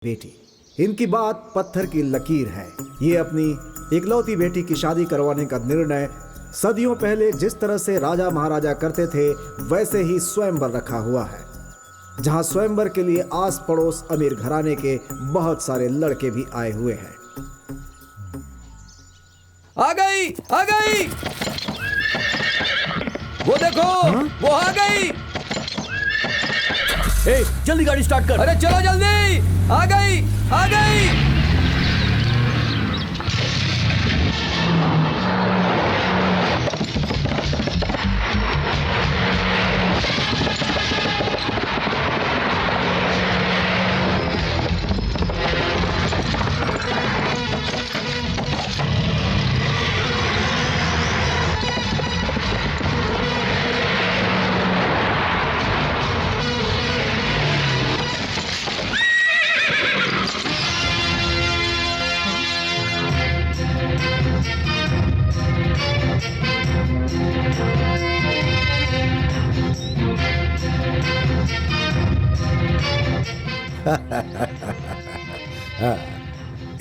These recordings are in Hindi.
बेटी। इनकी बात पत्थर की लकीर है। ये अपनी इकलौती बेटी की शादी करवाने का निर्णय सदियों पहले जिस तरह से राजा महाराजा करते थे वैसे ही स्वयंवर रखा हुआ है, जहां स्वयंवर के लिए आस पड़ोस अमीर घराने के बहुत सारे लड़के भी आए हुए हैं। आ गई, आ गई। वो देखो, वो आ गई। ए, जल्दी गाड़ी स्टार्ट कर। अरे चलो जल्दी, आ गई, आ गई।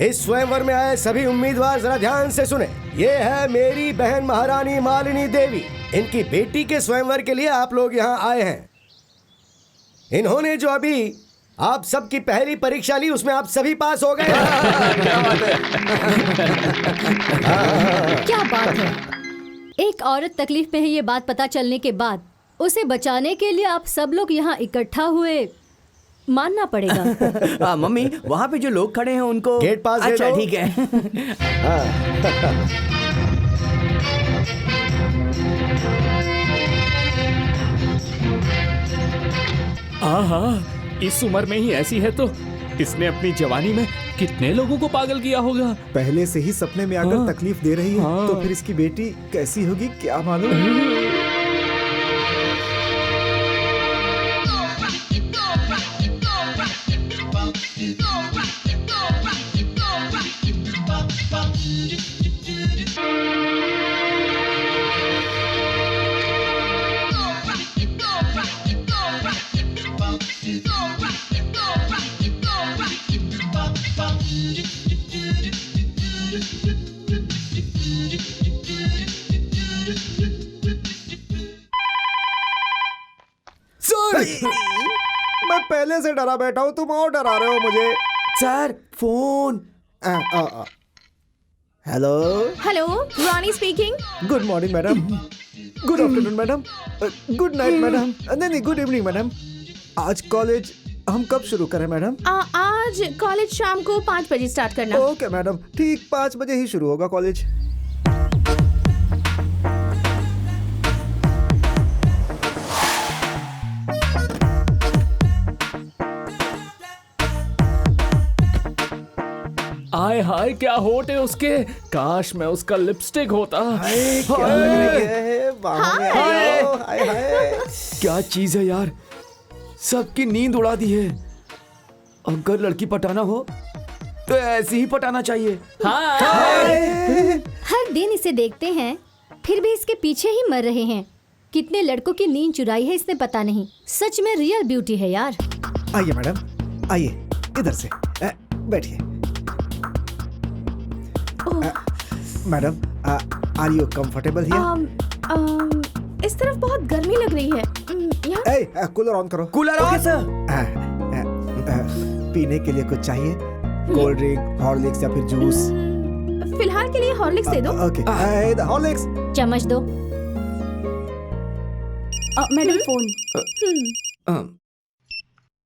इस स्वयंवर में आए सभी उम्मीदवार जरा ध्यान से सुने। ये है मेरी बहन महारानी मालिनी देवी। इनकी बेटी के स्वयंवर के लिए आप लोग यहाँ आए हैं। इन्होंने जो अभी आप सबकी पहली परीक्षा ली उसमें आप सभी पास हो गए। क्या बात है। एक औरत तकलीफ में है, ये बात पता चलने के बाद उसे बचाने के लिए आप सब लोग यहाँ इकट्ठा हुए, मानना पड़ेगा। मम्मी, वहाँ पे जो लोग खड़े हैं उनको गेट पास दे अच्छा दो। ठीक है। इस उम्र में ही ऐसी है तो इसने अपनी जवानी में कितने लोगों को पागल किया होगा। पहले से ही सपने में आकर तकलीफ दे रही है तो फिर इसकी बेटी कैसी होगी क्या मालूम। मैं पहले से डरा बैठा हूँ, तुम और डरा रहे हो मुझे। Sir, phone. Hello, hello, Rani speaking. Good morning madam, good afternoon madam, good night madam, नहीं गुड इवनिंग मैडम। आज कॉलेज हम कब शुरू करें मैडम? आज कॉलेज शाम को 5 बजे स्टार्ट करना। ओके मैडम, ठीक 5 बजे ही शुरू होगा कॉलेज। आय हाय, क्या होठ है उसके। काश मैं उसका लिपस्टिक होता। क्या लग रही है? बाहों में आई हो। हाय हाय। क्या चीज है यार, सबकी नींद उड़ा दी है। अगर लड़की पटाना हो तो ऐसे ही पटाना चाहिए। हर दिन इसे देखते हैं फिर भी इसके पीछे ही मर रहे हैं। कितने लड़कों की नींद चुराई है इसने पता नहीं। सच में रियल ब्यूटी है यार। आइए मैडम, आइए इधर से बैठिए। Madam, are you comfortable here? इस तरफ बहुत गर्मी लग रही है। यहाँ कूलर ऑन करो। Cooler okay sir. पीने के लिए कुछ चाहिए? कोल्ड ड्रिंक, हॉर्लिक्स या फिर जूस? फिलहाल के लिए हॉर्लिक्स दे दो। Okay, Horlicks. चम्मच दो। Madam phone.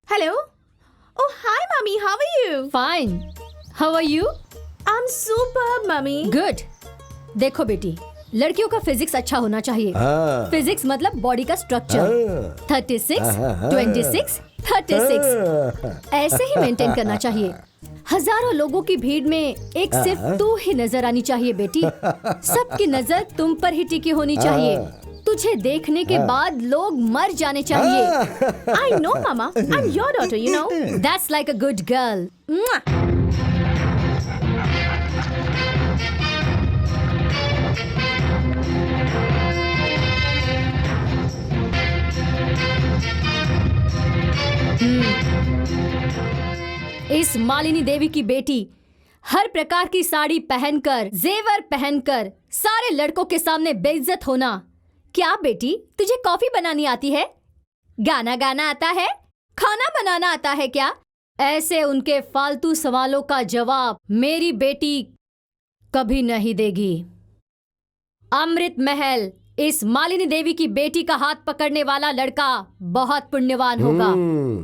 Hello. Oh hi mummy, how are you? Fine, how are you? I am superb mummy. Good. देखो बेटी, लड़कियों का फिजिक्स अच्छा होना चाहिए। फिजिक्स मतलब बॉडी का स्ट्रक्चर। 36, 26, 36 ऐसे ही मेंटेन करना चाहिए। हजारों लोगों की भीड़ में एक सिर्फ तू ही नजर आनी चाहिए बेटी। सबकी नजर तुम पर ही टिकी होनी चाहिए। तुझे देखने के बाद लोग मर जाने चाहिए। I know mama, I am your daughter, you know. That's like a good girl. इस मालिनी देवी की बेटी हर प्रकार की साड़ी पहनकर, जेवर पहनकर सारे लड़कों के सामने बेइज्जत होना। क्या बेटी, तुझे कॉफी बनानी आती है? गाना गाना आता है? खाना बनाना आता है क्या? ऐसे उनके फालतू सवालों का जवाब मेरी बेटी कभी नहीं देगी। अमृत महल इस मालिनी देवी की बेटी का हाथ पकड़ने वाला लड़का बहुत पुण्यवान होगा।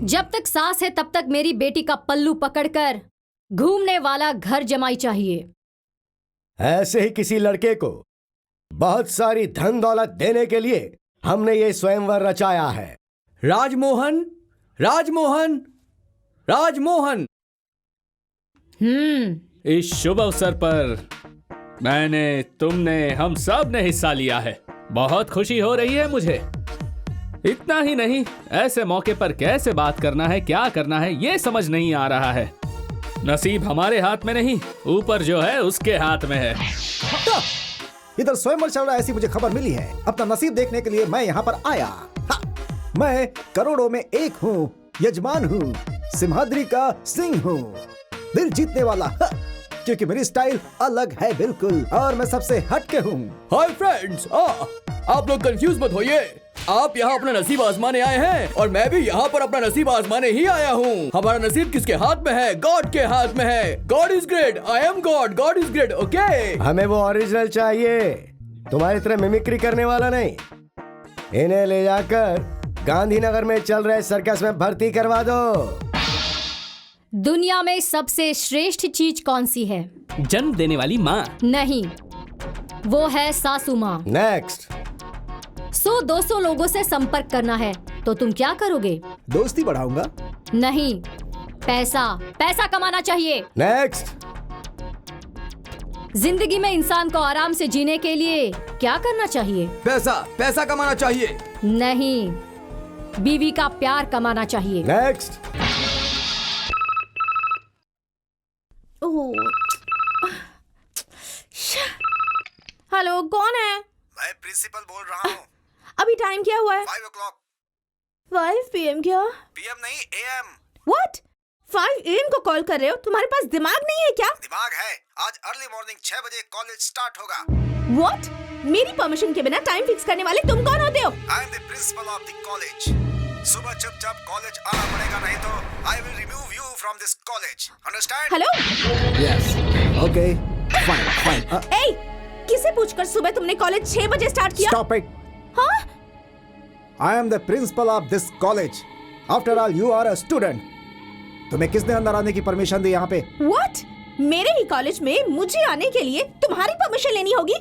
जब तक सांस है तब तक मेरी बेटी का पल्लू पकड़कर घूमने वाला घर जमाई चाहिए। ऐसे ही किसी लड़के को बहुत सारी धन दौलत देने के लिए हमने ये स्वयंवर रचाया है। राजमोहन, राजमोहन, राजमोहन। इस शुभ अवसर पर मैंने, तुमने, हम सब ने हिस्सा लिया है। बहुत खुशी हो रही है मुझे। इतना ही नहीं, ऐसे मौके पर कैसे बात करना है, क्या करना है, ये समझ नहीं आ रहा है। नसीब हमारे हाथ में नहीं, ऊपर जो है उसके हाथ में है। इधर स्वयंवर चल रहा है ऐसी मुझे खबर मिली है। अपना नसीब देखने के लिए मैं यहाँ पर आया। मैं करोड़ों में एक हूँ, यजमान हूँ, सिंहाद्री का सिंह हूँ, दिल जीतने वाला। क्योंकि मेरी स्टाइल अलग है बिल्कुल, और मैं सबसे हटके हूँ। हाय फ्रेंड्स, आप लोग कंफ्यूज मत होइए। आप यहाँ अपना नसीब आजमाने आए हैं और मैं भी यहाँ पर अपना नसीब आजमाने ही आया हूँ। हमारा नसीब किसके हाथ में है? गॉड के हाथ में है। God is great, I am God, God is great. Okay, हमें वो ओरिजिनल चाहिए, तुम्हारी तरह मिमिक्री करने वाला नहीं। इन्हें ले जाकर गांधीनगर में चल रहे सर्कस में भर्ती करवा दो। दुनिया में सबसे श्रेष्ठ चीज कौन सी है? जन्म देने वाली माँ। नहीं, वो है सासू माँ। नेक्स्ट। 100-200 लोगों से संपर्क करना है तो तुम क्या करोगे? दोस्ती बढ़ाऊंगा। नहीं, पैसा, पैसा कमाना चाहिए। नेक्स्ट। जिंदगी में इंसान को आराम से जीने के लिए क्या करना चाहिए? पैसा, पैसा कमाना चाहिए। नहीं, बीवी का प्यार कमाना चाहिए। नेक्स्ट। हेलो, कौन है? मैं प्रिंसिपल बोल रहा हूँ। अभी टाइम क्या हुआ है? 5 o'clock। 5 PM क्या? PM नहीं, AM। What? 5 AM को कॉल कर रहे हो? तुम्हारे पास दिमाग नहीं है क्या? दिमाग है। आज अर्ली मॉर्निंग 6 बजे कॉलेज स्टार्ट होगा। What? मेरी परमिशन के बिना टाइम फिक्स करने वाले तुम कौन होते हो? I am the principal of the college. सुबह चुपचाप कॉलेज आना पड़ेगा, नहीं तो I will remove you from this college. Understand? Hello? Yes. Okay, fine, fine. ए, किसे पूछकर सुबह तुमने कॉलेज 6 बजे स्टार्ट किया? Stop it. हाँ? I am the principal of this college. After all, you are a student. तुम्हें किसने अंदर आने की परमिशन दी यहाँ पे? What? मेरे ही कॉलेज में मुझे आने के लिए तुम्हारी परमिशन लेनी होगी?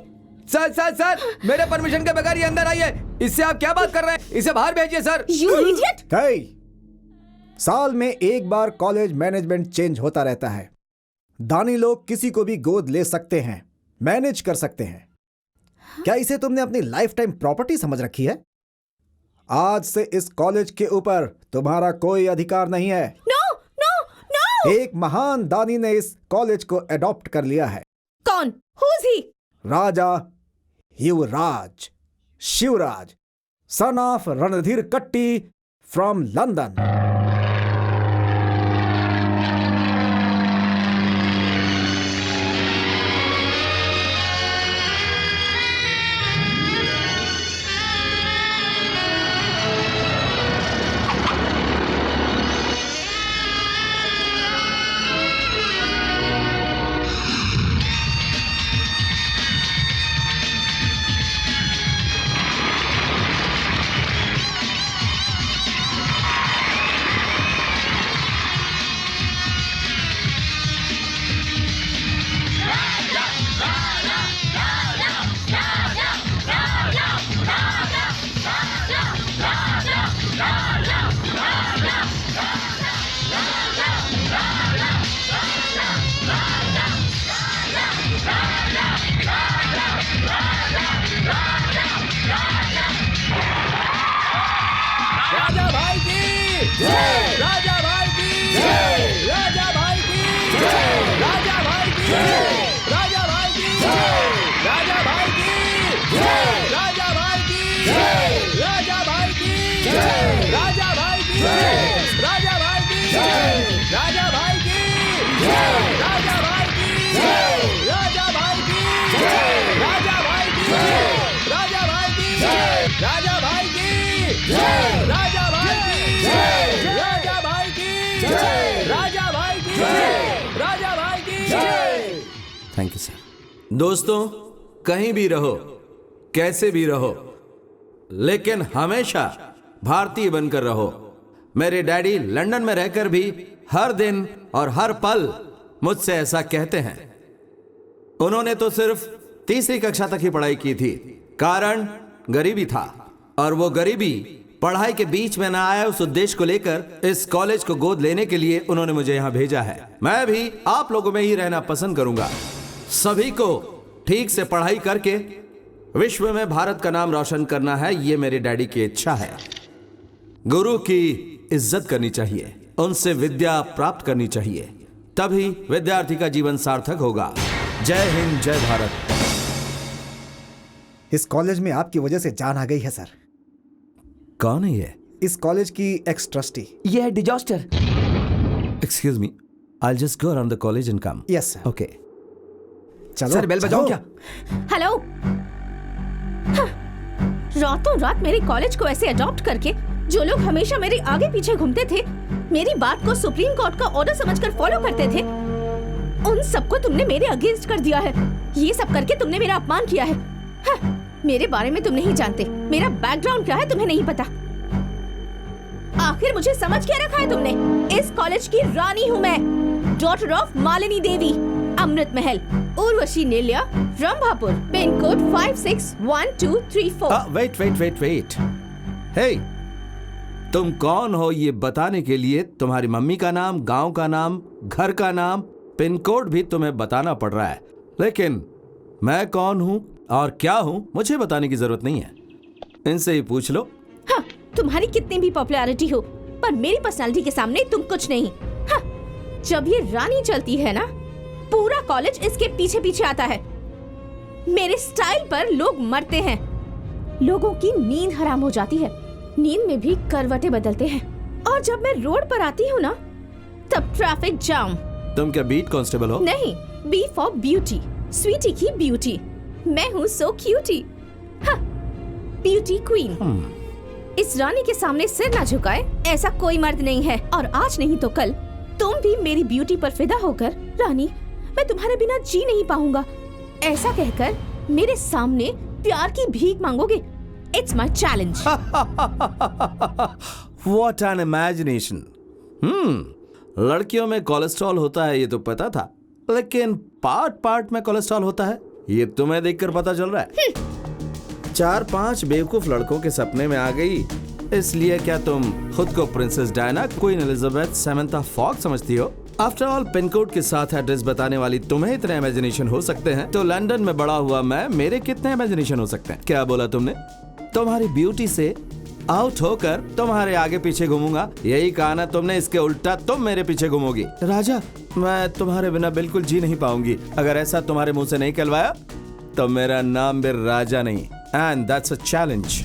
सर सर सर, मेरे परमिशन के बगैर ये अंदर आइए। इससे आप क्या बात कर रहे हैं? इसे बाहर भेजिए सर। You idiot! कई साल में एक बार कॉलेज मैनेजमेंट चेंज होता रहता है। दानी लोग किसी को भी गोद ले सकते हैं, मैनेज कर सकते हैं। क्या इसे तुमने अपनी लाइफ टाइम प्रॉपर्टी समझ रखी है? आज से इस कॉलेज के ऊपर तुम्हारा कोई अधिकार नहीं है। No, no, no! एक महान दानी ने इस कॉलेज को अडॉप्ट कर लिया है। कौन? Who's he? Raja Yuvraj Shivraj, son of Randhir Katti from London. Thank you sir. दोस्तों, कहीं भी रहो, कैसे भी रहो, लेकिन हमेशा भारतीय बनकर रहो। मेरे डैडी लंदन में रहकर भी हर दिन और हर पल मुझसे ऐसा कहते हैं। उन्होंने तो सिर्फ 3री कक्षा तक ही पढ़ाई की थी, कारण गरीबी था, और वो गरीबी पढ़ाई के बीच में ना आया, उस उद्देश्य को लेकर इस कॉलेज को गोद लेने के लिए उन्होंने मुझे यहां भेजा है। मैं भी आप लोगों में ही रहना पसंद करूंगा। सभी को ठीक से पढ़ाई करके विश्व में भारत का नाम रोशन करना है, ये मेरे डैडी की इच्छा है। गुरु की इज्जत करनी चाहिए, उनसे विद्या प्राप्त करनी चाहिए, तभी विद्यार्थी का जीवन सार्थक होगा। जय हिंद, जय भारत। इस कॉलेज में आपकी वजह से जान आ गई है सर। कौन है ये? इस कॉलेज की एक्स ट्रस्टी। ये है disaster. Excuse me, I just go around the college and come. Yes sir. Okay. चलो सर बेल बजाओ क्या? हेलो। रातों रात मेरे कॉलेज को ऐसे अडॉप्ट करके जो लोग हमेशा मेरे आगे पीछे घूमते थे, मेरी बात को सुप्रीम कोर्ट का ऑर्डर समझकर फॉलो करते थे, उन सबको तुमने मेरे अगेंस्ट कर दिया है। ये सब करके तुमने मेरा अपमान किया है। मेरे बारे में तुम नहीं जानते, मेरा बैकग्राउंड क्या है तुम्हें नहीं पता। आखिर मुझे समझ क्या रखा है तुमने? इस कॉलेज की रानी हूँ मैं, daughter of Malini Devi, Amrit Mahal, Urvashi Nilya, Rambhapur, pin code 561234। Wait. Hey, तुम कौन हो ये बताने के लिए तुम्हारी मम्मी का नाम, गांव का नाम, घर का नाम, पिन कोड भी तुम्हें बताना पड़ रहा है, लेकिन मैं कौन हूं और क्या हूं मुझे बताने की जरूरत नहीं है। इनसे ही पूछ लो। हाँ, तुम्हारी कितनी भी पॉपुलैरिटी हो, पर मेरी पर्सनालिटी के सामने तुम कुछ नहीं। हाँ, जब ये रानी चलती है ना, पूरा कॉलेज इसके पीछे पीछे आता है। मेरे स्टाइल पर लोग मरते हैं, लोगों की नींद हराम हो जाती है, नींद में भी करवटें बदलते हैं, और जब मैं रोड पर आती हूँ ना, तब ट्रैफिक जाम। तुम क्या बीट कांस्टेबल हो? नहीं, बी फॉर ब्यूटी, स्वीटी की ब्यूटी। मैं हूँ सो क्यूटी, ब्यूटी क्वीन। इस रानी के सामने सिर ना झुकाए ऐसा कोई मर्द नहीं है, और आज नहीं तो कल तुम भी मेरी ब्यूटी पर फिदा होकर, रानी मैं तुम्हारे बिना जी नहीं पाऊंगा, ऐसा कहकर मेरे सामने प्यार की भीख मांगोगे। It's my challenge. What an imagination. लड़कियों में कोलेस्ट्रॉल होता है ये तो पता था, लेकिन पार्ट में कोलेस्ट्रॉल होता है ये तुम्हें देखकर पता चल रहा है। 4-5 बेवकूफ लड़कों के सपने में आ गई, इसलिए क्या तुम खुद को princess Diana, queen Elizabeth, Samantha Fox समझती हो? आफ्टर ऑल, पिन कोड के साथ एड्रेस बताने वाली तुम्हें इतने इमेजिनेशन हो सकते हैं, तो लंदन में बड़ा हुआ मैं, मेरे कितने इमेजिनेशन हो सकते हैं? क्या बोला तुमने? तुम्हारी ब्यूटी से आउट होकर तुम्हारे आगे पीछे घूमूंगा, यही कहा ना तुमने? इसके उल्टा तुम मेरे पीछे घूमोगी। राजा, मैं तुम्हारे बिना बिल्कुल जी नहीं पाऊंगी। अगर ऐसा तुम्हारे मुंह से नहीं कहलवाया तो मेरा नाम भी राजा नहीं, and that's a challenge.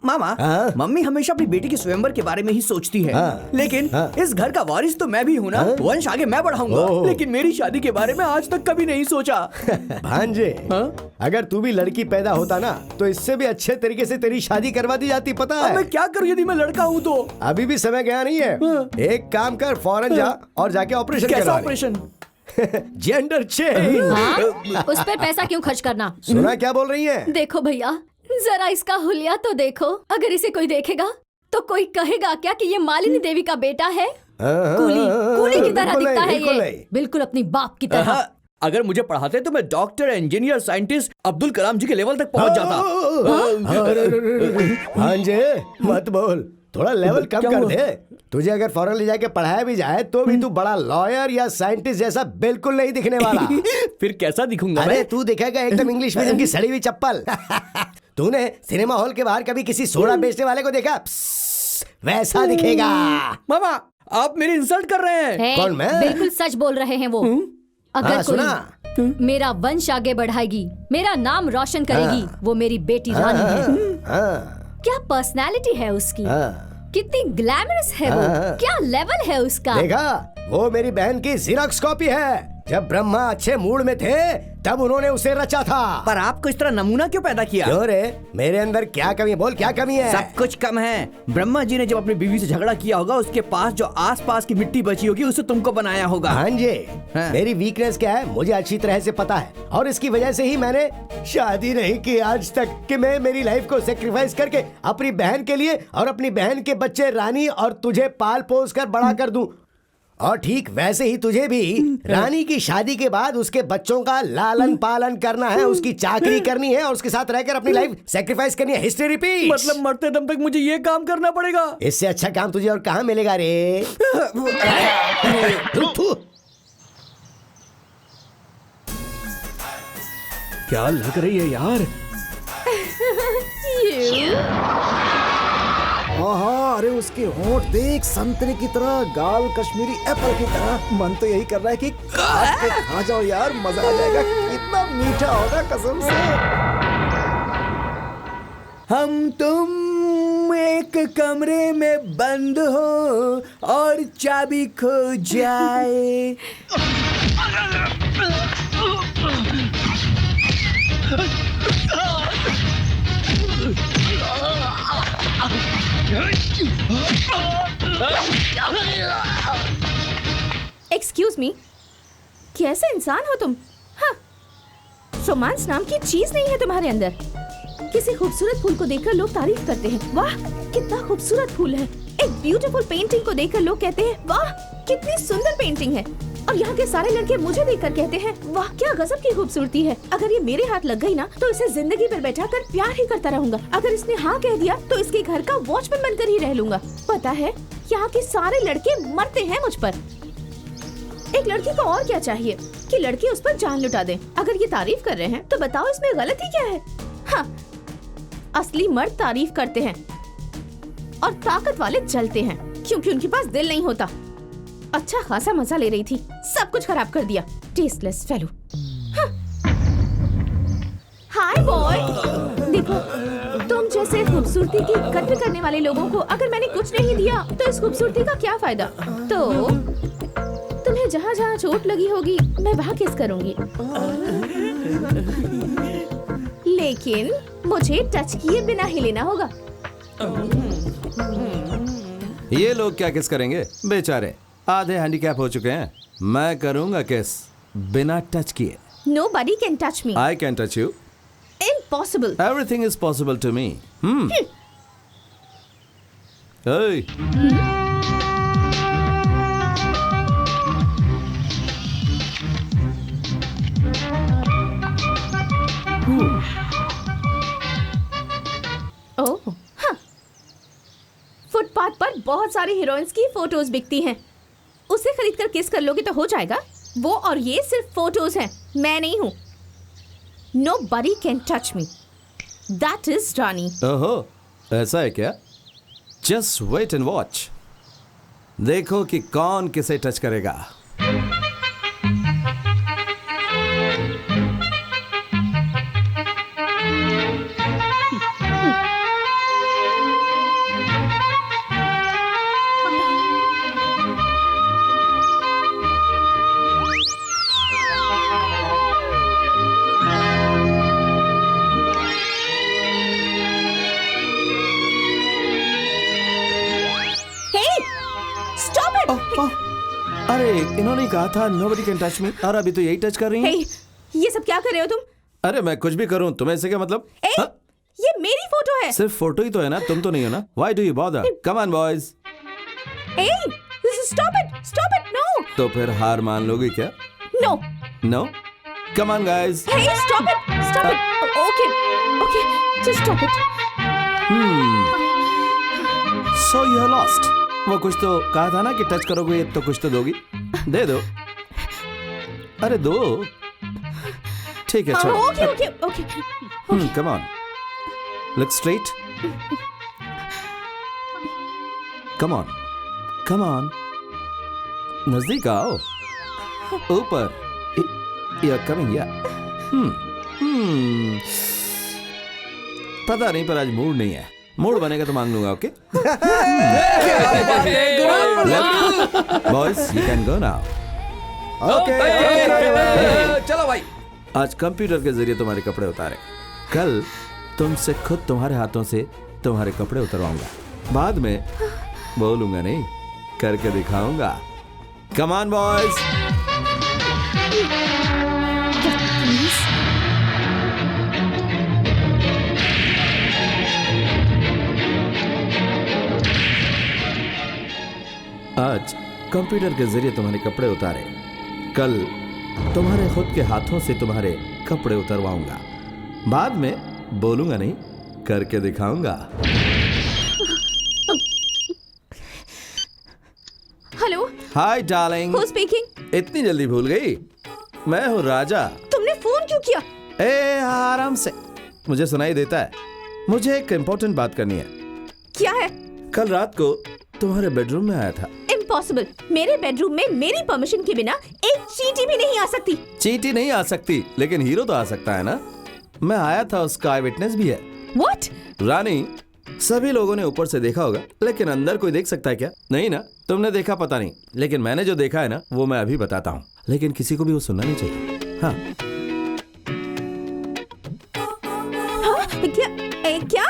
Mama, mummy हमेशा अपनी बेटी के स्वयंवर के बारे में ही सोचती है, लेकिन इस घर का वारिस तो मैं भी हूँ ना, वंश आगे मैं बढ़ाऊंगा, लेकिन मेरी शादी के बारे में आज तक कभी नहीं सोचा। भांजे, अगर तू भी लड़की पैदा होता ना, तो इससे भी अच्छे तरीके से तेरी शादी करवा दी जाती, पता है? मैं क्या करूँ यदि मैं लड़का हूँ तो? अभी भी समय गया नहीं है। एक काम कर, फौरन जा और जाके ऑपरेशन कैसा करवा ले। ऑपरेशन? Gender change. उस पर पैसा क्यों खर्च करना? सुना क्या बोल रही है? देखो भैया, जरा इसका हुलिया तो देखो। अगर इसे कोई देखेगा तो कोई कहेगा क्या कि ये मालिनी देवी का बेटा है? कूली की तरह दिखता है ये, बिल्कुल अपनी बाप की तरह। अगर मुझे पढ़ाते तो मैं doctor, engineer, scientist, Abdul Kalam जी के लेवल तक पहुंच जाता। भांजे, मत बोल, थोड़ा लेवल कम कर दे। तुझे अगर फौरन ले जाके पढ़ाया भी जाए तो भी तू बड़ा लॉयर या साइंटिस्ट जैसा बिल्कुल नहीं दिखने वाला। फिर कैसा दिखूंगा? अरे तू दिखेगा एकदम इंग्लिश मीडियम की सड़ी हुई चप्पल। तूने सिनेमा हॉल के बाहर कभी किसी सोडा बेचने वाले को देखा? वैसा दिखेगा। मामा, आप मेरी इंसल्ट कर रहे हैं। कौन, मैं? बिल्कुल सच बोल रहे हैं वो। अगर सुना? कोई मेरा वंश आगे बढ़ाएगी, मेरा नाम रोशन करेगी, वो मेरी बेटी रानी है। क्या पर्सनालिटी है उसकी, कितनी ग्लैमरस है वो, क्या लेवल है उसका। देखा, वो मेरी बहन की ज़ेरॉक्स कॉपी है। जब ब्रह्मा अच्छे मूड में थे तब उन्होंने उसे रचा था। पर आपको इस तरह नमूना क्यों पैदा किया? क्यों रे, मेरे अंदर क्या कमी है? बोल क्या कमी है? सब कुछ कम है। ब्रह्मा जी ने जब अपनी बीवी से झगड़ा किया होगा, उसके पास जो आसपास की मिट्टी बची होगी उसे तुमको बनाया होगा। हाँ जी, हाँ। मेरी वीकनेस क्या है मुझे अच्छी तरह से पता है, और इसकी वजह से ही मैंने शादी नहीं की आज तक कि मैं मेरी लाइफ को सेक्रीफाइस करके अपनी बहन के लिए और अपनी बहन के बच्चे रानी और तुझे पाल पोस कर बड़ा कर दूं। और ठीक वैसे ही तुझे भी रानी की शादी के बाद उसके बच्चों का लालन पालन करना है, उसकी चाकरी करनी है और उसके साथ रहकर अपनी लाइफ सेक्रीफाइस करनी है। History repeat. मतलब मरते दम तक मुझे ये काम करना पड़ेगा? इससे अच्छा काम तुझे और कहाँ मिलेगा रे? क्या लग रही है यार? हाँ, अरे उसके होंठ देख, संतरे की तरह, गाल कश्मीरी एप्पल की तरह। मन तो यही कर रहा है कि काट के खा जाओ यार, मजा आ जाएगा। कितना मीठा होगा कसम से। हम तुम एक कमरे में बंद हो और चाबी खो जाए। एक्सक्यूज मी, कैसे इंसान हो तुम? हाँ, रोमांस नाम की चीज नहीं है तुम्हारे अंदर। किसी खूबसूरत फूल को देखकर लोग तारीफ करते हैं, वाह कितना खूबसूरत फूल है। एक ब्यूटीफुल पेंटिंग को देखकर लोग कहते हैं, वाह कितनी सुंदर पेंटिंग है। और यहाँ के सारे लड़के मुझे देखकर कहते हैं, वाह क्या गजब की खूबसूरती है। अगर ये मेरे हाथ लग गई ना तो इसे जिंदगी भर बैठाकर प्यार ही करता रहूंगा। अगर इसने हाँ कह दिया तो इसके घर का वॉचमैन बनकर ही रह लूंगा। पता है यहाँ के सारे लड़के मरते हैं मुझ पर। एक लड़की को और क्या चाहिए कि लड़की उस पर जान लुटा दे। अगर ये तारीफ कर रहे हैं तो बताओ इसमें गलती क्या है? हाँ, असली मर्द तारीफ करते हैं और ताकत वाले जलते हैं क्योंकि उनके पास दिल नहीं होता। अच्छा खासा मजा ले रही थी, सब कुछ खराब कर दिया। Tasteless fellow. हाय बॉय, देखो तुम जैसे खूबसूरती की कद्र करने वाले लोगों को अगर मैंने कुछ नहीं दिया तो इस खूबसूरती का क्या फायदा? तो तुम्हें जहाँ जहाँ चोट लगी होगी मैं वहाँ किस करूँगी, लेकिन मुझे टच किए बिना ही लेना होगा। ये लोग क्या किस करेंगे? बेचारे आधे हैंडीकैप हो चुके हैं। मैं करूंगा किस बिना टच किए। Nobody can touch me. I can touch you. Impossible. Everything is possible to me. Hey. ओह, हाँ। फुटपाथ पर बहुत सारी हीरोइंस की फोटोज बिकती हैं। उसे खरीद कर किस कर लोगे तो हो जाएगा। वो और ये सिर्फ फोटोज हैं, मैं नहीं हूँ। Nobody can touch me. That is रानी। ओहो, ऐसा है क्या? Just wait and watch. देखो कि कौन किसे टच करेगा। अरे इन्होंने कहा था nobody can touch me, और अभी तो यही टच कर रही हैं। Hey, ये सब क्या कर रहे हो तुम? अरे मैं कुछ भी करूं तुम्हें इससे क्या मतलब? Hey, हाँ? ये मेरी फोटो है। सिर्फ फोटो ही तो है ना, तुम तो नहीं हो ना। Why do you bother? Come on boys. Hey, stop it, no. तो फिर हार मान लोगे क्या? No. No? Come on guys. Hey, stop it. Okay, just stop it. So you are lost. वो कुछ तो कहा था ना कि टच करोगे तो कुछ तो दोगी। दे दो। अरे दो। ठीक है चलो। Okay. Come on. Look straight. Come on. नजदीक आओ। ऊपर। You're coming here. पता नहीं पर आज मूड नहीं है। मूड बनेगा तो मांग लूंगा, okay? Boys, you can go now. चलो भाई। आज कंप्यूटर के जरिए तुम्हारे कपड़े उतारे, कल तुमसे खुद तुम्हारे हाथों से तुम्हारे कपड़े उतरवाऊंगा। बाद में बोलूंगा नहीं, करके दिखाऊंगा। Come on boys. आज कंप्यूटर के जरिए तुम्हारे कपड़े उतारे, कल तुम्हारे खुद के हाथों से तुम्हारे कपड़े उतरवाऊंगा। बाद में बोलूंगा नहीं, करके दिखाऊंगा। Hello, hi darling. Who speaking? इतनी जल्दी भूल गई? मैं हूँ राजा। तुमने फोन क्यों किया? ए आराम से, मुझे सुनाई देता है। मुझे एक इम्पोर्टेंट बात करनी है। क्या है? कल रात को तुम्हारे बेडरूम में आया था। इम्पॉसिबल। मेरे बेडरूम में मेरी परमिशन के बिना एक चींटी भी नहीं आ सकती। चींटी नहीं आ सकती, लेकिन हीरो तो आ सकता है ना। मैं आया था, उसका आई विटनेस भी है। What? रानी, सभी लोगों ने ऊपर से देखा होगा, लेकिन अंदर कोई देख सकता है क्या? नहीं ना? तुमने देखा पता नहीं, लेकिन मैंने जो देखा है ना, वो मैं अभी बताता हूँ। लेकिन किसी को भी वो सुनना नहीं चाहिए। हाँ, क्या?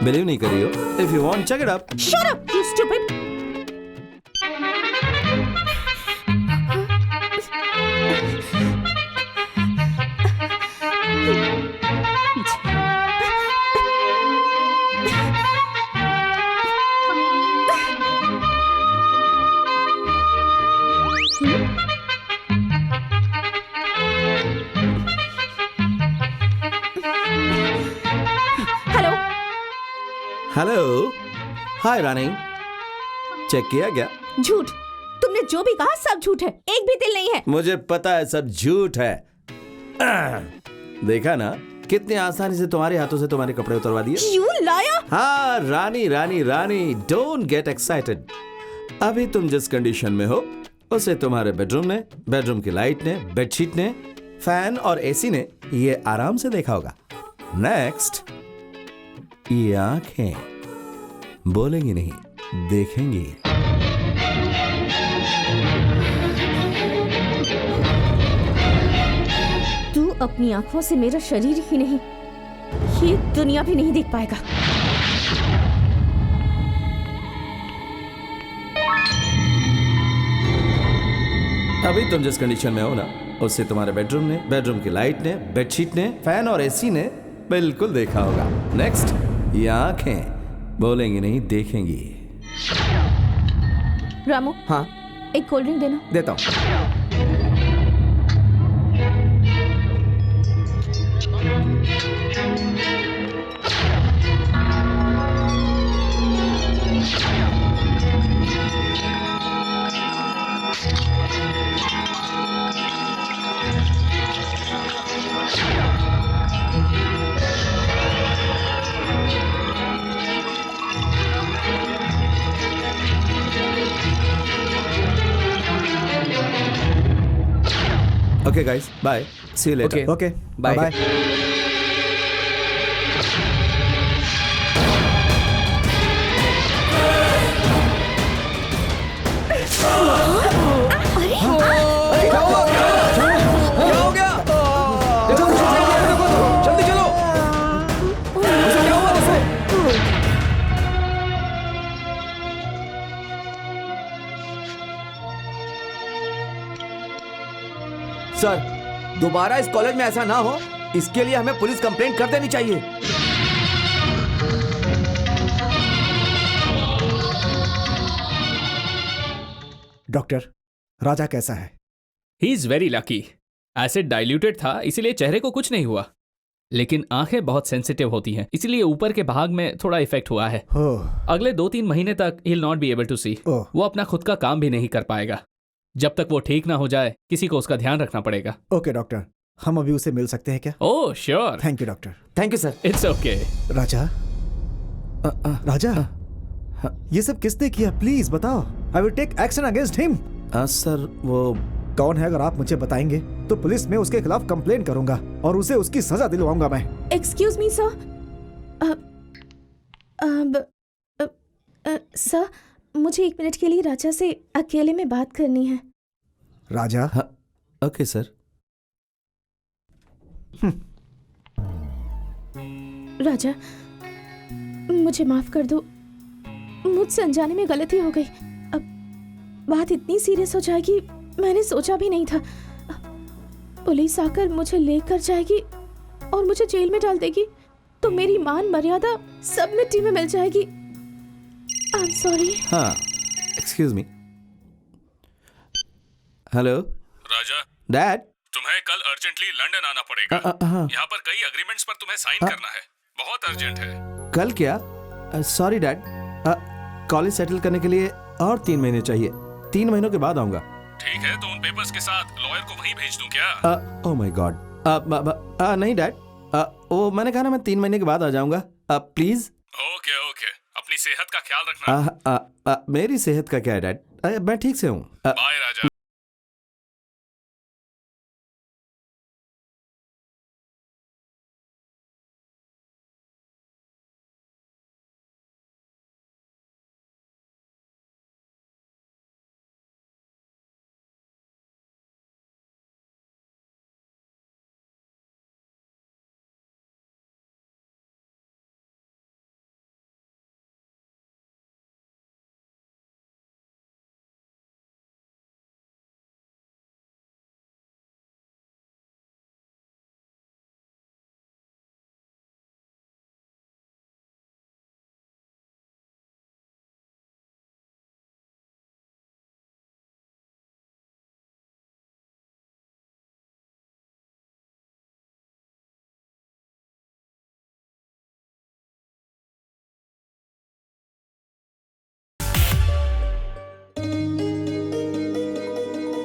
बिलीव नहीं करी हो? If you want check it up. Shut up, you stupid. Hello. Hello, hi Rani. Check किया क्या? झूठ। तुमने जो भी कहा सब झूठ है, एक भी दिल नहीं है। मुझे पता है सब झूठ है। देखा ना कितनी आसानी से तुम्हारे हाथों से तुम्हारे कपड़े उतरवा दिए। You liar! हाँ रानी रानी रानी, डोंट गेट एक्साइटेड। अभी तुम जिस कंडीशन में हो उसे तुम्हारे बेडरूम ने, बेडरूम की लाइट ने, बेडशीट ने, फैन और एसी ने ये आराम से देखा होगा। नेक्स्ट, ये आंखें बोलेंगी नहीं, देखेंगी। तू अपनी आंखों से मेरा शरीर ही नहीं, ये दुनिया भी नहीं देख पाएगा। अभी तुम जिस कंडीशन में हो ना, उससे तुम्हारे बेडरूम ने, बेडरूम की लाइट ने, बेडशीट ने, फैन और एसी ने बिल्कुल देखा होगा। नेक्स्ट, ये आंखें बोलेंगी नहीं, देखेंगी। रामू, हाँ एक कोल्ड ड्रिंक देना। देता हूँ। Okay guys, bye. See you later. Okay. Okay Bye. Bye. क्या हो गया? देखो, जल्दी चलो। उसे क्या हुआ? देखो। सर, दोबारा इस कॉलेज में ऐसा ना हो, इसके लिए हमें पुलिस कंप्लेंट कर देनी चाहिए। डॉक्टर, राजा कैसा है? He is very lucky. Acid diluted था, इसीलिए चेहरे को कुछ नहीं हुआ, लेकिन आंखें बहुत सेंसिटिव होती हैं, इसीलिए ऊपर के भाग में थोड़ा इफेक्ट हुआ है। अगले 2-3 महीने तक ही will not be able to see. वो अपना खुद का काम भी नहीं कर पाएगा। जब तक वो ठीक ना हो जाए, किसी को उसका ध्यान रखना पड़ेगा। ओके डॉक्टर, हम अभी उसे मिल सकते हैं क्या? Oh sure. Thank you doctor. Thank you sir. It's okay. Raja, Raja, ये सब किसने किया? प्लीज बताओ। I will take action against him. Sir, वो कौन है? अगर आप मुझे बताएंगे तो पुलिस में उसके खिलाफ कंप्लेन करूंगा और उसे उसकी सजा दिलवाऊंगा मैं। Excuse me sir. सर, मुझे 1 मिनट के लिए राजा से अकेले में बात करनी है। राजा, ओके सर। राजा, मुझे माफ कर दो, मुझसे अनजाने में गलती हो गई। अब बात इतनी सीरियस हो जाएगी मैंने सोचा भी नहीं था। पुलिस आकर मुझे लेकर जाएगी और मुझे जेल में डाल देगी तो मेरी मान मर्यादा सब मिट्टी में मिल जाएगी। I am sorry. हाँ, एक्सक्यूज मी। हेलो राजा, डैड। तुम्हें कल अर्जेंटली लंदन आना पड़ेगा। यहाँ पर कई एग्रीमेंट्स पर तुम्हें साइन करना है, बहुत अर्जेंट है। कल क्या? सॉरी डैड, कॉलेज सेटल करने के लिए और 3 महीने चाहिए। 3 महीनों के बाद आऊंगा। ठीक है, तो उन पेपर्स के साथ लॉयर को वहीं भेज दूं क्या? ओह माय गॉड, नहीं डैड, वो मैंने कहा ना मैं 3 महीने के बाद आ जाऊंगा। प्लीज। ओके ओके, अपनी सेहत का ख्याल रखना। मेरी सेहत का क्या है डैड? मैं ठीक से हूँ। बाय राजा।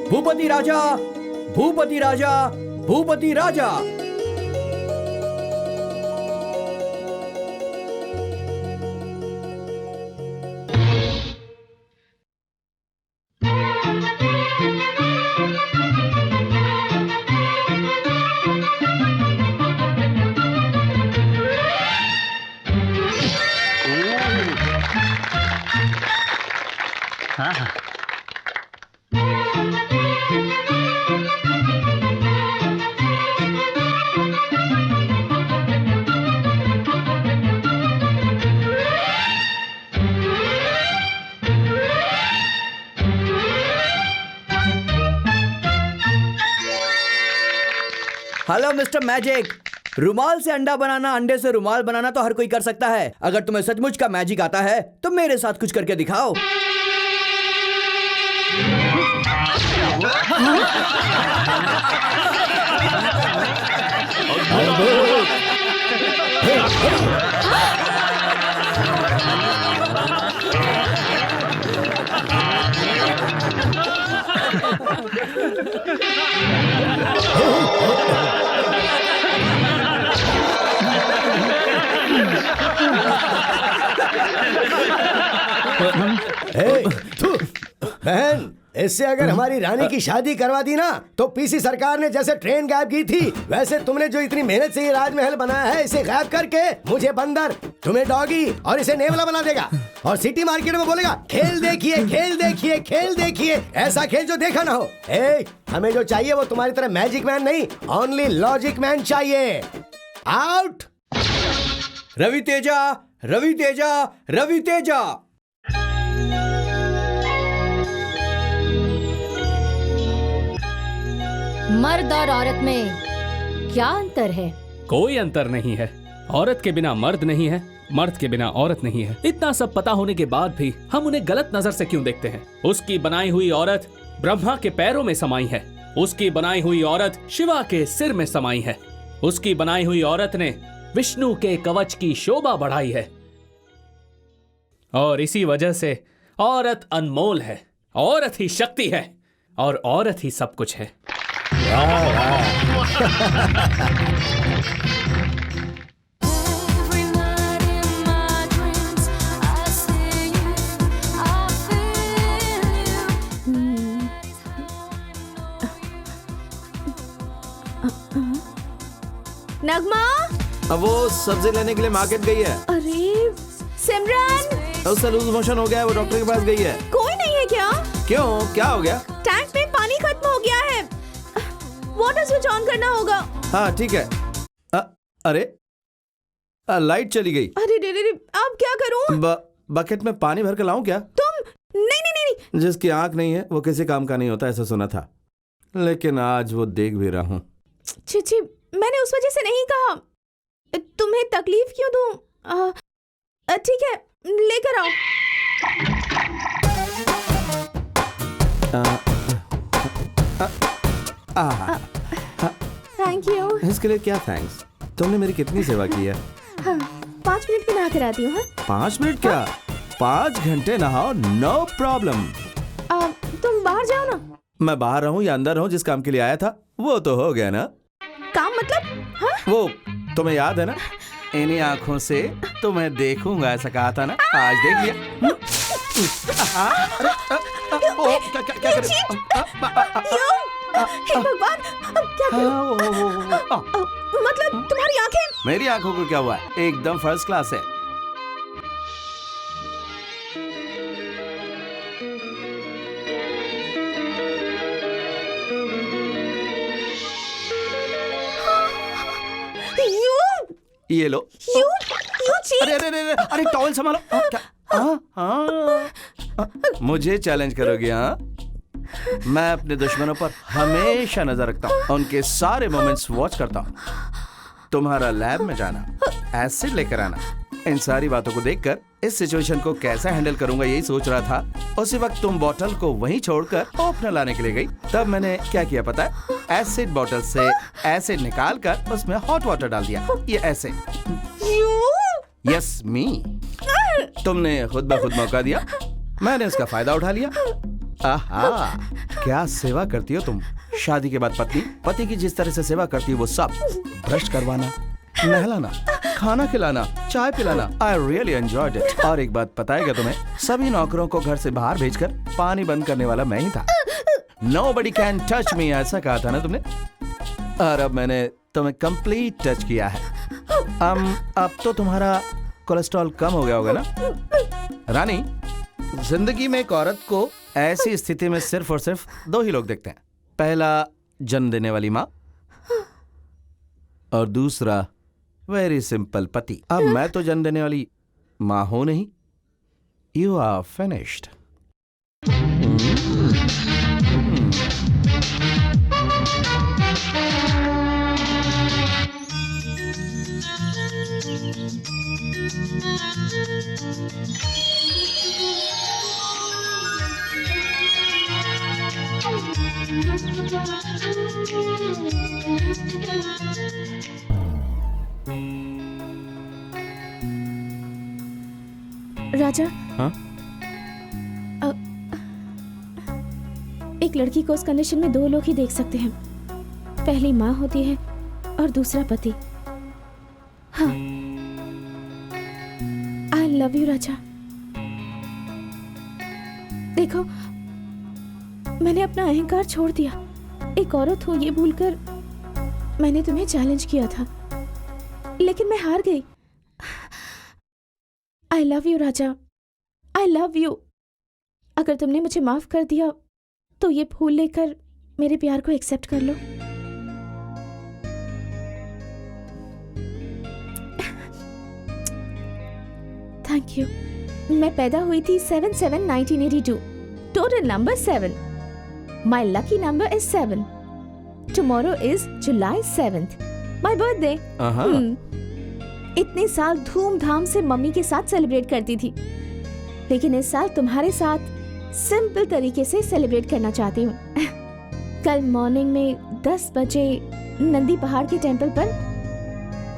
भूपति राजा, भूपति राजा, भूपति राजा। हेलो मिस्टर मैजिक, रुमाल से अंडा बनाना, अंडे से रुमाल बनाना तो हर कोई कर सकता है। अगर तुम्हें सचमुच का मैजिक आता है तो मेरे साथ कुछ करके दिखाओ। बहन, इससे अगर हमारी रानी की शादी करवा दी ना तो पीसी सरकार ने जैसे ट्रेन गायब की थी वैसे तुमने जो इतनी मेहनत से ये राजमहल बनाया है इसे गायब करके मुझे बंदर, तुम्हें डॉगी और इसे नेवला बना देगा और सिटी मार्केट में बोलेगा खेल देखिए, खेल देखिए, खेल देखिए, ऐसा खेल जो देखा ना हो। हमें जो चाहिए वो तुम्हारी तरह मैजिक मैन नहीं, ओनली लॉजिक मैन चाहिए। आउट। रवि तेजा, रवि तेजा, रवि तेजा। मर्द और औरत में क्या अंतर है? कोई अंतर नहीं है। औरत के बिना मर्द नहीं है, मर्द के बिना औरत नहीं है। इतना सब पता होने के बाद भी हम उन्हें गलत नजर से क्यों देखते हैं? उसकी बनाई हुई औरत ब्रह्मा के पैरों में समाई है, उसकी बनाई हुई औरत शिवा के सिर में समाई है, उसकी बनाई हुई औरत ने विष्णु के कवच की शोभा बढ़ाई है। और इसी वजह से औरत अनमोल है, औरत ही शक्ति है और औरत ही सब कुछ है। नगमा, अब वो सब्जी लेने के लिए मार्केट गई है। अरे सिमरन, उसका लूज मोशन हो गया है, वो डॉक्टर के पास गई है। कोई नहीं है क्या? क्यों, क्या हो गया? टैंक में पानी खत्म हो गया है। वाटर स्विच ऑन करना होगा। हाँ ठीक है। अरे लाइट चली गई। अरे रे रे रे, अब क्या करूं? बकेट में पानी भर के लाऊं क्या? तुम नहीं नहीं नहीं नहीं। जिसकी आंख नहीं है वो किसी काम का नहीं होता, ऐसा सुना था, लेकिन आज वो देख भी रहा हूँ। छी, मैंने उस वजह से नहीं कहा। तुम्हें तकलीफ क्यों दूं? ठीक है, लेकर आओ। Thank you. इसके लिए क्या थैंक्स? तुमने मेरी कितनी सेवा की है। हाँ, 5 मिनट में नहा कर आती हूँ। 5 मिनट क्या, 5 घंटे नहाओ, नो प्रॉब्लम। तुम बाहर जाओ ना। मैं बाहर रहूं या अंदर रहूं, जिस काम के लिए आया था वो तो हो गया ना। काम मतलब? हाँ? वो तुम्हें याद है ना, इन्हीं आंखों से तुम्हें देखूंगा, ऐसा कहा था ना, आज देख लिया। क्या हे भगवान, अब क्या करूं? मतलब तुम्हारी आंखें? मेरी आंखों को क्या हुआ, एकदम फर्स्ट क्लास है। ये लो। अरे टॉवल संभालो। मुझे चैलेंज करोगे? हाँ, मैं अपने दुश्मनों पर हमेशा नजर रखता हूँ, उनके सारे मोमेंट्स वॉच करता हूँ। तुम्हारा लैब में जाना, एसिड लेकर आना, इन सारी बातों को देखकर इस सिचुएशन को कैसे हैंडल करूंगा यही सोच रहा था। उसी वक्त तुम बोतल को वहीं छोड़कर ओपनर लाने के लिए गई। तब मैंने क्या किया पता है? एसिड बोतल से एसिड निकाल कर उसमें हॉट वाटर डाल दिया। ये ऐसे। यस मी। तुमने खुद ब खुद मौका दिया, मैंने उसका फायदा उठा लिया। आहा, क्या सेवा करती हो तुम। शादी के बाद पति की जिस तरह से सेवा करती है वो सब, ब्रश करवाना, नहलाना, खाना खिलाना, चाय पिलाना, आई रियली एंजॉयड इट। और एक बात पता है क्या तुम्हें, सभी नौकरों को घर से बाहर भेजकर पानी बंद करने वाला मैं ही था। Nobody can touch me, ऐसा कहा था ना तुमने, और अब मैंने तुम्हें कंप्लीट टच किया है। अब तो तुम्हारा कोलेस्ट्रॉल कम हो गया होगा ना। रानी, जिंदगी में एक औरत को ऐसी स्थिति में सिर्फ और सिर्फ 2 ही लोग देखते हैं। पहला जन्म देने वाली माँ, और दूसरा वेरी सिंपल पति। अब मैं तो जन्म देने वाली माँ हूं नहीं। You are finished. राजा, हाँ? एक लड़की को उस कंडीशन में 2 लोग ही देख सकते हैं। पहली माँ होती है और दूसरा पति। हाँ, आई लव यू राजा। देखो, मैंने अपना अहंकार छोड़ दिया। एक औरत हूं ये भूलकर मैंने तुम्हें चैलेंज किया था, लेकिन मैं हार गई। आई love you Raja, I love you. अगर तुमने मुझे माफ कर दिया तो ये फूल लेकर मेरे प्यार को एक्सेप्ट कर लो। Thank you. मैं पैदा हुई थी 7/7/1982। Total number 7। My lucky number is 7। Tomorrow is July 7th, my birthday. इतने साल धूमधाम से मम्मी के साथ सेलिब्रेट करती थी, लेकिन इस साल तुम्हारे साथ सिंपल तरीके से सेलिब्रेट करना चाहती हूँ। कल मॉर्निंग में 10 बजे नंदी पहाड़ के टेंपल पर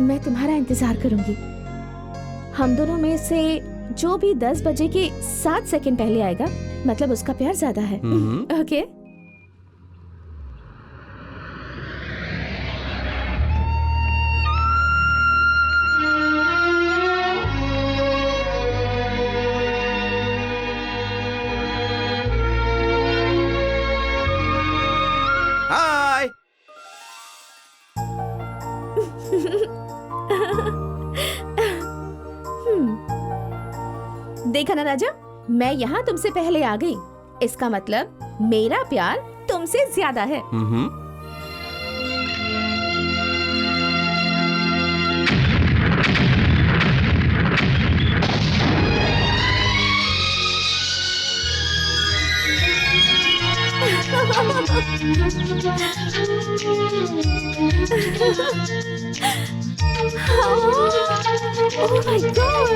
मैं तुम्हारा इंतजार करूंगी। हम दोनों में से जो भी 10 बजे के 7 सेकंड पहले आएगा, मतलब उसका प्यार ज्यादा है। ओके? देखा ना राजा, मैं यहाँ तुमसे पहले आ गई। इसका मतलब मेरा प्यार तुमसे ज्यादा है। Oh my God!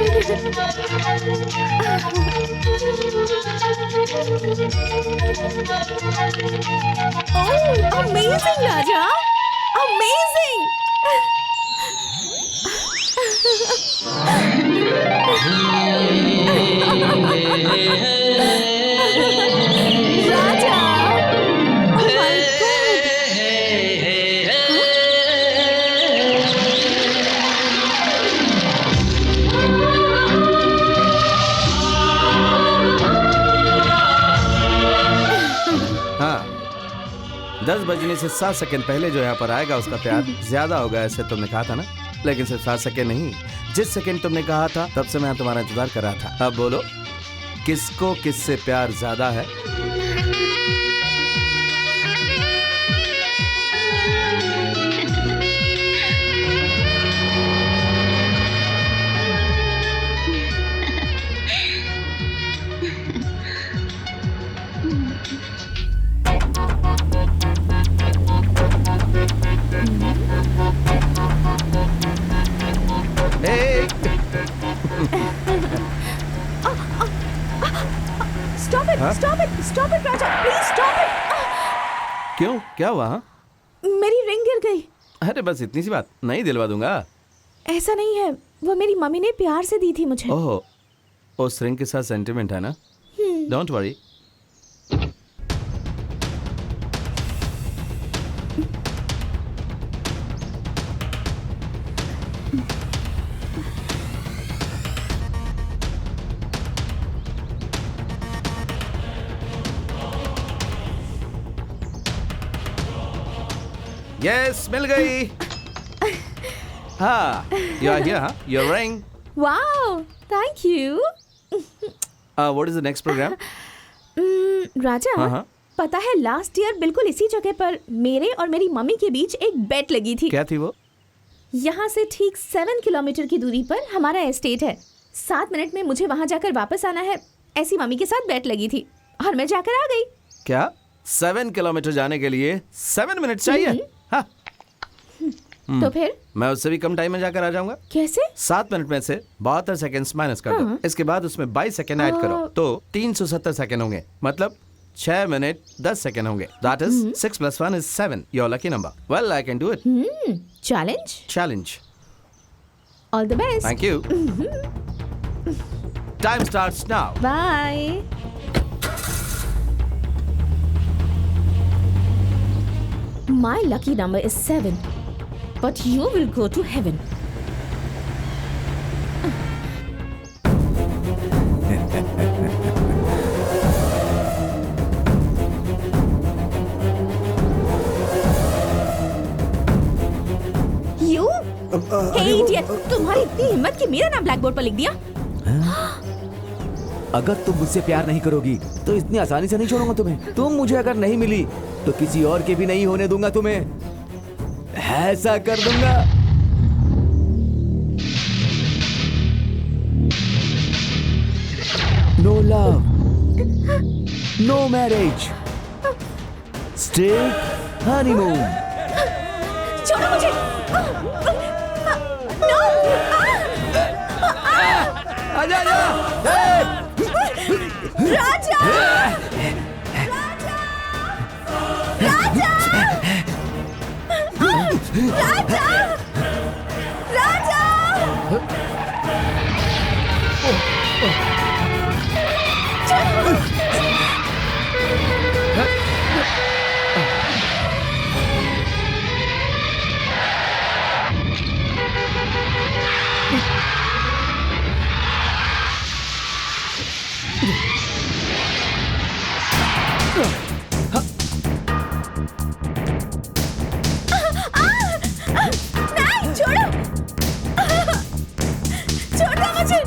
Oh, amazing, Raja! Amazing! Raja! Oh my हाँ, 10 बजने से 7 सेकंड पहले जो यहाँ पर आएगा उसका प्यार ज्यादा होगा, ऐसे तुमने कहा था ना। लेकिन सिर्फ 7 सेकंड नहीं, जिस सेकंड तुमने कहा था तब से मैं तुम्हारा इंतजार कर रहा था। अब बोलो, किसको किससे प्यार ज्यादा है? Stop it, Raja! Please stop it! क्यों, क्या हुआ? हाँ? मेरी रिंग गिर गई। अरे बस इतनी सी बात, नहीं दिलवा दूंगा। ऐसा नहीं है, वो मेरी मम्मी ने प्यार से दी थी मुझे। ओह, उस रिंग के साथ सेंटिमेंट है ना? Don't worry. यस, मिल गई। हाँ, you are here, huh? Your ring. Wow, thank you. What is the next program? राजा, हाँ। पता है लास्ट ईयर बिल्कुल इसी जगह पर मेरे और मेरी मम्मी के बीच एक बेट लगी थी। क्या थी वो? यहाँ से ठीक 7 किलोमीटर की दूरी पर हमारा एस्टेट है। 7 मिनट में मुझे वहाँ जाकर वापस आना है, ऐसी मम्मी के साथ बेट लगी थी और मैं जाकर आ गई। क्या 7 किलोमीटर जाने के लिए 7 मिनट चाहिए? हाँ। तो फिर मैं उससे भी कम टाइम में जाकर आ जाऊंगा। कैसे? 7 मिनट में से 72 सेकंड्स माइनस कर दो, इसके बाद उसमें 22 सेकंड ऐड करो तो 370 सेकंड होंगे, मतलब 6 मिनट 10 सेकंड होंगे। That is 6 + 1 is 7. Your lucky number. Well, I can do it. Challenge. All the best. Thank you. Time starts now. Bye. My lucky number is 7, but you will go to heaven. You? Hey idiot! तुम्हारी इतनी हिम्मत कि मेरा नाम ब्लैक बोर्ड पर लिख दिया? अगर तुम मुझसे प्यार नहीं करोगी तो इतनी आसानी से नहीं छोड़ूंगा तुम्हें। तुम मुझे अगर नहीं मिली तो किसी और के भी नहीं होने दूंगा तुम्हें। ऐसा कर दूंगा। No love, no marriage, straight honeymoon. छोड़ो मुझे। नो। आजा आजा। राजा! नहीं, छोड़ो। छोड़ दो मुझे।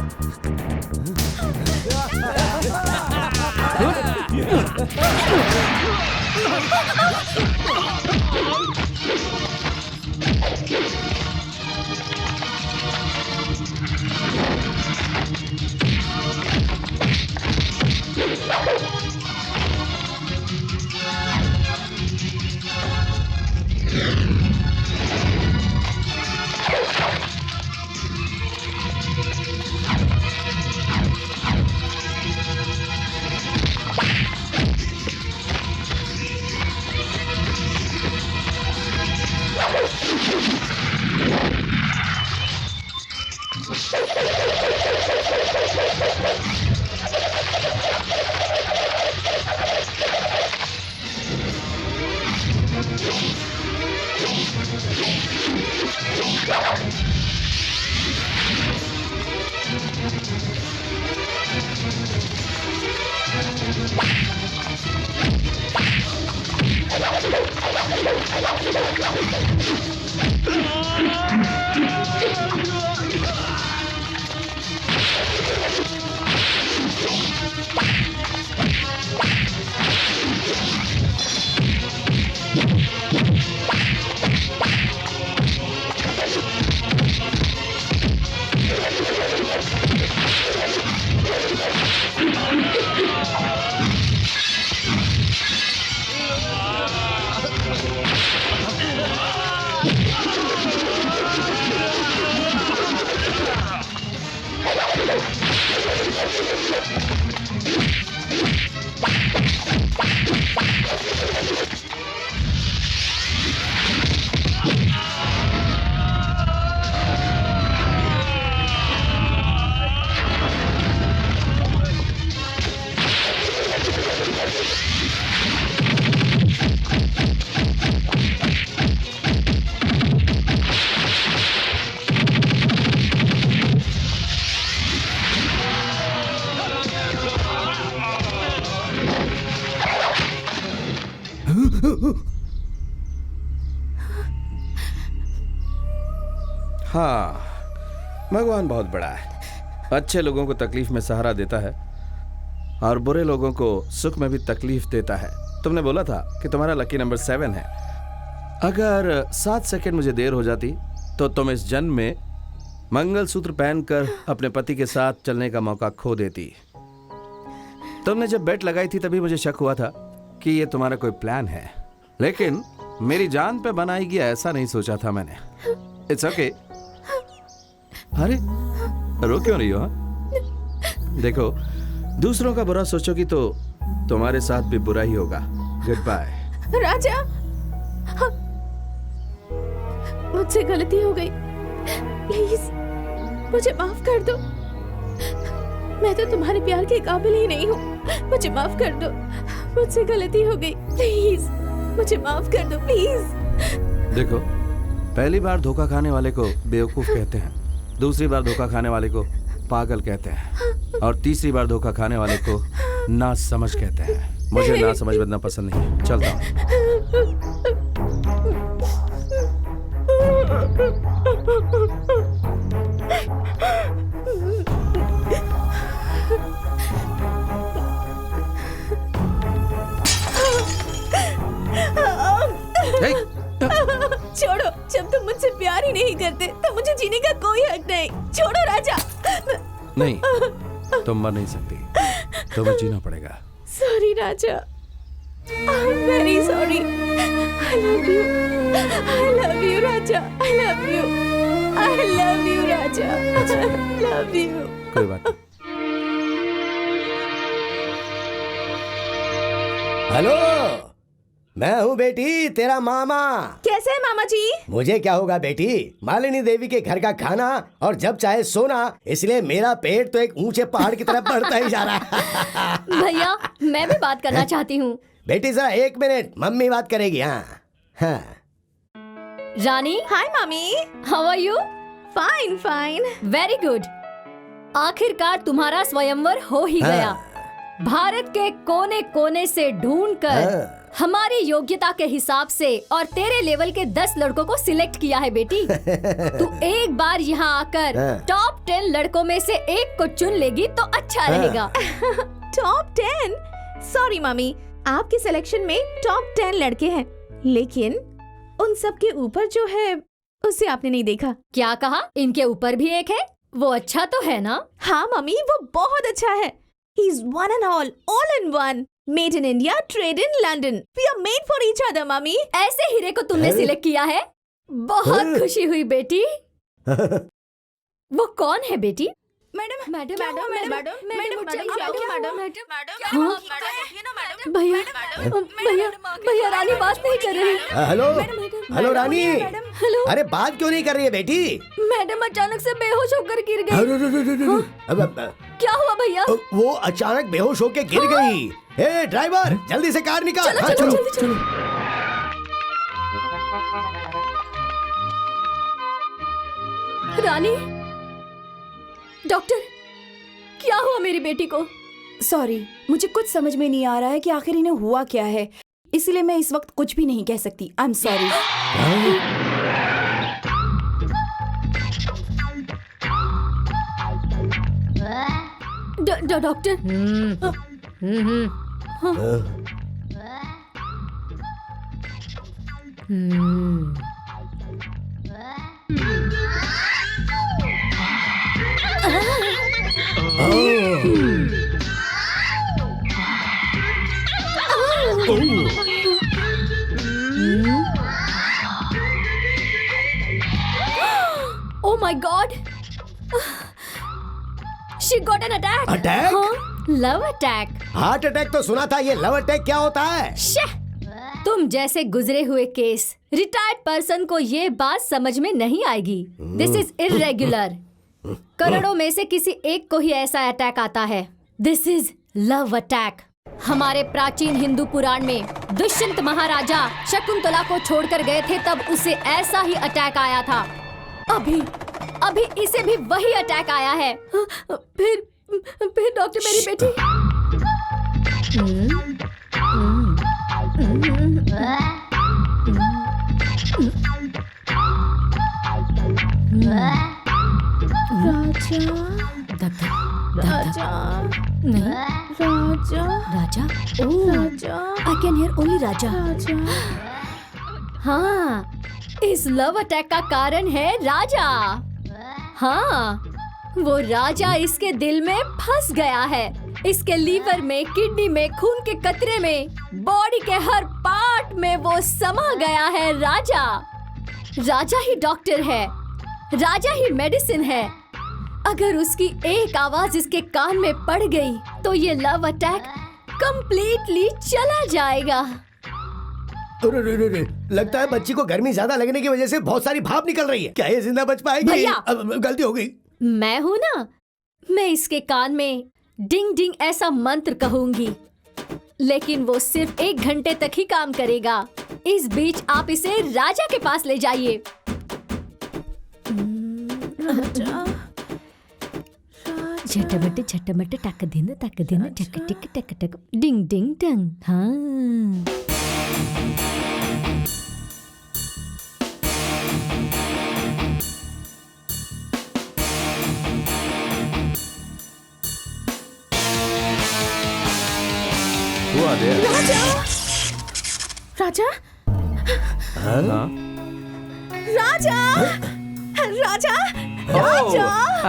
हाँ, भगवान बहुत बड़ा है। अच्छे लोगों को तकलीफ में सहारा देता है और बुरे लोगों को सुख में भी तकलीफ देता है। तुमने बोला था कि तुम्हारा लकी नंबर 7 है। अगर 7 सेकंड मुझे देर हो जाती तो तुम इस जन्म में मंगलसूत्र पहनकर अपने पति के साथ चलने का मौका खो देती। तुमने जब बेट लगाई थी तभी मुझे शक हुआ था कि ये तुम्हारा कोई प्लान है, लेकिन मेरी जान पे बनाएगी ऐसा नहीं सोचा था मैंने। It's okay. अरे रो क्यों रही हो? हाँ? देखो, दूसरों का बुरा सोचोगी तो तुम्हारे साथ भी बुरा ही होगा। Good bye. राजा, मुझसे गलती हो गई, प्लीज मुझे माफ कर दो। मैं तो तुम्हारे प्यार के काबिल ही नहीं हूँ, मुझे माफ कर दो। मुझसे गलती हो गई, प्लीज मुझे माफ कर दो, प्लीज। देखो, पहली बार धोखा खाने वाले को बेवकूफ कहते हैं, दूसरी बार धोखा खाने वाले को पागल कहते हैं और तीसरी बार धोखा खाने वाले को नासमझ कहते हैं। मुझे नासमझ बनना पसंद नहीं है। चलता हूँ। छोड़ो, जब तुम मुझसे प्यार ही नहीं करते तो मुझे जीने का कोई हक नहीं। छोड़ो राजा। नहीं, तुम मर नहीं सकती, तुम्हें जीना पड़ेगा। Sorry Raja, I am very sorry. I love you, I love you Raja, I love you, I love you Raja, I love you. कोई बात नहीं। हेलो, मैं हूँ बेटी, तेरा मामा। कैसे है मामा जी? मुझे क्या होगा बेटी, मालिनी देवी के घर का खाना और जब चाहे सोना, इसलिए मेरा पेट तो एक ऊंचे पहाड़ की तरफ बढ़ता ही जा रहा है। भैया, मैं भी बात करना चाहती हूँ। बेटी जरा 1 मिनट, मम्मी बात करेगी। हाँ हाँ। रानी। हाय मामी। How are you? Fine fine. Very good. आखिरकार तुम्हारा स्वयंवर हो ही गया। भारत के कोने कोने से ढूंढकर हमारी योग्यता के हिसाब से और तेरे लेवल के 10 लड़कों को सिलेक्ट किया है बेटी। तू एक बार यहाँ आकर टॉप 10 लड़कों में से एक को चुन लेगी तो अच्छा रहेगा। टॉप 10? सॉरी मम्मी, आपके सिलेक्शन में टॉप 10 लड़के हैं, लेकिन उन सब के ऊपर जो है उसे आपने नहीं देखा। क्या कहा? इनके ऊपर भी एक है? वो अच्छा तो है ना? हाँ मम्मी, वो बहुत अच्छा है। He's one and all in one. Made in India, trade in London. We are made for each other, mummy. ऐसे हीरे को तुमने सिलेक्ट किया है? बहुत खुशी हुई बेटी। वो कौन है बेटी? मैडम मैडम भैया भैया भैया, रानी बात नहीं कर रही। हेलो हेलो रानी। हेलो। अरे बात क्यों नहीं कर रही है बेटी? मैडम अचानक से बेहोश होकर गिर गई। क्या हुआ भैया? वो अचानक बेहोश होकर गिर गई। ए ड्राइवर, जल्दी से कार निकाल। हाँ, चलो चलो। रानी, डॉक्टर, क्या हुआ मेरी बेटी को? सॉरी, मुझे कुछ समझ में नहीं आ रहा है कि आखिर इन्हें हुआ क्या है, इसलिए मैं इस वक्त कुछ भी नहीं कह सकती। I am sorry. Doctor. Oh my God! She got an attack. Attack? Love attack. Heart attack तो सुना था, ये लव अटैक क्या होता है? तुम जैसे गुजरे हुए केस रिटायर्ड पर्सन को ये बात समझ में नहीं आएगी। This is irregular. करोड़ों में से किसी एक को ही ऐसा अटैक आता है। This is love attack. हमारे प्राचीन हिंदू पुराण में दुष्यंत महाराजा शकुंतला को छोड़कर गए थे, तब उसे ऐसा ही अटैक आया था। अभी इसे भी वही अटैक आया है। फिर डॉक्टर, मेरी बेटी राजा? आई कैन हियर ओनली राजा। हाँ, इस लव अटैक का कारण है राजा। हाँ, वो राजा इसके दिल में फंस गया है। इसके लीवर में, किडनी में, खून के कतरे में, बॉडी के हर पार्ट में वो समा गया है राजा। राजा ही डॉक्टर है, राजा ही मेडिसिन है। अगर उसकी एक आवाज इसके कान में पड़ गई तो ये लव अटैक कंप्लीटली चला जाएगा। लगता है बच्ची को गर्मी ज्यादा लगने की वजह से बहुत सारी भाप निकल रही है। क्या ये जिंदा बच पाएगी? भैया! गलती हो गई। मैं हूँ ना, मैं इसके कान में डिंग डिंग ऐसा मंत्र कहूंगी, लेकिन वो सिर्फ 1 घंटे तक ही काम करेगा। इस बीच आप इसे राजा के पास ले जाइए। झटमट झटमट टक दिन टक टक टिक टक टक डिंग डिंग डंग। हाँ, हुआ दे राजा राजा राजा राजा राजा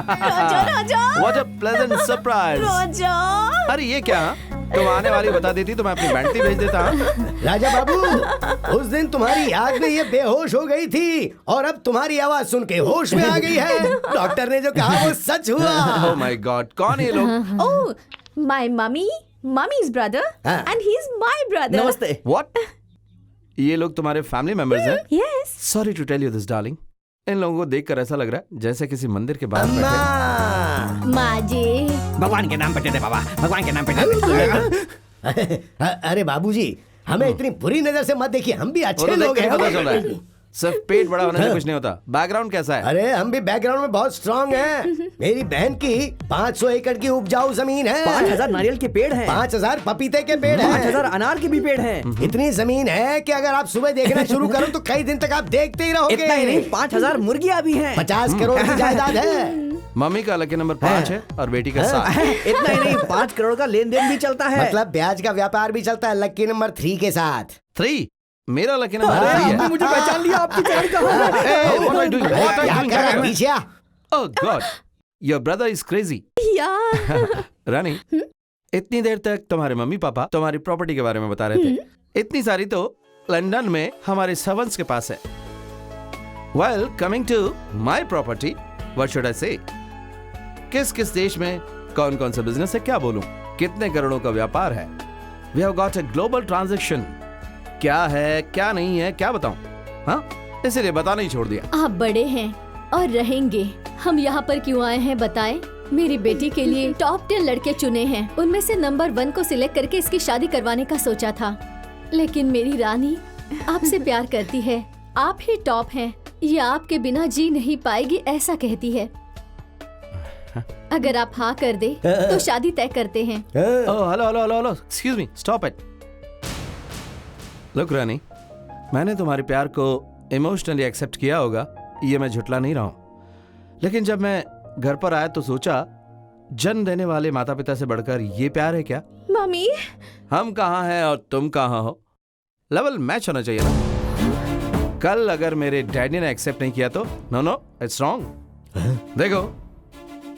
राजा राजा व्हाट अ प्लेजेंट सरप्राइज। राजा अरे ये क्या? तुम आने वाली बता देती तो मैं अपनी बैंटी भेज देता। राजा बाबू, उस दिन तुम्हारी याद में ये बेहोश हो गई थी और अब तुम्हारी आवाज सुन के होश में आ गई है। डॉक्टर ने जो कहा वो सच हुआ। ओह माय गॉड, कौन है ये लोग? Oh, my mummy, mummy's brother and he is my brother. नमस्ते। व्हाट? ये लोग तुम्हारे फैमिली मेंबर्स हैं? Yes. Sorry to tell you this darling, इन लोगों को देखकर ऐसा लग रहा है जैसे किसी मंदिर के बाहर बैठे। माँ जी, भगवान के नाम पे दे दे बाबा, भगवान के नाम पे दे दे। अरे बाबूजी, हमें इतनी बुरी नजर से मत देखिए, हम भी अच्छे और लोग देख के पता चल रहा हैं। है सिर्फ पेट बड़ा होने से कुछ नहीं होता। बैकग्राउंड कैसा है? अरे हम भी बैकग्राउंड में बहुत स्ट्रांग हैं। मेरी बहन की 500 एकड़ की उपजाऊ जमीन है। 5000 नारियल के पेड़ हैं, 5000 पपीते के पेड़ हैं, 5000 अनार के भी पेड़ हैं। इतनी जमीन है कि अगर आप सुबह देखना शुरू करो तो कई दिन तक आप देखते ही रहोगे। इतना ही नहीं, 5000 मुर्गियां भी हैं। 50 करोड़ की जायदाद है। मम्मी का लकी नंबर 5 है और बेटी का 7। इतना ही नहीं, 5 करोड़ का लेन देन भी चलता है। मतलब ब्याज का व्यापार भी चलता है लकी नंबर 3 के साथ। 3? मेरा लकी नंबर 3 आपने है। मुझे पहचान लिया, आपकी जान कहाँ है? Hey, what are you doing? What are you doing? क्या कर रहा है पीछे? Oh God, your brother is crazy. या रानी, इतनी देर तक तुम्हारे मम्मी पापा तुम्हारी प्रॉपर्टी के बारे में बता रहे थे। इतनी सारी तो लंदन में हमारे सर्वेंट्स के पास है। Well, coming to my property, what should I say? किस किस देश में कौन कौन सा बिजनेस है, क्या बोलूं? कितने करोड़ों का व्यापार है? We have got a global transaction. क्या है, क्या नहीं है, क्या बताऊं? हाँ, इसीलिए बताना ही छोड़ दिया। आप बड़े हैं और रहेंगे। हम यहाँ पर क्यों आए हैं बताएं? मेरी बेटी के लिए टॉप 10 लड़के चुने हैं। उनमें से नंबर 1 को सिलेक्ट करके इसकी शादी करवाने का सोचा था, लेकिन मेरी रानी आपसे प्यार करती है, आप ही टॉप हैं, ये आपके बिना जी नहीं पाएगी ऐसा कहती है। अगर आप हाँ कर दे तो शादी तय करते हैं। Oh, hello, excuse me, stop it. Look, रानी, मैंने तुम्हारे प्यार को इमोशनली एक्सेप्ट किया होगा, ये मैं झुटला नहीं रहा हूं। लेकिन जब मैं घर पर आया तो सोचा, जन्म देने वाले माता पिता से बढ़कर ये प्यार है क्या? मम्मी, हम कहाँ हैं और तुम कहाँ हो, लेवल मैच होना चाहिए ना। कल अगर मेरे डैडी ने एक्सेप्ट नहीं किया तो नो, इट्स रॉन्ग। देखो,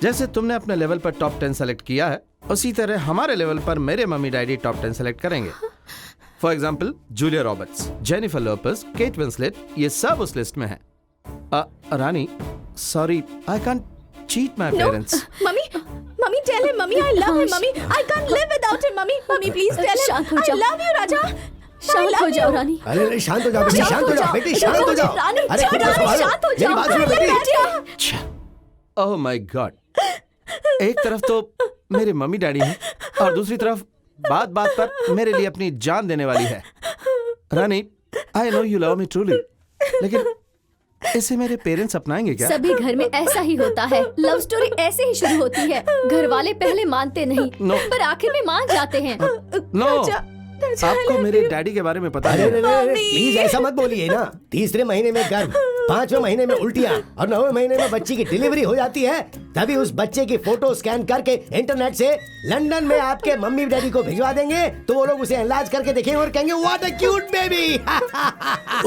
जैसे तुमने अपने लेवल पर टॉप 10 सेलेक्ट किया है, उसी तरह हमारे लेवल पर मेरे मम्मी डैडी टॉप 10 सेलेक्ट करेंगे। For example, Julia Roberts, Jennifer Lopez, Kate Winslet, ये सब उस लिस्ट में है। Rani, sorry, I can't cheat my parents. Mummy tell him, mummy I love him, mummy I can't live without him, mummy please tell शांत हो हिम, जाओ। I love you Raja. शांत हो जाओ रानी। अरे शांत हो जाओ बेटी, शांत हो जाओ बेटी, शांत हो जाओ। रानी, अरे खुद को संभालो। शांत हो मेरी जाओ। बात सुनो बेटी। ओह माय गॉड, एक तरफ तो मेरे मम्मी डैडी हैं और दूसरी तरफ बात बात पर मेरे लिए अपनी जान देने वाली है। Rani, I know you love me truly, लेकिन इसे मेरे पेरेंट्स अपनाएंगे क्या? सभी घर में ऐसा ही होता है। लव स्टोरी ऐसे ही शुरू होती है। घर वाले पहले मानते नहीं, No. पर आखिर में मान जाते हैं। नो, आपको मेरे डैडी के बारे में पता है? प्लीज ऐसा मत बोलिए ना। 3रे महीने में गर्भ, 5वें महीने में उल्टियाँ और 9वें महीने में बच्ची की डिलीवरी हो जाती है, तभी उस बच्चे की फोटो स्कैन करके इंटरनेट से लंदन में आपके मम्मी डैडी को भिजवा देंगे, तो वो लोग उसे एनलार्ज करके देखेंगे और कहेंगे व्हाट अ क्यूट बेबी।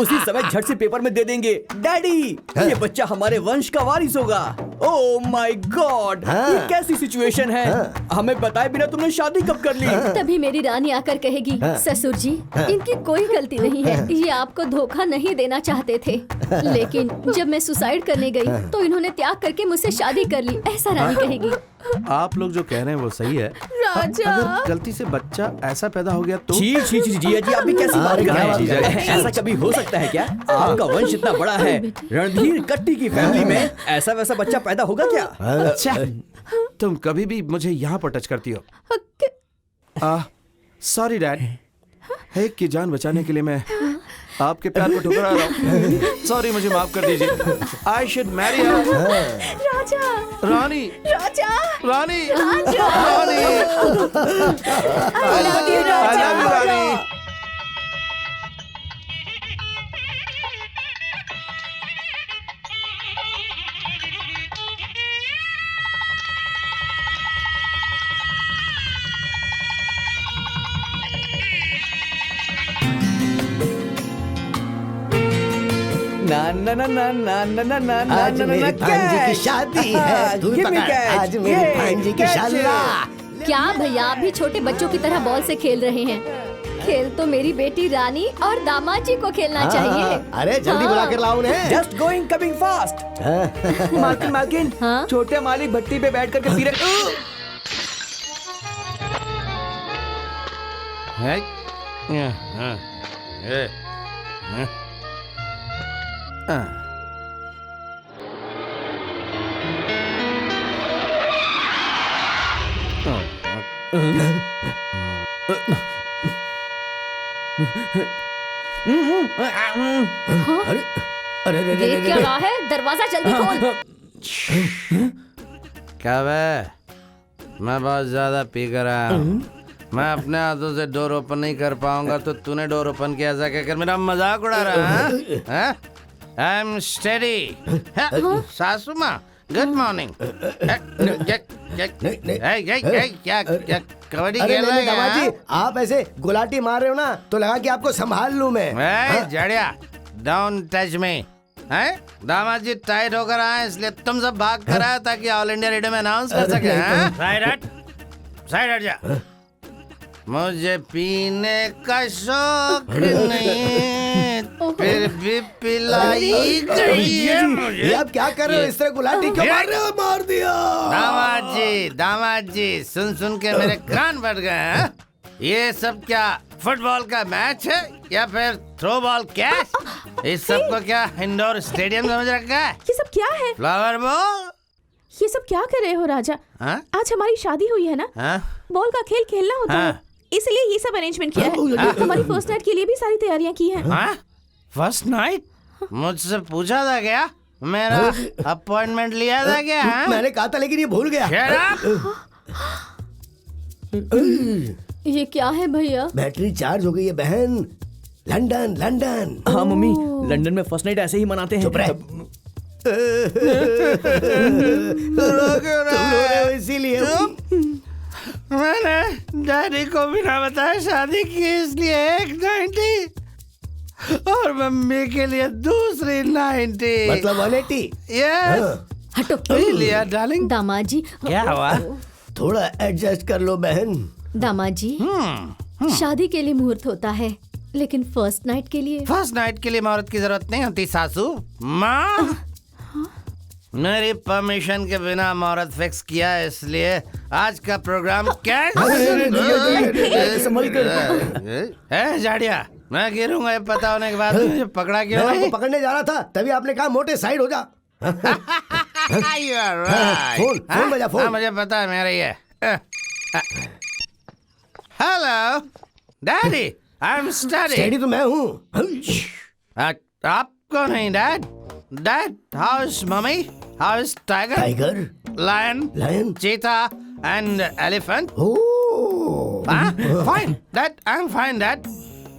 उसी समय झट से पेपर में दे देंगे, डैडी ये बच्चा हमारे वंश का वारिस होगा। ओह माय गॉड, ये कैसी सिचुएशन है। हमें बताए बिना तुमने शादी कब कर ली? तभी मेरी रानी आकर कहेगी, ससुर जी इनकी कोई गलती नहीं है, ये आपको धोखा नहीं देना चाहते थे, लेकिन जब मैं सुसाइड करने गई तो इन्होंने त्याग करके मुझसे शादी कर ली, ऐसा रानी कहेगी। आप लोग जो कह रहे हैं वो सही है। राजा अगर गलती से बच्चा ऐसा पैदा हो गया तो जी जी जी जिया जी, आप भी कैसी बात कर रहे हैं? ऐसा कभी हो सकता है क्या? आपका वंश इतना बड़ा है, रणधीर कट्टी की फैमिली में ऐसा वैसा बच्चा पैदा होगा क्या? अच्छा, तुम कभी भी मुझे यहाँ पर टच करती हो। सॉरी डैड, एक की जान बचाने के लिए मैं आपके प्यार को ठुकरा रहा हूँ। सॉरी, मुझे माफ कर दीजिए। I should Mary Raja Rani, Raja Rani, Raja Rani. I love you, Raja. I love you, रानी। ना ना ना ना ना ना ना ना ना आज ना ना मेरी ना भांजी की कैच। शादी है, तू भी Give me पकड़। catch। आज मेरी ये, भांजी की catch। शादी। क्या भैया आप भी छोटे बच्चों की तरह बॉल से खेल रहे हैं? खेल तो मेरी बेटी रानी और दामाद जी को खेलना चाहिए। अरे जल्दी बुला कर लाओ उन्हें। Just going coming fast। मालकिन मालकिन, हाँ? छोटे मालिक भट्टी पे बैठ करके पी रहे। अरे अरे अरे देख क्या रहा है? दरवाजा जल्दी खोल। क्या बे, मैं बहुत ज्यादा पी कर आया हूँ। मैं अपने हाथों से डोर ओपन नहीं कर पाऊंगा, तो तूने डोर ओपन किया ऐसा कहकर मेरा मजाक उड़ा रहा है? I am steady. सासू माँ, गुड मॉर्निंग। क्या कबड्डी अरे खेल नहीं, रहा दामाद जी है? आप ऐसे गुलाटी मार रहे हो ना, तो लगा कि आपको संभाल लूं मैं। Jadiya, don't touch me. हैं? दामाद जी टाइट होकर आए इसलिए तुम सब भाग कर आए ताकि ऑल इंडिया रेडियो में अनाउंस कर सके। साइड हट जा। मुझे पीने का शौक नहीं, फिर भी पिलाई गई है मुझे। ये आप क्या कर रहे हो? इस तरह गुलाटी क्यों मार रहे हो? मार दिया। दामाद जी सुन के मेरे कान फट गए हैं। ये सब क्या फुटबॉल का मैच है या फिर थ्रो बॉल कैच? इस सब को क्या इंडोर स्टेडियम समझ रखा है? ये सब क्या है? Flower ball. ये सब क्या कर रहे हो राजा? हाँ? आज हमारी शादी हुई है ना, हाँ? बॉल का खेल खेलना होता हाँ। है, इसलिए ये सब अरेंजमेंट किया है। हमारी फर्स्ट नाइट के लिए भी सारी तैयारियां की हैं। हाँ? First night? मुझसे पूछा था क्या? मेरा अपॉइंटमेंट लिया था क्या? हाँ? मैंने कहा था लेकिन ये भूल गया। Shut up! ये क्या है भैया? बैटरी चार्ज हो गई है बहन। London London. हाँ मम्मी, लंदन में फर्स्ट नाइट ऐसे ही मनाते हैं। चुप रहे। तुम रो रहे हो इसीलिए। मैंने डैडी को बिना बताए शादी की, इसलिए एक 90 और मम्मी के लिए दूसरी 90। मतलब 180। यस। हटो। लिया डार्लिंग। दामाद जी। क्या हुआ? थोड़ा एडजस्ट कर लो बहन। दामाद जी, शादी के लिए मुहूर्त होता है, लेकिन फर्स्ट नाइट के लिए? फर्स्ट नाइट के लिए मुहूर्त की जरूरत नहीं होती सासू माँ। मेरी परमिशन के बिना मुहूर्त फिक्स किया, इसलिए आज का प्रोग्राम संभल कर। है जाड़िया, मैं गिरूंगा ये पता होने के बाद मुझे पकड़ा क्यों मैं नहीं? आपको पकड़ने जा रहा था, तभी आपने कहा मोटे साइड हो जा। You are right. फोन बजा, फोन। हाँ, मुझे पता है मेरा ये। Hello daddy, I am study. Study तो मैं हूँ। आप कौन है dad? Dad, how is mummy? How is tiger? Tiger, lion, lion, cheetah and elephant? Oh, fine dad, I am fine dad.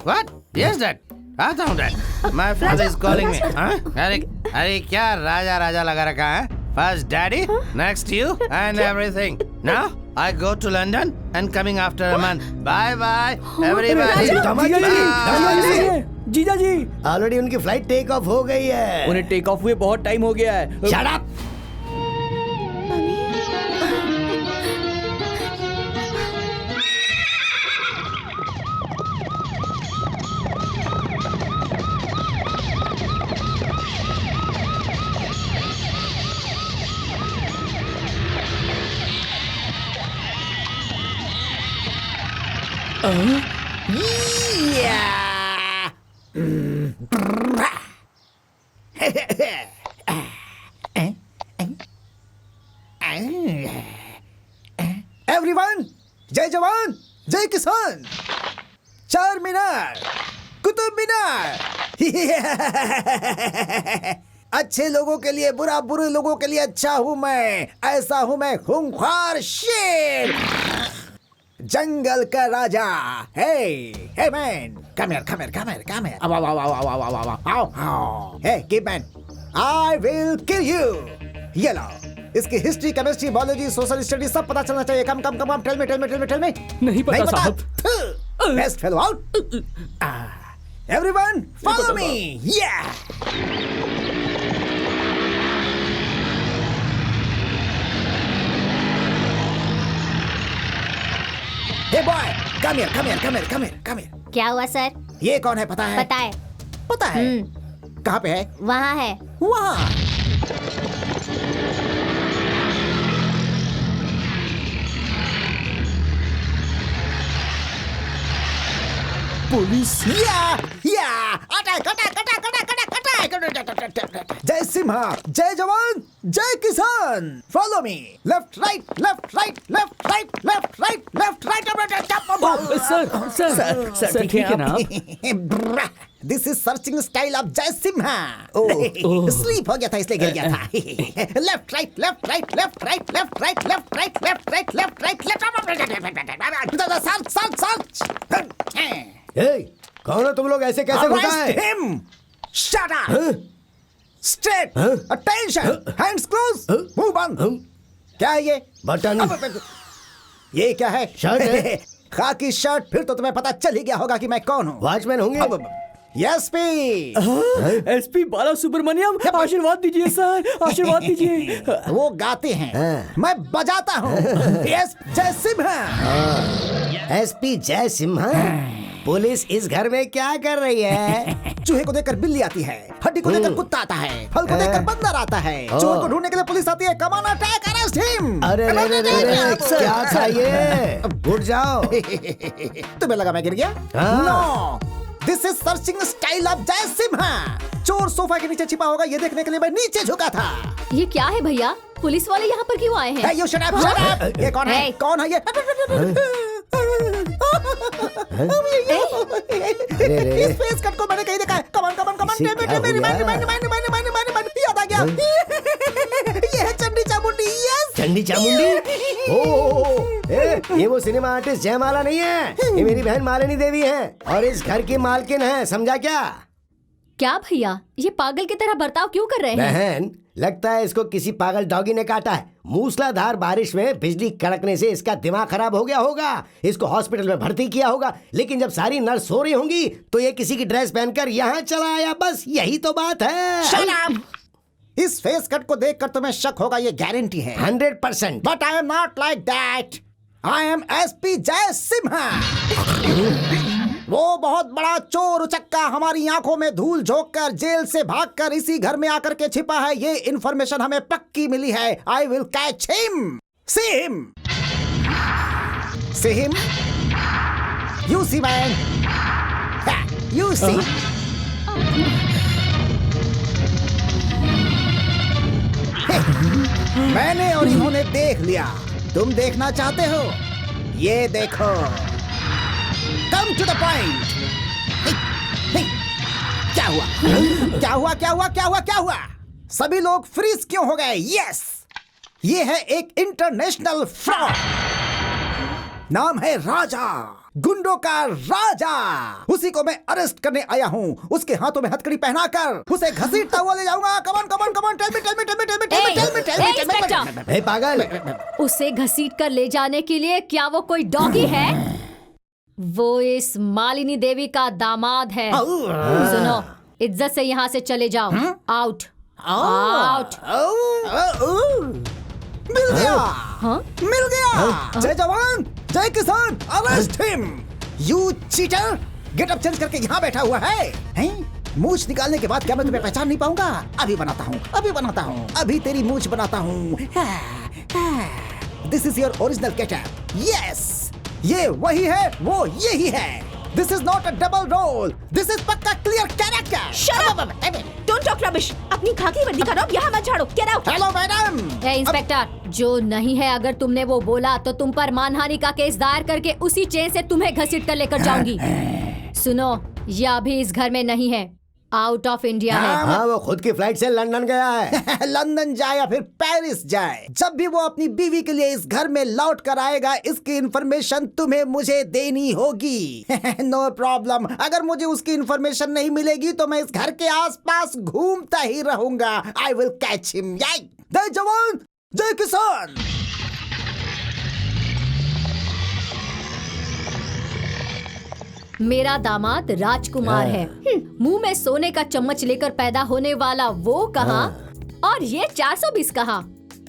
What? Yes dad, आता हूँ dad. My father is calling me. अरे क्या राजा राजा लगा रखा है? First Daddy, next you, and everything. Now I go to London and coming after a month. Bye bye, everybody. जीजा जी ऑलरेडी उनकी फ्लाइट टेक ऑफ हो गई है। उन्हें टेक ऑफ हुए बहुत टाइम हो गया है। Shut up! एवरीवन, जय जवान जय किसान। चार मीनार, कुतुब मीनार। अच्छे लोगों के लिए बुरा, बुरे लोगों के लिए अच्छा हूं मैं। ऐसा हूं मैं, खूंखार शेर, जंगल का राजा। Hey man, come here. Hey keep man, I will kill you. ये लो, इसकी history, chemistry, biology, social study सब पता चलना चाहिए। Come tell me. नहीं पता साहब। Best fellow out. Everyone follow me. Hey boy, come here. क्या हुआ सर? ये कौन है पता है? पता है। कहाँ पे है? वहाँ है। वहाँ। पुलिस। जय सिम्हा, जय जवान जय किसान। Follow me. Left right. Sir ठीक है ना आप? This is searching style of Jay Simha. Sleep हो गया था इसलिए गिर गया था। Left right. कौन हो तुम लोग? ऐसे कैसे घुसा है? Arrest him! Shut up! Straight! Attention! Hands close! Move on! क्या है ये? बटन। ये क्या है? शर्ट है। खाकी शर्ट। फिर तो तुम्हें पता चल ही गया होगा कि मैं कौन हूँ। वॉचमैन होंगे? एसपी। एसपी बाला सुब्रमण्यम, आशीर्वाद दीजिए सर, आशीर्वाद दीजिए। वो गाते हैं, मैं बजाता हूँ। यस, जय सिम्हा। एसपी जय सिम्हा। पुलिस इस घर में क्या कर रही है? चूहे को देखकर बिल्ली आती है, हड्डी को देखकर कुत्ता आता है, फल को देखकर बंदर आता है, चोर को ढूंढने के लिए पुलिस आती है। Come on attack, arrest him. अरे क्या था ये? उठ जाओ। तुम्हें लगा मैं गिर गया? No, this is searching style of Jay Simha. चोर सोफा के नीचे छिपा होगा, ये देखने के लिए मैं नीचे झुका था। ये क्या है भैया? पुलिस वाले यहाँ पर क्यों आए हैं? Hey, you shut up, shut up! ये कौन है? Hey. कौन है ये? इस फेस कट को मैंने कहीं देखा है। कमान याद आ गया। ये है चंडी चामुंडी। यस, चंडी चामुंडी। ओ, ये वो सिनेमा आर्टिस्ट जयमाला नहीं है, ये मेरी बहन मालिनी देवी है और इस घर की मालकिन है। समझा क्या? क्या भैया, ये पागल की तरह बर्ताव क्यों कर रहे हैं? बहन, लगता है इसको किसी पागल डॉगी ने काटा है। मूसलाधार बारिश में बिजली कड़कने से इसका दिमाग खराब हो गया होगा। इसको हॉस्पिटल में भर्ती किया होगा, लेकिन जब सारी नर्स सो रही होंगी तो ये किसी की ड्रेस पहनकर यहाँ चला आया। बस यही तो बात है। Shut up! इस फेस कट को देखकर तुम्हें शक होगा, ये गारंटी है। 100%। But I am not like that. I am SP जय सिम्हा। वो बहुत बड़ा चोर उचक्का हमारी आंखों में धूल झोंककर जेल से भागकर इसी घर में आकर के छिपा है। ये इन्फॉर्मेशन हमें पक्की मिली है। I will catch him. See him, see him. You see man, you see. मैंने और इन्होंने देख लिया। तुम देखना चाहते हो? ये देखो। Come to the point. क्या हुआ? क्या हुआ? क्या हुआ? क्या हुआ? क्या हुआ? सभी लोग फ्रीज क्यों हो गए? यस, ये है एक इंटरनेशनल फ्रॉड। नाम है राजा, गुंडों का राजा। उसी को मैं अरेस्ट करने आया हूँ। उसके हाथों में हथकड़ी पहनाकर उसे घसीटता हुआ ले जाऊंगा। Come on come on come on, tell me tell me tell me tell me tell me tell me tell me inspector, ए पागल, उसे घसीट कर ले जाने के लिए क्या वो कोई डॉगी है? वो इस मालिनी देवी का दामाद है। सुनो, इज्जत से यहाँ से चले जाओ। Out out. मिल गया। हाँ? मिल गया। जय जवान जय किसान, arrest him. You cheater, get up change करके यहाँ बैठा हुआ है, हैं? मूछ निकालने के बाद क्या मैं तुम्हें पहचान नहीं पाऊंगा? अभी बनाता हूँ, अभी बनाता हूँ, अभी तेरी मूछ बनाता हूँ। This is your original getup. Yes, ये वही है, वो यही है। This is not a double role, this is पक्का clear character. Shut up! Don't talk rubbish. अपनी खाकी वर्दी का रौब यहाँ मत झाड़ो। Get out. Hello madam. Inspector, जो नहीं है, अगर तुमने वो बोला तो तुम पर मानहानि का केस दायर करके उसी चेन से तुम्हें घसीट कर लेकर जाऊंगी। सुनो, ये अभी इस घर में नहीं है, आउट ऑफ इंडिया है। हाँ, वो खुद की फ्लाइट से लंदन गया है। लंदन जाए या फिर पेरिस जाए, जब भी वो अपनी बीवी के लिए इस घर में लौट कर आएगा, इसकी इंफॉर्मेशन तुम्हें मुझे देनी होगी। No problem. अगर मुझे उसकी इंफॉर्मेशन नहीं मिलेगी तो मैं इस घर के आसपास घूमता ही रहूंगा। आई विल कैच हिम। जय जवान जय किसान। मेरा दामाद राजकुमार है। मुंह में सोने का चम्मच लेकर पैदा होने वाला वो कहाँ और ये 420 कहाँ?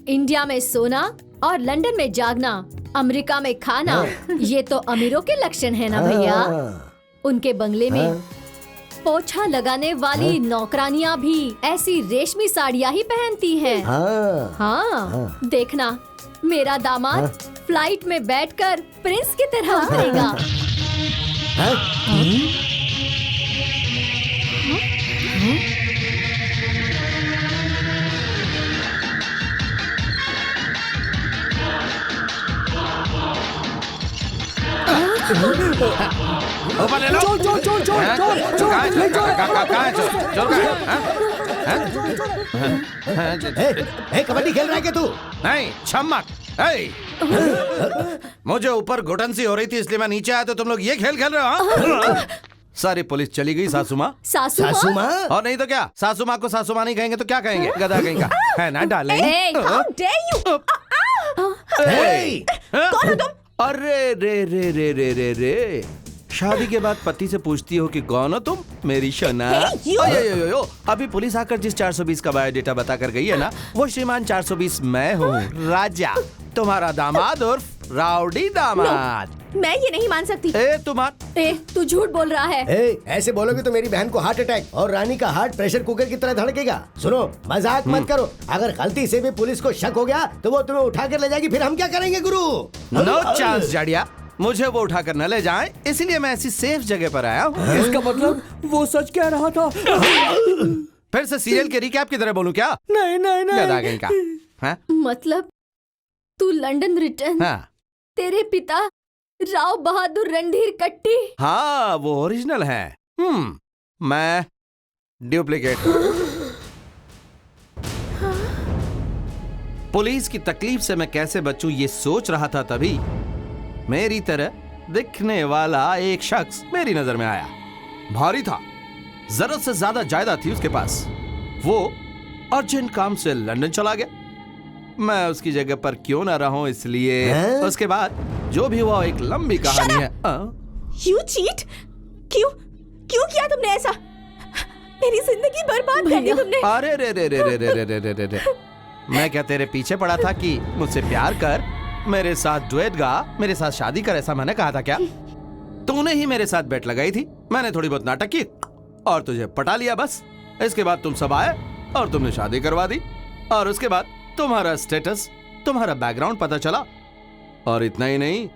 इंडिया में सोना और लंदन में जागना, अमेरिका में खाना, ये तो अमीरों के लक्षण है ना भैया। उनके बंगले में पोछा लगाने वाली नौकरानियां भी ऐसी रेशमी साड़ियां ही पहनती हैं। हाँ, देखना, मेरा दामाद फ्लाइट में बैठकर प्रिंस की तरह उतरेगा। ऊपर ले लो। चोर चोर चोर चोर चोर चोर कहाँ ले चोर। कहाँ है चोर? चोर कहाँ है? कबड्डी खेल रहा है क्या तू? नहीं, छम्मक। मुझे ऊपर घुटन सी हो रही थी इसलिए मैं नीचे आया, तो तुम लोग ये खेल खेल रहे हो? सारी पुलिस चली गई। सासू माँ? सासू माँ? और नहीं तो क्या, सासू माँ को सासू माँ नहीं कहेंगे तो क्या कहेंगे? गधा कहेंगे है ना डाले। How dare you! कौन हो तुम? अरे रे रे रे रे रे रे, शादी के बाद पति से पूछती हो कि कौन हो तुम? मेरी शना। यो, अभी पुलिस आकर जिस 420 का बायोडेटा बता कर गई है ना, वो श्रीमान 420 मैं हूँ, राजा, तुम्हारा दामाद और राउडी दामाद। मैं ये नहीं मान सकती। तू झूठ बोल रहा है। ऐसे बोलोगे तो मेरी बहन को हार्ट अटैक और रानी का हार्ट प्रेशर कुकर की तरह धड़केगा। सुनो, मजाक मत करो। अगर गलती से भी पुलिस को शक हो गया तो वो तुम्हें उठा कर ले जाएगी, फिर हम क्या करेंगे गुरु? नो चांस जाड़िया, मुझे वो उठा कर न ले जाएं, इसीलिए मैं ऐसी सेफ जगह पर आया हूँ। इसका मतलब वो सच कह रहा था। फिर से सीरियल के रिकैप की तरह बोलूं क्या? नहीं नहीं नहीं। गधा कहीं का। हाँ? मतलब तू लंदन रिटर्न, हाँ। तेरे पिता राव बहादुर रणधीर कट्टी। हाँ, वो ओरिजिनल है। मैं डुप्लीकेट। पुलिस की तकलीफ से मैं कैसे बचूं ये सोच रहा था, तभी मेरी तरह दिखने वाला एक शख्स मेरी नजर में आया। भारी था, जरूरत से ज्यादा जायदाद थी उसके पास। वो अर्जेंट काम से लंदन चला गया। मैं उसकी जगह पर क्यों ना रहूं, इसलिए उसके बाद जो भी हुआ एक लंबी कहानी है। You cheat? क्यों किया तुमने ऐसा? मेरी जिंदगी बर्बाद कर दी तुमने। अरे रे रे रे रे रे रे रे रे रे, मैं क्या तेरे पीछे पड़ा था कि मुझसे प्यार कर, मेरे साथ डुएट गा, मेरे साथ शादी कर, ऐसा मैंने कहा था क्या? तूने ही मेरे साथ बेट लगाई थी, मैंने थोड़ी बहुत नाटक की और तुझे पटा लिया बस। इसके बाद तुम सब आए और तुमने शादी करवा दी, और उसके बाद तुम्हारा स्टेटस, तुम्हारा बैकग्राउंड पता चला, और इतना ही नहीं,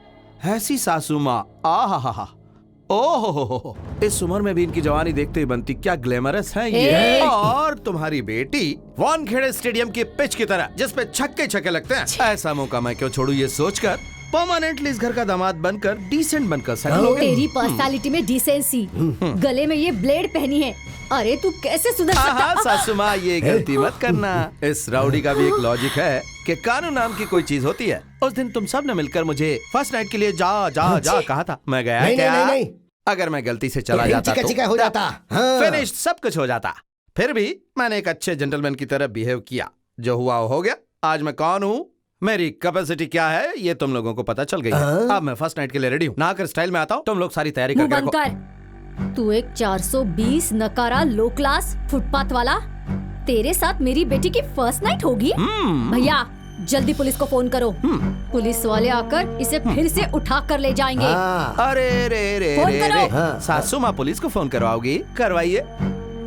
ऐसी सासू माँ, आहा, ओहो, इस उम्र में भी इनकी जवानी देखते ही बनती, क्या ग्लैमरस है ये। और तुम्हारी बेटी वानखेड़े स्टेडियम की पिच की तरह जिसपे छक्के छक्के लगते हैं, ऐसा मौका मैं क्यों छोड़ू ये सोचकर परमानेंटली इस घर का दामाद बनकर, डिसेंट बनकर सेटल हो गया। तेरी पर्सनालिटी में डिसेंसी, गले में ये ब्लेड पहनी है, अरे तू कैसे सुधर सकता? सासू माँ, ये गलती मत करना। इस राउडी का भी एक लॉजिक है, कि कानून नाम की कोई चीज होती है। उस दिन तुम सब ने मिलकर मुझे फर्स्ट नाइट के लिए जा कहा था। मैं गया नहीं, क्या? नहीं, नहीं। अगर मैं गलती से चला जाता तो हो जाता। हाँ। फिनिश, सब कुछ हो जाता। फिर भी मैंने एक अच्छे जेंटलमैन की तरह बिहेव किया। जो हुआ वो हो गया। आज मैं कौन हूँ, मेरी कैपेसिटी क्या है, ये तुम लोगों को पता चल गई है। अब मैं फर्स्ट नाइट के लिए रेडी हूँ। नहाकर स्टाइल में आता हूँ। तुम लोग सारी तैयारी करके रखो। तू एक 420 नकारा लो क्लास फुटपाथ वाला, तेरे साथ मेरी बेटी की फर्स्ट नाइट होगी? भैया जल्दी पुलिस को फोन करो। पुलिस वाले आकर इसे फिर से उठा कर ले जाएंगे। अरे रे रे फोन रे करो। रे। सासू माँ पुलिस को फोन करवाओगी? करवाइए।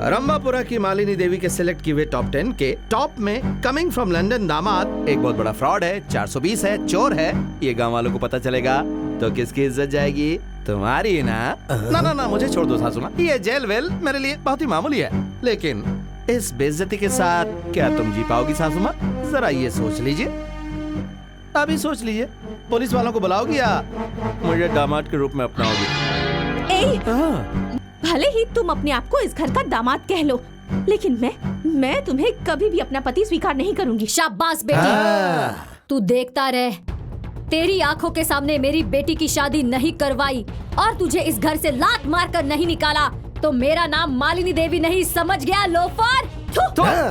रंबापुरा की मालिनी देवी के सिलेक्ट किए हुए टॉप 10 के टॉप में कमिंग फ्रॉम लंदन दामाद एक बहुत बड़ा फ्रॉड है, 420 है, चोर है। ये गांव वालों को पता चलेगा तो किसकी इज्जत जाएगी? तुम्हारी ना। ना ना, मुझे छोड़ दो सासू माँ। ये जेल वेल मेरे लिए बहुत ही मामूली है, लेकिन इस बेइज्जती के साथ क्या तुम जी पाओगी सासू माँ? जरा ये सोच लीजिए, अभी सोच लीजिए। पुलिस वालों को बुलाओगी या मुझे दामाद के रूप में अपनाओगी? भले ही तुम अपने आप को इस घर का दामाद कह लो, लेकिन मैं तुम्हें कभी भी अपना पति स्वीकार नहीं करूंगी। शाबाश बेटी, तू देखता रह। तेरी आंखों के सामने मेरी बेटी की शादी नहीं करवाई और तुझे इस घर से लात मार कर नहीं निकाला तो मेरा नाम मालिनी देवी नहीं, समझ गया लोफर?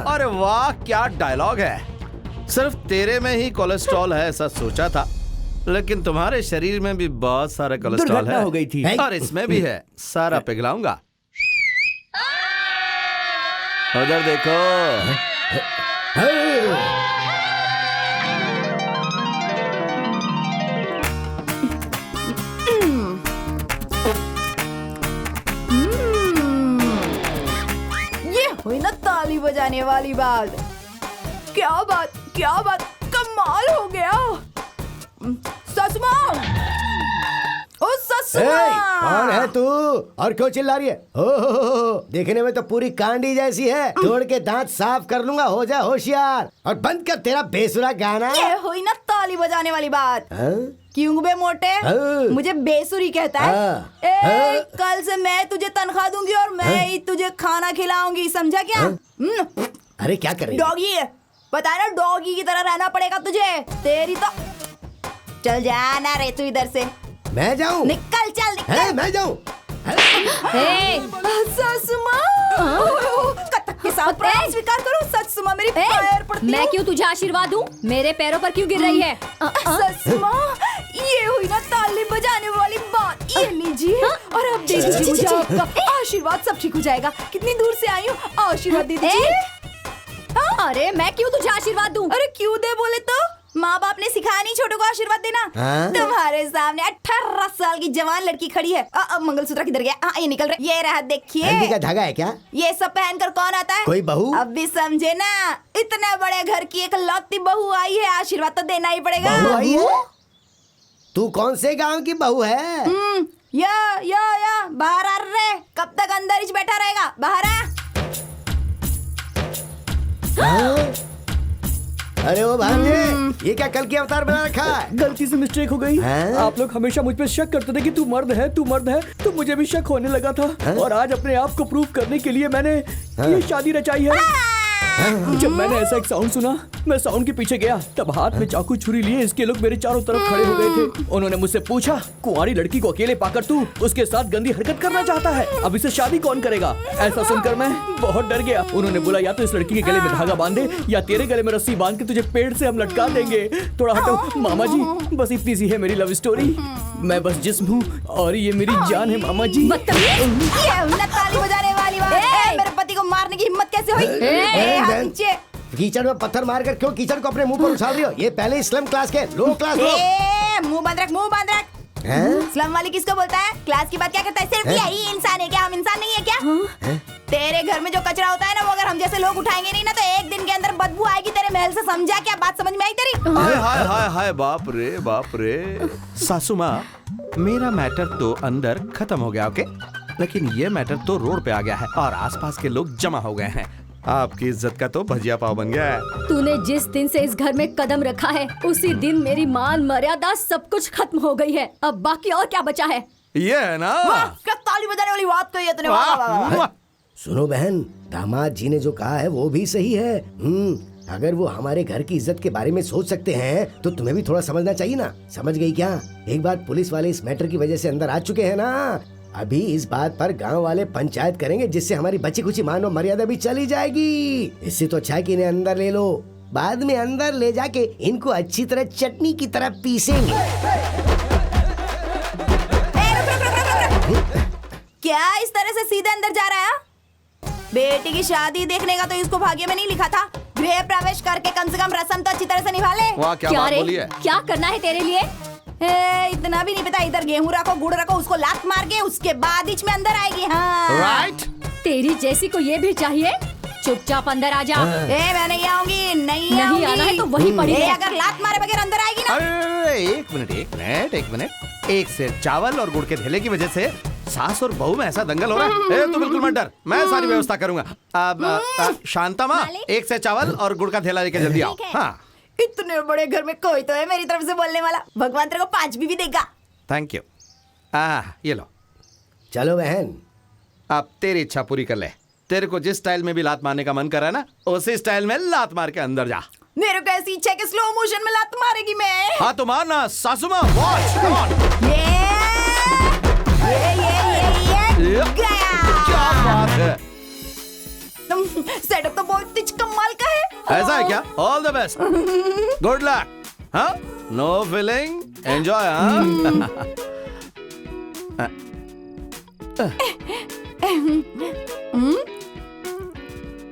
अरे वाह, क्या डायलॉग है। सिर्फ तेरे में ही कोलेस्ट्रॉल है ऐसा सोचा था, लेकिन तुम्हारे शरीर में भी बहुत सारा कोलेस्ट्रॉल है। हो गई थी और इसमें भी है, सारा पिघलाऊंगा। उधर देखो। ये हुई ना ताली बजाने वाली बात। क्या बात, कमाल हो गया। ससुमा, ओ ससुमा, कौन है तू और क्यों चिल्ला रही है? हो, देखने में तो पूरी कांडी जैसी है। तोड़ के दांत साफ कर लूंगा, हो जा होशियार और बंद कर तेरा बेसुरा गाना। ये हुई ना ताली बजाने वाली बात। क्यों बे मोटे, मुझे बेसुरी कहता है? कल से मैं तुझे तनख्वाह दूंगी और मैं ही तुझे खाना खिलाऊंगी, समझा क्या? अरे क्या कर रही है? डॉगी है, पता है ना, डॉगी की तरह रहना पड़ेगा तुझे। तेरी तो चल जाना रे तू इधर से। मैं जाऊं? निकल, चल निकल। मैं जाऊं? ससुमा, कत्थक के साथ प्रणाम स्वीकार करो। ससुमा मेरी पैर पड़ती हूँ। मैं क्यों तुझे आशीर्वाद दूं? मेरे पैरों पर क्यों गिर रही है? ससुमा, ये हुई ना ताली बजाने वाली बात। ये लीजिए और अब दे दीजिए मुझे आपका आशीर्वाद, सब ठीक हो जाएगा। कितनी दूर से आई हूँ, आशीर्वाद दे दीजिए। अरे मैं क्यों तुझे आशीर्वाद दूं? अरे क्यों दे बोले तो? माँ बाप ने सिखाया नहीं छोटों को आशीर्वाद देना? तुम्हारे सामने 18 साल की जवान लड़की खड़ी है। मंगलसूत्र किधर गया? ये निकल रहा है, ये रहा, देखिए। हल्दी का धागा है क्या? ये सब पहनकर कौन आता है? कोई बहू? अब भी समझे ना, इतने बड़े घर की एक लौती बहू आई है, आशीर्वाद तो देना ही पड़ेगा। बहू आई है? तू कौन से गांव की बहू है? या बाहर आ रे। कब तक अंदर ही बैठा रहेगा? बाहर आ। अरे वो भांजे, ये क्या कल की अवतार बना रखा है? गलती से मिस्टेक हो गई। आप लोग हमेशा मुझ पे शक करते थे कि तू मर्द है, तो मुझे भी शक होने लगा था। और आज अपने आप को प्रूव करने के लिए मैंने ये शादी रचाई है। जब मैंने ऐसा एक साउंड सुना, मैं साउंड के पीछे गया, तब हाथ में चाकू छुरी लिए इसके लोग मेरे चारों तरफ खड़े हो गए थे। उन्होंने मुझसे पूछा, कुंवारी लड़की को अकेले पाकर तू उसके साथ गंदी हरकत करना चाहता है, अब इसे शादी कौन करेगा? ऐसा सुनकर मैं बहुत डर गया। उन्होंने बोला, या तो इस लड़की के गले में धागा बांधे या तेरे गले में रस्सी बांध के तुझे पेड़ से हम लटका देंगे। थोड़ा हटो मामा जी, बस इतनी सी है मेरी लव स्टोरी। मैं बस जिस्म हूँ और ये मेरी जान है मामा जी। ताली बजाने वाली बात। मेरे पति को मारने की हिम्मत कैसे हुई? कीचड़ में पत्थर मारकर क्यों कीचड़ को अपने मुंह पर उछाल रही हो? ये पहले स्लम क्लास के लो क्लास लोग। मुंह बंद रख। स्लम वाली किसको बोलता है? क्लास की बात क्या करता है? सिर्फ यही इंसान है क्या? हम इंसान नहीं है क्या? तेरे घर में जो कचरा होता है ना, वो अगर हम जैसे लोग उठाएंगे नहीं ना, तो एक दिन के अंदर बदबू आएगी तेरे महल से, समझा क्या? बात समझ में आई तेरी? हाय, बाप रे। सासू माँ, मेरा मैटर तो अंदर खत्म हो गया, ओके, लेकिन ये मैटर तो रोड पे आ गया है और आसपास के लोग जमा हो गए हैं। आपकी इज्जत का तो भजिया पाव बन गया है। तूने जिस दिन से इस घर में कदम रखा है, उसी दिन मेरी मान मर्यादा सब कुछ खत्म हो गई है। अब बाकी और क्या बचा है? ये है ना? क्या ताली बजाने वाली बात कही है तूने? सुनो बहन, दामाद जी ने जो कहा है वो भी सही है। अगर वो हमारे घर की इज्जत के बारे में सोच सकते हैं तो तुम्हें भी थोड़ा समझना चाहिए ना। समझ गई क्या? एक बार पुलिस वाले इस मैटर की वजह से अंदर आ चुके हैं ना, अभी इस बात पर गांव वाले पंचायत करेंगे, जिससे हमारी बची खुची मान और मर्यादा भी चली जाएगी। इससे तो अच्छा है कि इन्हें अंदर ले लो, बाद में अंदर ले जाके इनको अच्छी तरह चटनी की तरह पीसेंगे। क्या इस तरह से सीधे अंदर जा रहा है? बेटी की शादी देखने का तो इसको भाग्य में नहीं लिखा था। गृह प्रवेश करके कम से कम रस्म तो अच्छी तरह से निभा ले। वाह, क्या बात बोली है। क्या करना है तेरे लिए? इतना भी नहीं पता। इधर गेहूं रखो, गुड़ रखो, उसको लात मार के उसके बाद बीच में अंदर आएगी। हाँ राइट। तेरी जैसी को ये भी चाहिए? चुपचाप अंदर आ जा। मैं नहीं आऊंगी, नहीं आना है तो वही पड़ी है। अगर लात मारे बगैर अंदर आएगी ना। अरे एक मिनट। एक से चावल और गुड़ के ढेले की वजह से सास और बहू में ऐसा दंगल हो रहा है। तू बिल्कुल मत डर, मैं सारी व्यवस्था करूंगा। शांता माँ, एक से चावल और गुड़ का थैला लेके जल्दी आओ। हाँ, इतने बड़े घर में कोई तो है मेरी तरफ से बोलने वाला। भगवान तेरे को 5 भी देगा। Thank you. ये लो। चलो बहन, अब तेरी इच्छा पूरी कर ले। तेरे को जिस स्टाइल में भी लात मारने का मन कर रहा है ना, उसी स्टाइल में लात मार के अंदर जा। मेरे को ऐसी इच्छा है कि स्लो मोशन में लात मारेगी मैं। हाँ तो मारना सासू माँ। Watch, come on. ये क्या बात है। सेटअप तो बहुत ही कमाल का है। ऐसा है क्या? All the best, good luck. हाँ, नो फीलिंग, एंजॉय।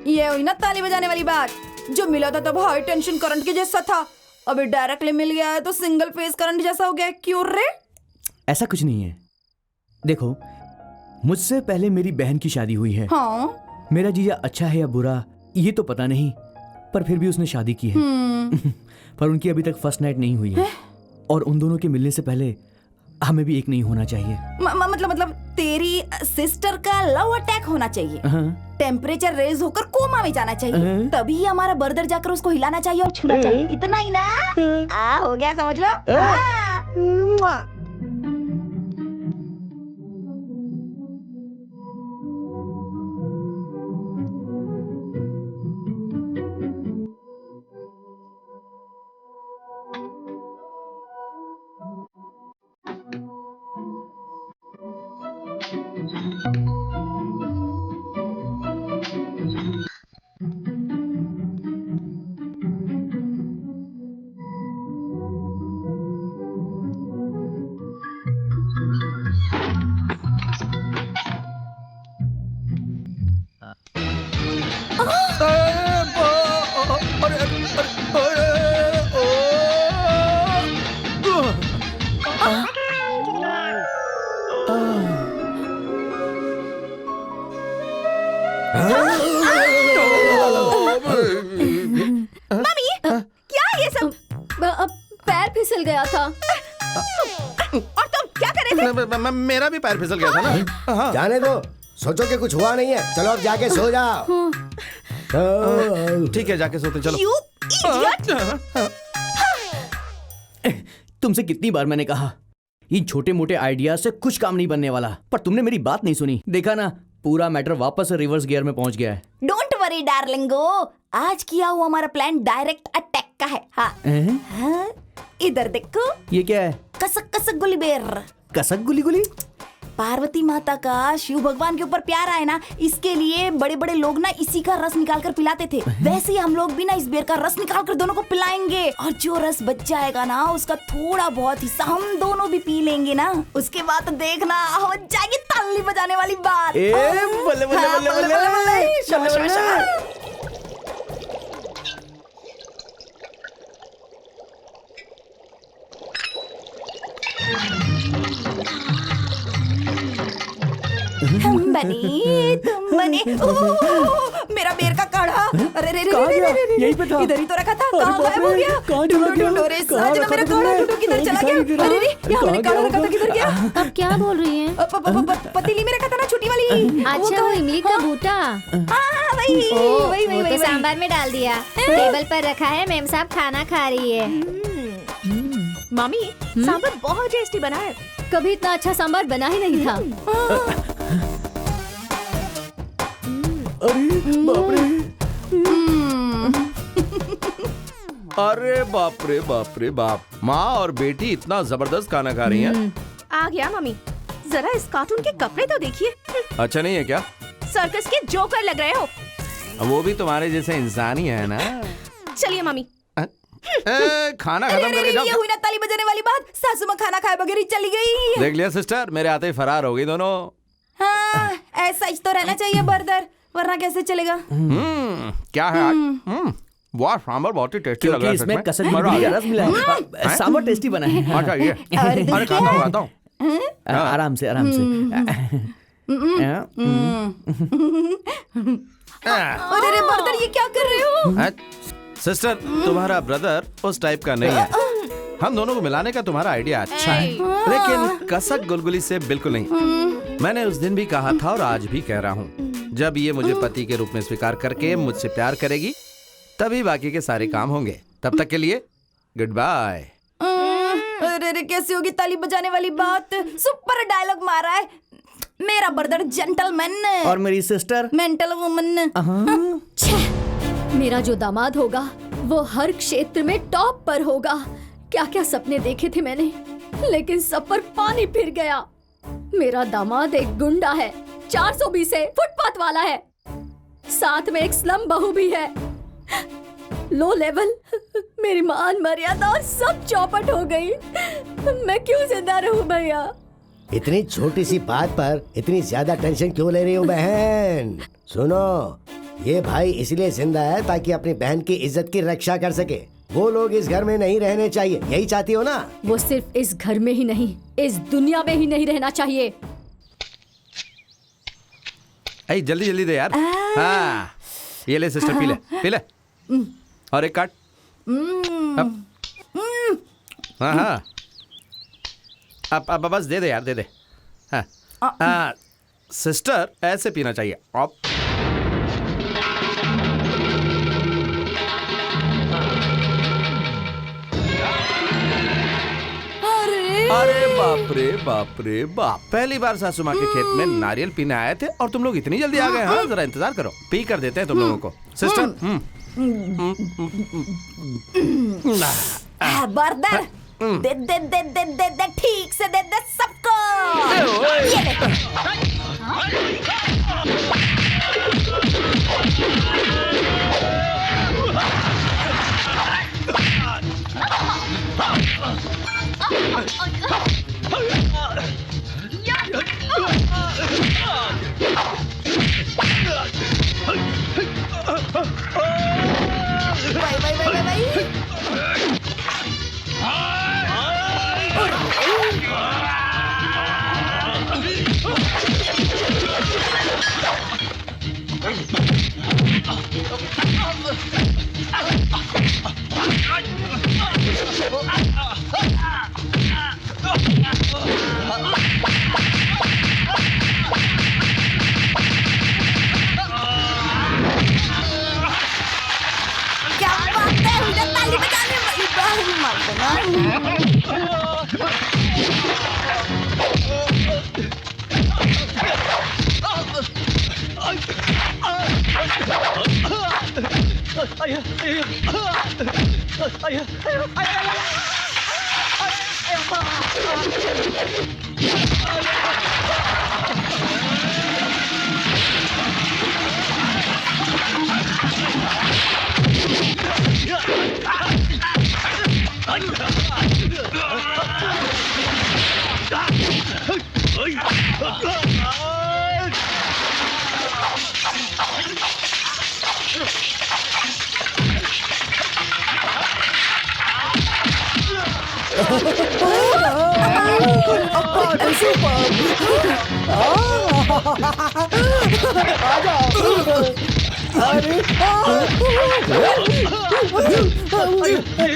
ये हुई ना ताली बजाने वाली बात। जो मिला था तब हाई टेंशन करंट के जैसा था, अभी डायरेक्टली मिल गया है तो सिंगल फेज करंट जैसा हो गया। क्यों रे? ऐसा कुछ नहीं है। देखो, मुझसे पहले मेरी बहन की शादी हुई है। हाँ? मेरा जीजा अच्छा है या बुरा ये तो पता नहीं, पर फिर भी उसने शादी की है। पर उनकी अभी तक फर्स्ट नाइट नहीं हुई है। और उन दोनों के मिलने से पहले हमें भी एक नहीं होना चाहिए। मतलब तेरी सिस्टर का लव अटैक होना चाहिए। टेम्परेचर रेज होकर कोमा में जाना चाहिए, तभी हमारा बर्दर जाकर उसको हिलाना चाहिए और छूना चाहिए। इतना ही ना? हो गया, समझ लो। मम्मी, क्या ये सब? पैर फिसल गया था। और तुम क्या कर रहे थे? मेरा भी पैर फिसल गया था ना। जाने दो, सोचो कि कुछ हुआ नहीं है। चलो अब जाके सो जाओ। ठीक है, जाके सोते चलो। तुमसे कितनी बार मैंने कहा, इन छोटे मोटे आइडिया से कुछ काम नहीं बनने वाला, पर तुमने मेरी बात नहीं सुनी। देखा ना, पूरा मैटर वापस रिवर्स गियर में पहुंच गया है। डोंट वरी डार्लिंगो, आज किया हुआ हमारा प्लान डायरेक्ट अटैक का है। हाँ, इधर देखो। ये क्या है? कसक कसक गुली बेर। कसक गुली गुली? पार्वती माता का शिव भगवान के ऊपर प्यार आए ना, इसके लिए बड़े बड़े लोग ना इसी का रस निकाल कर पिलाते थे। वैसे ही हम लोग भी ना इस बेर का रस निकाल कर दोनों को पिलाएंगे, और जो रस बच जाएगा ना उसका थोड़ा बहुत हिस्सा हम दोनों भी पी लेंगे ना। उसके बाद देखना हो जाएगी ताली बजाने वाली बात। बल्ले बल्ले बल्ले बल्ले, शाबाश। हम बने तुम बने। मेरा बेर का काढ़ा। अरे रे यही पे था। इधर ही तो रखा था। कहाँ गायब हो गया? ढूंढो रे साजना, मेरा काढ़ा ढूंढो, किधर चला गया? अरे रे, यहाँ मैंने काढ़ा रखा था, किधर गया? अब क्या बोल रही हैं? पतीली में रखा था ना, छोटी वाली। अच्छा, वो इमली का बूटा। हाँ, वही तो सांभर में डाल दिया, टेबल पर रखा है। मेम साहब खाना खा रही है। मम्मी, सांभर बहुत टेस्टी बना है। कभी इतना अच्छा सांभर बना ही नहीं था। अरे बाप रे। अरे बाप रे बाप रे बाप, माँ और बेटी इतना जबरदस्त खाना खा रही हैं। आ गया मम्मी, जरा इस कार्टून के कपड़े तो देखिए। अच्छा नहीं है क्या? सर्कस के जोकर लग रहे हो। वो भी तुम्हारे जैसे इंसान ही है ना। चलिए मम्मी। खाना खत्म करके जाओ। ये हुई ना ताली बजाने वाली बात, सासू माँ खाना खाए बगैर ही चली गई। देख लिया सिस्टर, मेरे आते ही फरार हो गई दोनों। हाँ, ऐसा ही तो रहना चाहिए बर्दर, वरना कैसे चलेगा। क्या है आज? वाह, सांभर बहुत ही टेस्टी लग रहा है। इसमें कसर का रस मिला है। सांभर टेस्टी बना है। अच्छा ये, अरे खाता हूँ। आराम से आराम से। अरे बर्दर, ये क्या कर रहे हो? सिस्टर, तुम्हारा ब्रदर उस टाइप का नहीं है। हम दोनों को मिलाने का तुम्हारा आइडिया अच्छा है, लेकिन कसक गुलगुली से बिल्कुल नहीं। मैंने उस दिन भी कहा था और आज भी कह रहा हूँ, जब ये मुझे पति के रूप में स्वीकार करके मुझसे प्यार करेगी, तभी बाकी के सारे काम होंगे। तब तक के लिए गुड बाय। अरे कैसे होगी ताली बजाने वाली बात? सुपर डायलॉग मारा है। मेरा ब्रदर जेंटलमैन और मेरी सिस्टर मेंटल वुमन। मेरा जो दामाद होगा वो हर क्षेत्र में टॉप पर होगा। क्या क्या सपने देखे थे मैंने, लेकिन सब पर पानी फिर गया। मेरा दामाद एक गुंडा है, 420 है, फुटपाथ वाला है, साथ में एक स्लम बहू भी है। लो लेवल, मेरी मान मर्यादा और सब चौपट हो गई। मैं क्यों जिंदा रहूं भैया? इतनी छोटी सी बात पर इतनी ज्यादा टेंशन क्यों ले रही हो बहन? सुनो, ये भाई इसलिए जिंदा है ताकि अपनी बहन की इज्जत की रक्षा कर सके। वो लोग इस घर में नहीं रहने चाहिए, यही चाहती हो ना? वो सिर्फ इस घर में ही नहीं, इस दुनिया में ही नहीं रहना चाहिए। ऐ जल्दी जल्दी दे यार। हाँ, ये ले सिस्टर, पी ले पी ले। और एक काट। हाँ हाँ, अब बस दे दे यार, दे दे। हाँ सिस्टर, ऐसे पीना चाहिए। आप अरे बाप रे बाप रे बाप, पहली बार सासू माँ के खेत में नारियल पीने आए थे और तुम लोग इतनी जल्दी आ गए। हाँ, जरा इंतजार करो, पी कर देते हैं तुम लोगों को। सिस्टर बर्दर, दे दे दे दे दे दे, ठीक से दे दे सबको। ये ले।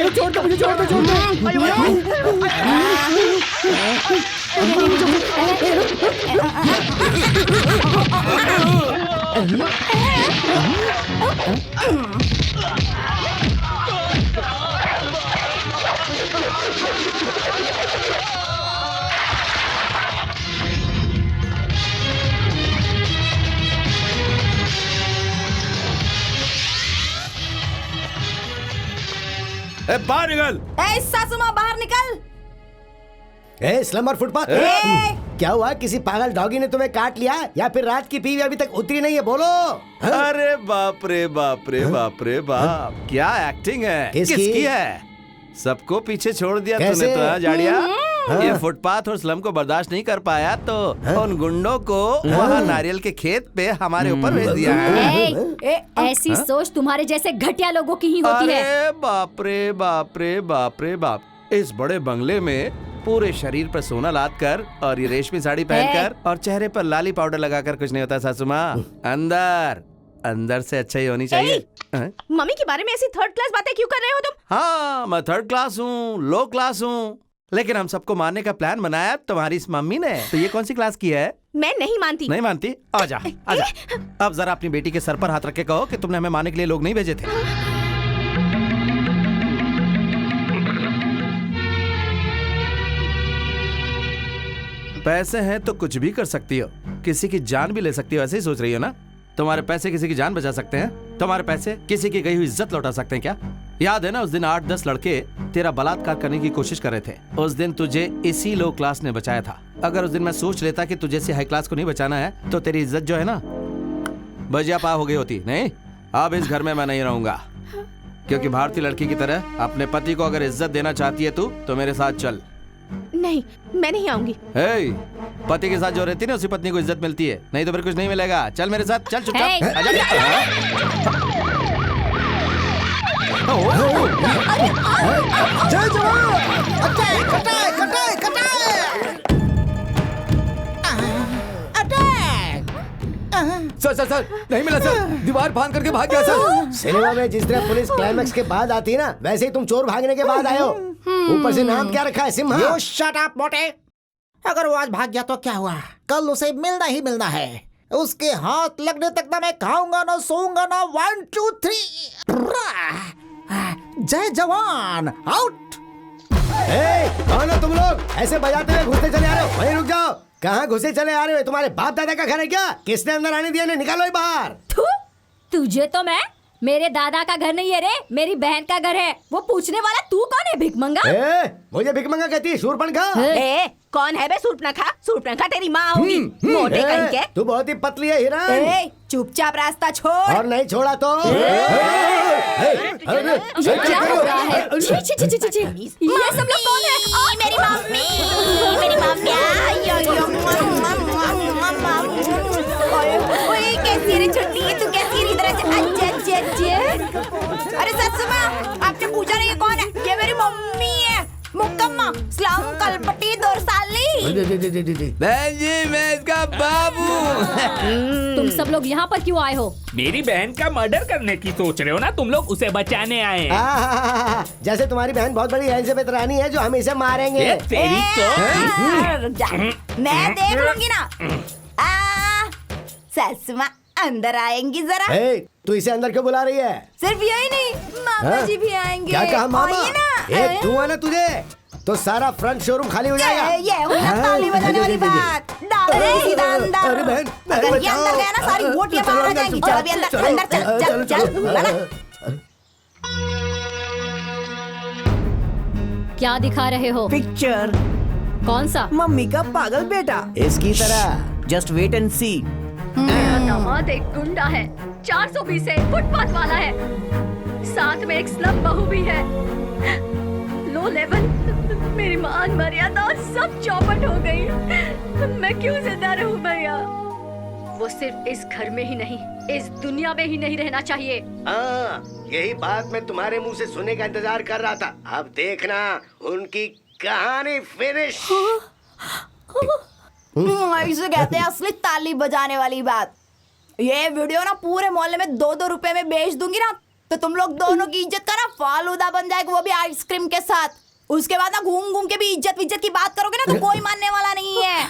छोड़ दो मुझे, छोड़ दो, छोड़ बाहर निकल। ए सासू माँ बाहर निकल। ए स्लम और फुटपाथ, क्या हुआ? किसी पागल डॉगी ने तुम्हें काट लिया या फिर रात की पीवी अभी तक उतरी नहीं है? बोलो। अरे बाप रे बाप रे बाप रे बाप, क्या एक्टिंग है। किसकी है? सबको पीछे छोड़ दिया तूने तो जाड़िया। ये फुटपाथ और स्लम को बर्दाश्त नहीं कर पाया तो उन गुंडों को वहाँ नारियल के खेत पे हमारे ऊपर भेज दिया है। ऐसी सोच तुम्हारे जैसे घटिया लोगों की ही होती है। अरे बाप रे बाप रे बाप रे बाप, इस बड़े बंगले में पूरे शरीर पर सोना लाद कर और ये रेशमी साड़ी पहनकर और चेहरे पर लाली पाउडर लगाकर कुछ नहीं होता सासू माँ। अंदर अंदर से अच्छा ही होनी चाहिए। मम्मी के बारे में ऐसी थर्ड क्लास बातें क्यों कर रहे हो तुम? हाँ, मैं थर्ड क्लास हूँ, लो क्लास हूँ, लेकिन हम सबको मारने का प्लान बनाया तुम्हारी इस मम्मी ने। तो ये कौन सी क्लास की है? मैं नहीं मानती। नहीं मानती? आजा आजा। अब जरा अपनी बेटी के सर पर हाथ रख के कहो कि तुमने हमें मारने के लिए लोग नहीं भेजे थे। पैसे हैं तो कुछ भी कर सकती हो, किसी की जान भी ले सकती हो, ऐसे ही सोच रही हो ना? तुम्हारे पैसे किसी की जान बचा सकते हैं? तुम्हारे पैसे किसी की गई हुई इज्जत लौटा सकते हैं क्या? याद है ना उस दिन 8-10 लड़के तेरा बलात्कार करने की कोशिश कर रहे थे। उस दिन तुझे इसी लो क्लास ने बचाया था। अगर उस दिन मैं सोच लेता कि तुझे से हाई क्लास को नहीं बचाना है तो तेरी इज्जत जो है ना बजिया पा हो गई होती। नहीं, अब इस घर में मैं नहीं रहूंगा, क्योंकि भारतीय लड़की की तरह अपने पति को अगर इज्जत देना चाहती है तू तो मेरे साथ चल। नहीं, मैं नहीं आऊंगी। पति के साथ जो रहती है ना उसी पत्नी को इज्जत मिलती है, नहीं तो फिर कुछ नहीं मिलेगा। चल मेरे साथ, चल चुपचाप। आजा। जय जवान। कटाए कटाए कटाए। सर नहीं मिला सर, दीवार फांद करके भाग गया सर। सिनेमा में जिस तरह पुलिस क्लाइमैक्स के बाद आती है ना, वैसे ही तुम चोर भागने के बाद आए हो। ऊपर से नाम क्या रखा है? सिम्हा। You shut up, मोटे। अगर वो आज भाग गया तो क्या हुआ? कल उसे मिलना ही मिलना है। उसके हाथ लगने तक ना मैं खाऊंगा ना सोऊंगा ना। 1 2 3। जय जवान। आउट। कौन हो तुम लोग? ऐसे बजाते हुए घुसते चले आ रहे हो? वहीं रुक जाओ। कहाँ घुसे चले आ रहे हो? तुम्हारे बाप दादा का घर है क्या? किसने अंदर आने दिया? निकालो ये बाहर। तुझे तो मैं, मेरे दादा का घर नहीं है रे, मेरी बहन का घर है। वो पूछने वाला तू कौन है? भिखमंगा? मुझे भिखमंगा कहती है? शूरपणखा? कौन है बे शूरपणखा? शूरपणखा तेरी माँ होगी, मोटे कहीं के। तू बहुत ही पतली है हिरण। चुपचाप रास्ता छोड़। और नहीं छोड़ा तो ये क्या हो रहा है? छी छी छी छी छी। ये सब लोग कौन है? मेरी मम्मी, मेरी मम्मी। ओए कैसी रे छुट्टी? तू कैसी रे? इधर अच्छा अच्छा अच्छा। अरे ससुर माँ, आपने पूछा नहीं ये कौन है? ये मेरी मम्मी है, मुक्कम्मा स्लम कलपटी दोरसाली। बहन जी, मैं इसका बाबू। तुम सब लोग यहाँ पर क्यों आए हो? मेरी बहन का मर्डर करने की सोच रहे हो ना तुम लोग? उसे बचाने आए। जैसे तुम्हारी बहन बहुत बड़ी एलिजाबेथ रानी है जो हम इसे मारेंगे। तेरी मैं देख लूंगी ना। ससुमा अंदर आएंगी जरा। तू इसे अंदर क्यों बुला रही है? सिर्फ यही नहीं, मामा जी भी आएंगे। क्या कहा मामा? एक तू है ना, तुझे तो सारा फ्रंट शोरूम खाली हो जाएगा। ये हुई ना ताली बजाने वाली बात। डाल दे सीधा अंदर। अरे बहन, अगर ये अंदर गया ना सारी बोटियां बाहर आ जाएंगी। चल अभी अंदर, अंदर चल चल चल। क्या दिखा रहे हो? पिक्चर। कौन सा? मम्मी का पागल बेटा। इसकी तरह। जस्ट वेट एंड सी। मेरा दामाद एक गुंडा है, 420 है, फुटपाथ वाला है, साथ में एक स्लम बहू भी है। लो लेवल, मेरी मान मर्यादा सब चौपट हो गई। मैं क्यों जिंदा रहूं भैया? वो सिर्फ इस घर में ही नहीं, इस दुनिया में ही नहीं रहना चाहिए। यही बात मैं तुम्हारे मुंह से सुनने का इंतजार कर रहा था। अब देखना उनकी कहानी फिनिश। इसे कहते हैं असली ताली बजाने वाली बात। ये वीडियो ना पूरे मोहल्ले में 2-2 रुपए में बेच दूंगी ना, तो तुम लोग दोनों की इज्जत का ना फालूदा बन जाएगा, वो भी आइसक्रीम के साथ। उसके बाद ना घूम घूम के भी इज्जत की बात करोगे ना तो कोई मानने वाला नहीं है।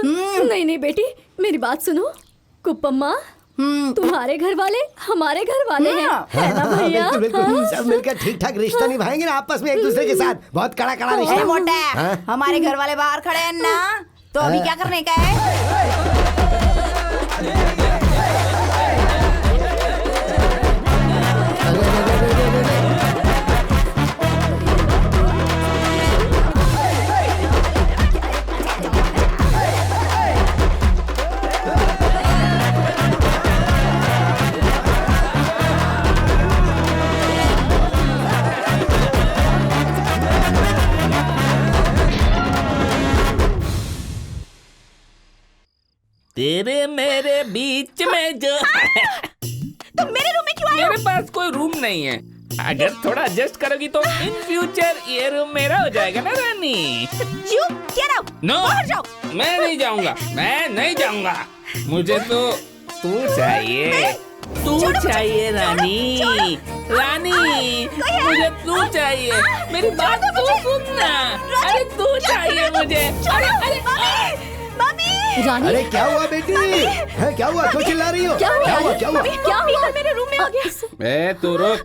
नहीं नहीं बेटी, मेरी बात सुनो। कुप्पम्मा, तुम्हारे घर वाले हमारे घर वाले हैं, है ना भैया? बिल्कुल, सब मिलकर ठीक ठाक रिश्ता निभाएंगे ना आपस में एक दूसरे के साथ। बहुत कड़ा कड़ा रिश्ता। मोटा, हमारे घर वाले बाहर खड़े हैं ना, तो अभी क्या करने का है? तेरे मेरे बीच में जो तुम मेरे रूम में क्यों आए हो? मेरे पास कोई रूम नहीं है। अगर थोड़ा एडजस्ट करोगी तो इन फ्यूचर ये रूम मेरा हो जाएगा ना रानी। You get out! नो, बाहर जाओ। मैं नहीं जाऊंगा, मैं नहीं जाऊंगा। मुझे तो तू चाहिए, तू चाहिए रानी, रानी मुझे तू चाहिए। मेरी बात तो सुनना। अरे तू चाहिए मुझे। रानी, अरे क्या हुआ बेटी? है क्या हुआ? क्यों चिल्ला रही हो? क्या हुआ? क्या हुआ? क्या हुआ? मेरे रूम में आ गया। ए तू रुक,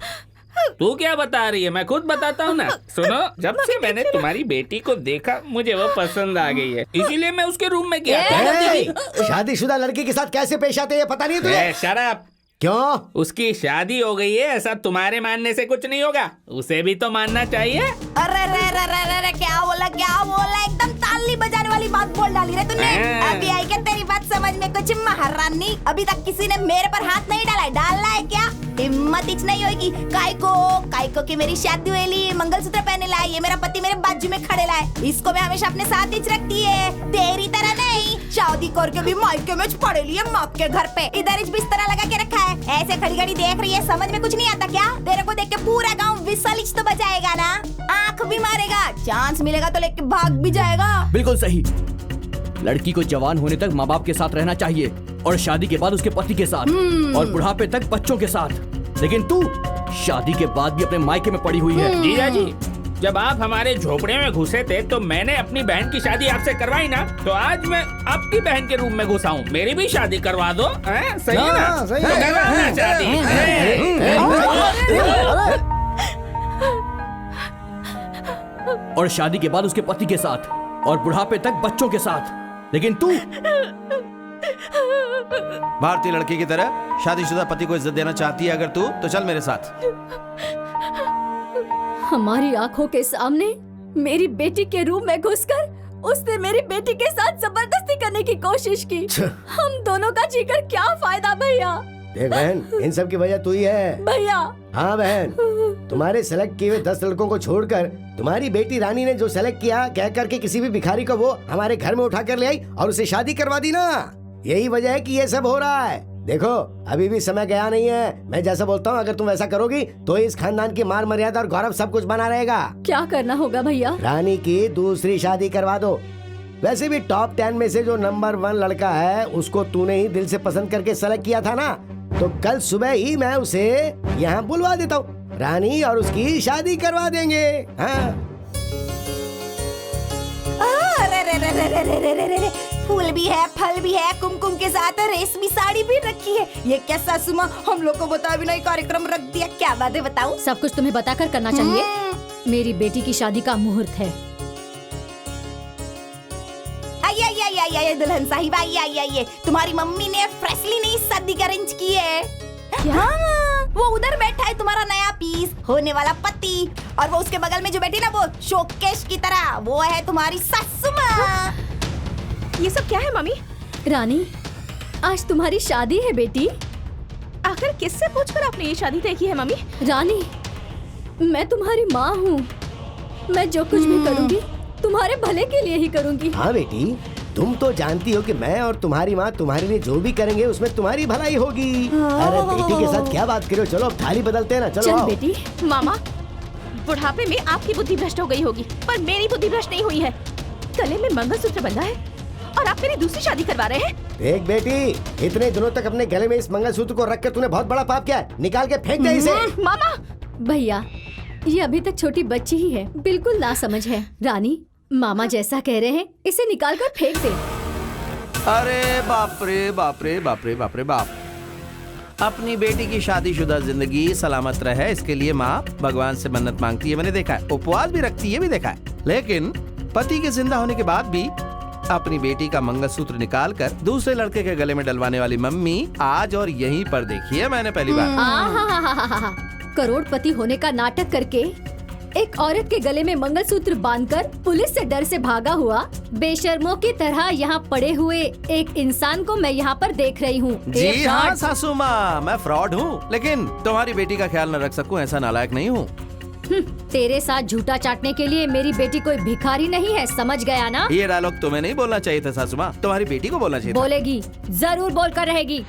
तू क्या बता रही है? मैं खुद बताता हूँ ना। सुनो, जब से मैंने तुम्हारी बेटी को देखा मुझे वो पसंद आ गई है, इसीलिए मैं उसके रूम में गया था। शादीशुदा लड़की के साथ कैसे पेश आते हैं पता नहीं तुझे? शराब। क्यों? उसकी शादी हो गई है, ऐसा तुम्हारे मानने से कुछ नहीं होगा, उसे भी तो मानना चाहिए। अरे रे रे रे रे रे क्या बोला एकदम ताली बजाने वाली बात बोल डाली रे तूने। अभी आई क्या तेरी बात समझ में कुछ महारानी? अभी तक किसी ने मेरे पर हाथ नहीं डाला है। डालना है क्या? हिम्मत इच नहीं होगी। कायको की मेरी शादी हुई, मंगलसूत्र पहने लाए, ये मेरा पति मेरे बाजू में खड़े लाए, इसको मैं हमेशा अपने साथ ही रखती है। तेरी तरह नहीं, शादी करके भी मायके में पड़े लिए माँ के घर पे, इधर इस बिस्तर लगा के रखा है। ऐसे खड़ी खड़ी देख रही है, समझ में कुछ नहीं आता क्या? तेरे को देख के पूरा गाँव विसल तो बजाएगा ना, आँख भी मारेगा, चांस मिलेगा तो लेके भाग भी जाएगा। बिल्कुल सही। लड़की को जवान होने तक माँ बाप के साथ रहना चाहिए और शादी के बाद उसके पति के साथ और बुढ़ापे तक बच्चों के साथ। लेकिन तू शादी के बाद भी अपने मायके में पड़ी हुई है। जीजा जी, जब आप हमारे झोपड़े में घुसे थे तो मैंने अपनी बहन की शादी आपसे करवाई ना, तो आज मैं आपकी बहन के रूम में घुसा हूँ, मेरी भी शादी करवा दो। सही है ना? सही है। करवाना शादी। और शादी के बाद उसके पति के साथ और बुढ़ापे तक बच्चों के साथ। लेकिन तू भारतीय लड़की की तरह शादीशुदा पति को इज्जत देना चाहती है अगर तू, तो चल मेरे साथ। हमारी आंखों के सामने मेरी बेटी के रूम में घुसकर उसने मेरी बेटी के साथ जबरदस्ती करने की कोशिश की। हम दोनों का जीकर क्या फायदा भैया? देख बहन, इन सब की वजह तू ही है। भैया। हाँ बहन, तुम्हारे सेलेक्ट किए हुए 10 लड़कों को छोड़कर तुम्हारी बेटी रानी ने जो सेलेक्ट किया, कह करके किसी भी भिखारी को वो हमारे घर में उठा कर ले आई और उसे शादी करवा दी ना। यही वजह है कि ये सब हो रहा है। देखो, अभी भी समय गया नहीं है। मैं जैसा बोलता हूँ अगर तुम वैसा करोगी तो इस खानदान की मान मर्यादा और गौरव सब कुछ बना रहेगा। क्या करना होगा भैया? रानी की दूसरी शादी करवा दो। वैसे भी टॉप 10 में से जो नंबर 1 लड़का है उसको तूने ही दिल से पसंद करके सेलेक्ट किया था ना, तो कल सुबह ही मैं उसे यहाँ बुलवा देता हूँ, रानी और उसकी शादी करवा देंगे। हाँ। फूल भी है, फल भी है, कुमकुम के साथ रेशमी साड़ी भी रखी है। ये क्या सासू माँ, हम लोग को बता भी नहीं कार्यक्रम रख दिया। क्या बात है बताओ? सब कुछ तुम्हें बताकर करना चाहिए। मेरी बेटी की शादी का मुहूर्त है। आइए दुल्हन साहिबा, आइए। तुम्हारी मम्मी ने फ्रेशली नई शादी अरेंज की है। क्या? वो उधर बैठा है तुम्हारा नया पीस होने वाला पति, और वो उसके बगल में जो बैठी ना वो शोकेश की तरह, वो है तुम्हारी सासू माँ। ये सब क्या है मम्मी? रानी, आज तुम्हारी शादी है बेटी। आखिर किससे पूछकर आपने ये शादी तय की है मम्मी? रानी, मैं तुम्हारी माँ हूँ। मैं जो कुछ भी करूँगी तुम्हारे भले के लिए ही करूँगी। हाँ बेटी, तुम तो जानती हो कि मैं और तुम्हारी माँ तुम्हारे लिए जो भी करेंगे उसमें तुम्हारी भलाई होगी। अरे बेटी के साथ क्या बात करो, चलो अब थाली बदलते हैं ना। चलो चल बेटी। मामा, बुढ़ापे में आपकी बुद्धि भ्रष्ट हो गई होगी, पर मेरी बुद्धि भ्रष्ट नहीं हुई है। गले में मंगलसूत्र बंधा है और आप मेरी दूसरी शादी करवा रहे हैं। देख बेटी, इतने दिनों तक अपने गले में इस मंगलसूत्र को रखकर तूने बहुत बड़ा पाप किया है। निकाल के फेंक दे इसे। मामा। भैया, ये अभी तक छोटी बच्ची ही है, बिल्कुल नासमझ है। रानी, मामा जैसा कह रहे हैं इसे निकाल कर फेंक दे। अरे बाप रे बाप रे बाप रे बाप रे बाप। अपनी बेटी की शादीशुदा जिंदगी सलामत रहे इसके लिए माँ भगवान से मन्नत मांगती है, मैंने देखा है। उपवास भी रखती है, भी देखा है। लेकिन पति के जिंदा होने के बाद भी अपनी बेटी का मंगलसूत्र निकाल कर दूसरे लड़के के गले में डलवाने वाली मम्मी आज और यहीं पर देखी है मैंने पहली बार। करोड़पति होने का नाटक करके एक औरत के गले में मंगलसूत्र बांधकर पुलिस से डर से भागा हुआ बेशर्मों की तरह यहाँ पड़े हुए एक इंसान को मैं यहाँ पर देख रही हूँ। जी हाँ सासू माँ, मैं फ्रॉड हूँ, लेकिन तुम्हारी बेटी का ख्याल न रख सकूँ ऐसा नालायक नहीं हूँ। तेरे साथ झूठा चाटने के लिए मेरी बेटी कोई भिखारी नहीं है, समझ गया ना? ये डायलॉग तुम्हें नहीं बोलना चाहिए था सासू माँ, तुम्हारी बेटी को बोलना चाहिए था। बोलेगी, जरूर बोलकर रहेगी।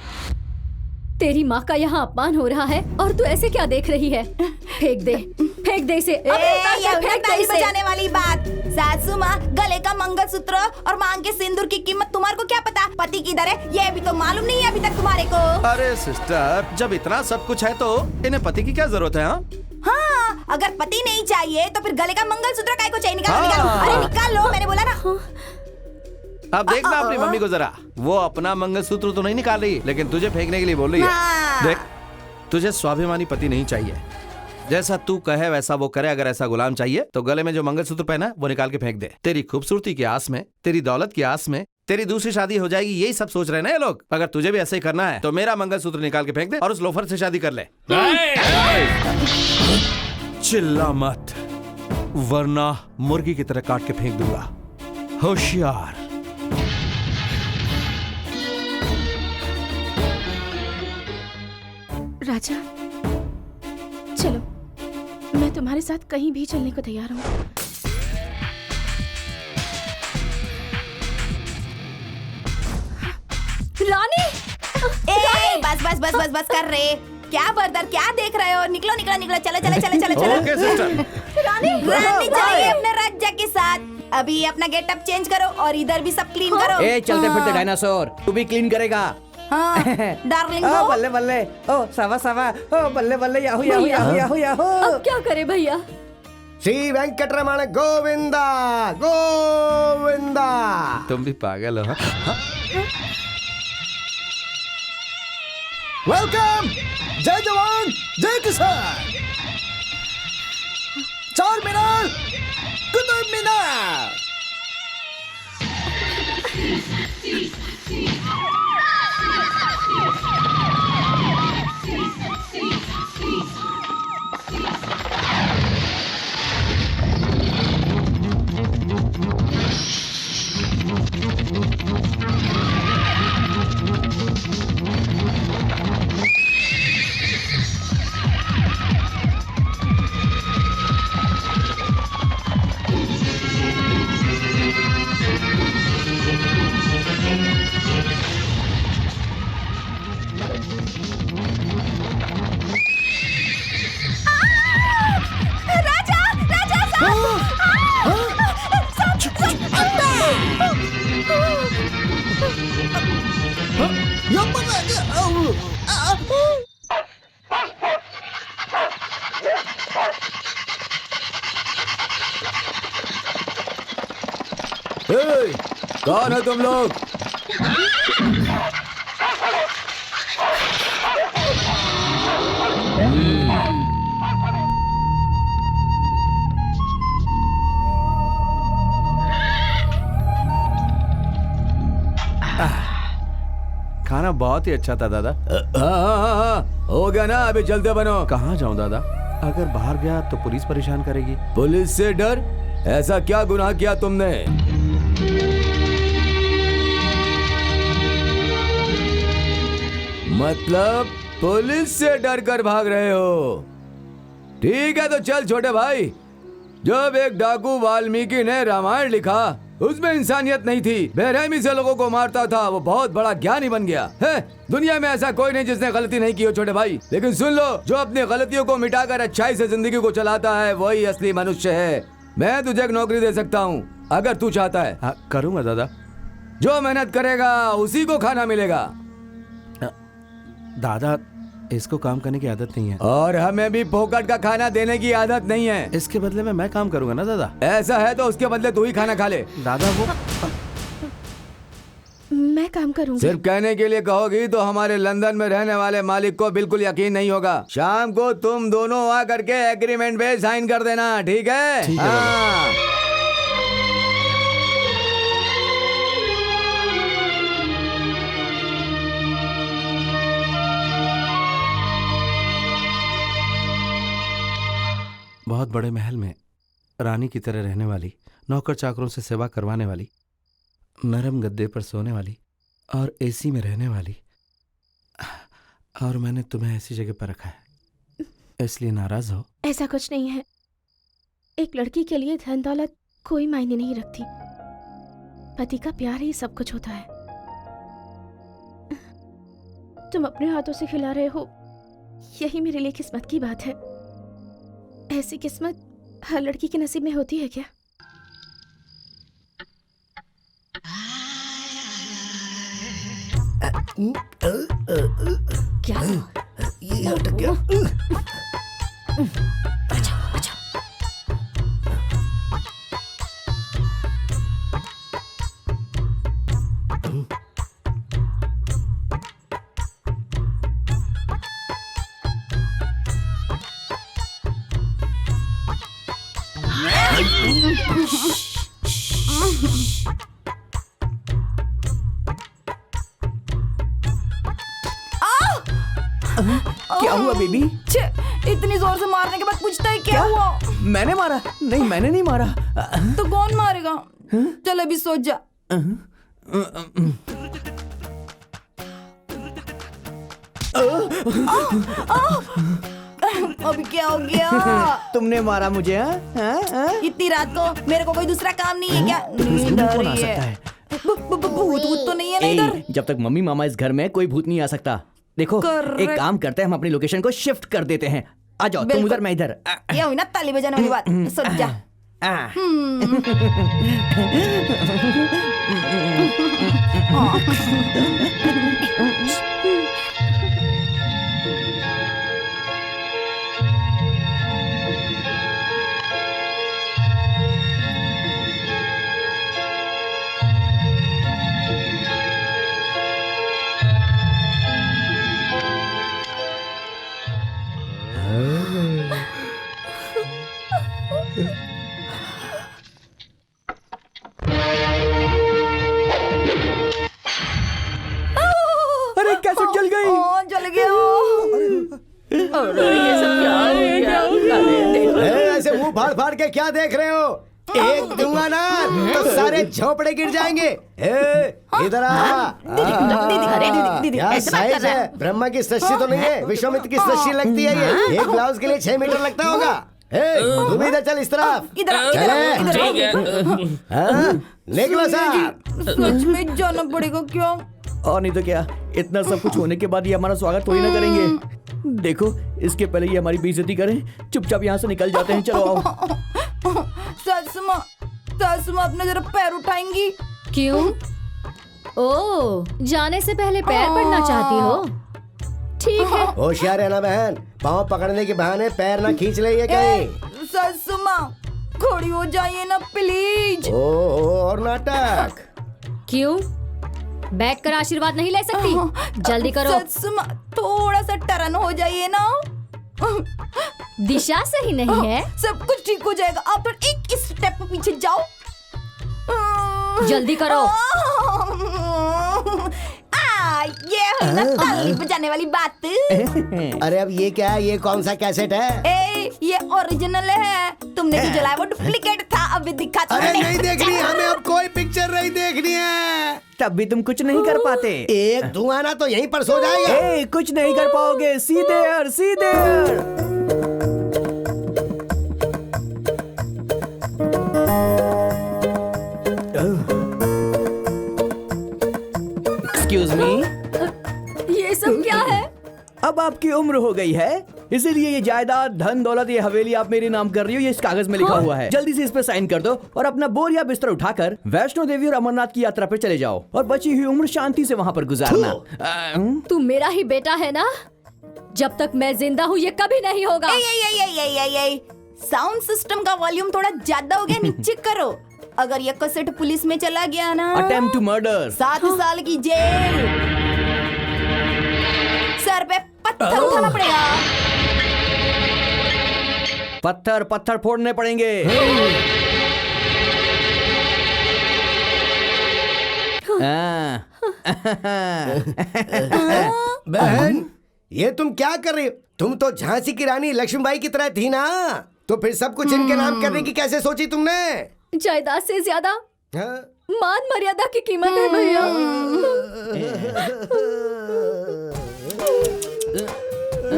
तेरी माँ का यहाँ अपमान हो रहा है और तू ऐसे क्या देख रही है? फेंक दे इसे। ये ताली बजाने वाली बात। सासू माँ, गले का मंगलसूत्र और मांग के सिंदूर की कीमत तुम्हारे को क्या पता? पति किधर है ये भी तो मालूम नहीं है अभी तक तुम्हारे को। अरे सिस्टर, जब इतना सब कुछ है तो इन्हें पति की क्या जरूरत है? हाँ, अगर पति नहीं चाहिए तो फिर गले का मंगलसूत्र काय को चाहिए? निकालो। अरे निकाल लो, मैंने बोला ना। अब देखना अपनी मम्मी को जरा, वो अपना मंगलसूत्र तो नहीं निकाल रही, लेकिन तुझे फेंकने के लिए बोल रही है। देख, तुझे स्वाभिमानी पति नहीं चाहिए, जैसा तू कहे वैसा वो करे। अगर ऐसा गुलाम चाहिए तो गले में जो मंगलसूत्र पहना है वो निकाल के फेंक दे। तेरी खूबसूरती की आस में, तेरी दौलत की आस में तेरी दूसरी शादी हो जाएगी, यही सब सोच रहे हैं ना ये लोग। अगर तुझे भी ऐसे ही करना है तो मेरा मंगलसूत्र निकाल के फेंक दे और उस लोफर से शादी कर ले। चिल्ला मत, वरना मुर्गी की तरह काट के फेंक दूंगा। होशियार। राजा, चलो, मैं तुम्हारे साथ कहीं भी चलने को तैयार हूँ। रानी! बस कर रहे। क्या बर्दर, क्या देख रहे हो? निकलो निकलो निकलो, चलो चलो चलो चलो चलो। Okay sister. रानी चाहिए अपने राजा के साथ। अभी अपना गेटअप चेंज करो और इधर भी सब क्लीन करो। ए चलते फिरते डायनासोर, तू भी क्लीन करेगा? हाँ, डार्लिंग। ओ बल्ले बल्ले, ओ सवा सवा, ओ बल्ले बल्ले, Yahoo Yahoo Yahoo Yahoo Yahoo. अब क्या करे भैया? श्री वेंकटरमण गोविंदा गोविंदा। तुम भी पागल हो। वेलकम, जय जवान जय किसान। चार मीनार, कुतुब मीनार। कौन है तुम लोग? खाना बहुत ही अच्छा था दादा। हाँ, हो गया ना, अभी चलते बनो। कहाँ जाऊँ दादा? अगर बाहर गया तो पुलिस परेशान करेगी। पुलिस से डर? ऐसा क्या गुनाह किया तुमने? मतलब पुलिस से डर कर भाग रहे हो? ठीक है तो चल छोटे भाई। जब एक डाकू वाल्मीकि ने रामायण लिखा, उसमें इंसानियत नहीं थी, बेरहमी से लोगों को मारता था, वो बहुत बड़ा ज्ञानी बन गया है। दुनिया में ऐसा कोई नहीं जिसने गलती नहीं की हो छोटे भाई। लेकिन सुन लो, जो अपनी गलतियों को मिटाकर अच्छाई से जिंदगी को चलाता है वही असली मनुष्य है। मैं तुझे एक नौकरी दे सकता हूँ अगर तू चाहता है। हाँ, करूँगा दादा। जो मेहनत करेगा उसी को खाना मिलेगा। दादा, इसको काम करने की आदत नहीं है और हमें भी फोकट का खाना देने की आदत नहीं है। इसके बदले में मैं काम करूंगा ना दादा। ऐसा है तो उसके बदले तू ही खाना खा ले। दादा वो मैं काम करूंगी। सिर्फ कहने के लिए कहोगी तो हमारे लंदन में रहने वाले मालिक को बिल्कुल यकीन नहीं होगा। शाम को तुम दोनों आ करके एग्रीमेंट पे साइन कर देना, ठीक है? ठीक है हाँ। बहुत बड़े महल में रानी की तरह रहने वाली, नौकर चाकरों से सेवा करवाने वाली, नरम गद्दे पर सोने वाली और एसी में रहने वाली, और मैंने तुम्हें ऐसी जगह पर रखा है, इसलिए नाराज हो? ऐसा कुछ नहीं है, एक लड़की के लिए धन दौलत कोई मायने नहीं रखती। पति का प्यार ही सब कुछ होता है। तुम अपने हाथों से खिला रहे हो, यही मेरे लिए किस्मत की बात है। ऐसी किस्मत हर लड़की के नसीब में होती है क्या? क्या ये अटक गया। क्या हुआ बेबी? इतनी जोर से मारने के बाद पूछता है क्या हुआ? मैंने मारा? नहीं, मैंने नहीं मारा। तो कौन मारेगा? चल अभी सोच जा। अभी क्या हो गया? तुमने मारा मुझे? हाँ? इतनी रात को मेरे को कोई दूसरा काम नहीं है क्या? दूसरे में कौन आ सकता है? भूत तो नहीं है ना इधर? जब तक मम्मी मामा इस घर में, कोई भूत नहीं आ सकता। देखो, एक काम करते हैं, हम अपनी लोकेशन को शिफ्ट कर देते हैं। आ जाओ, तुम उधर, मैं इधर। ये हुई ना ताली बजाने वाली बात। सोच जा। अरे कैसे जल गई? जल गया। ये सब क्या हो गया? ऐसे मुंह फाड़ फाड़ के क्या देख रहे हो? एक दूंगा ना तो सारे झोपड़े गिर जाएंगे। इधर आ। क्या साइज है? ब्रह्मा की सृष्टि तो नहीं है, विश्वामित्र की सृष्टि लगती है ये। एक ब्लाउज के लिए 6 मीटर लगता होगा। तुम इधर चल, इस तरफ निकलो साहब। सच में जाना पड़ेगा क्या? और नहीं तो क्या, इतना सब कुछ होने के बाद ये हमारा स्वागत थोड़ी ना करेंगे। देखो, इसके पहले ये हमारी बेइज्जती करें, चुपचाप यहाँ से निकल जाते हैं। चलो आओ। सासुमा अपने जरा पैर उठाएंगी? क्यों? ओ, जाने से पहले पैर पड़ना चाहती हो? ठीक है। होशियार रहना बहन, पाँव पकड़ने के बहाने पैर ना खींच ले ये कहीं। सासुमा खड़ी हो जाइए ना प्लीज। और नाटक क्यों? बैठ कर आशीर्वाद नहीं ले सकती? जल्दी करो। सासुमा थोड़ा सा टर्न हो जाइए ना। दिशा सही नहीं है। सब कुछ ठीक हो जाएगा, आप तो एक स्टेप पीछे जाओ। जल्दी करो। ये है ना ताली बजाने वाली बात। अरे अब ये क्या है? ये कौन सा कैसेट है? ये ओरिजिनल है, तुमने जो जलाया वो डुप्लीकेट था। अभी दिखा। अरे नहीं देखनी हमें, अब कोई पिक्चर नहीं देखनी है। तब भी तुम कुछ नहीं कर पाते। एक धुआं ना तो यहीं पर सो जाएगा। कुछ नहीं कर पाओगे। सीधे सीधे। एक्सक्यूज मी, ये सब क्या है? अब आपकी उम्र हो गई है, इसीलिए ये जायदाद, धन दौलत, ये हवेली आप मेरे नाम कर रही हो। ये इस कागज में लिखा हुआ है। जल्दी से इस पे साइन कर दो और अपना बोरिया बिस्तर उठाकर वैष्णो देवी और अमरनाथ की यात्रा पे चले जाओ और बची हुई उम्र शांति से वहाँ पर गुजारना। तू मेरा ही बेटा है ना? जब तक मैं जिंदा हूँ ये कभी नहीं होगा। साउंड सिस्टम का वॉल्यूम थोड़ा ज्यादा हो गया, नीचे करो। अगर ये कैसेट पुलिस में चला गया ना, अटेम्प्ट टू मर्डर, 7 साल की जेल। सर पे पत्थर उठाना पड़ेगा। पत्थर पत्थर फोड़ने पड़ेंगे। बहन, ये तुम क्या कर रही हो? तुम तो झांसी की रानी लक्ष्मीबाई की तरह थी ना, तो फिर सब कुछ इनके नाम करने की कैसे सोची तुमने? जायदाद से ज्यादा मान मर्यादा की कीमत है भैया।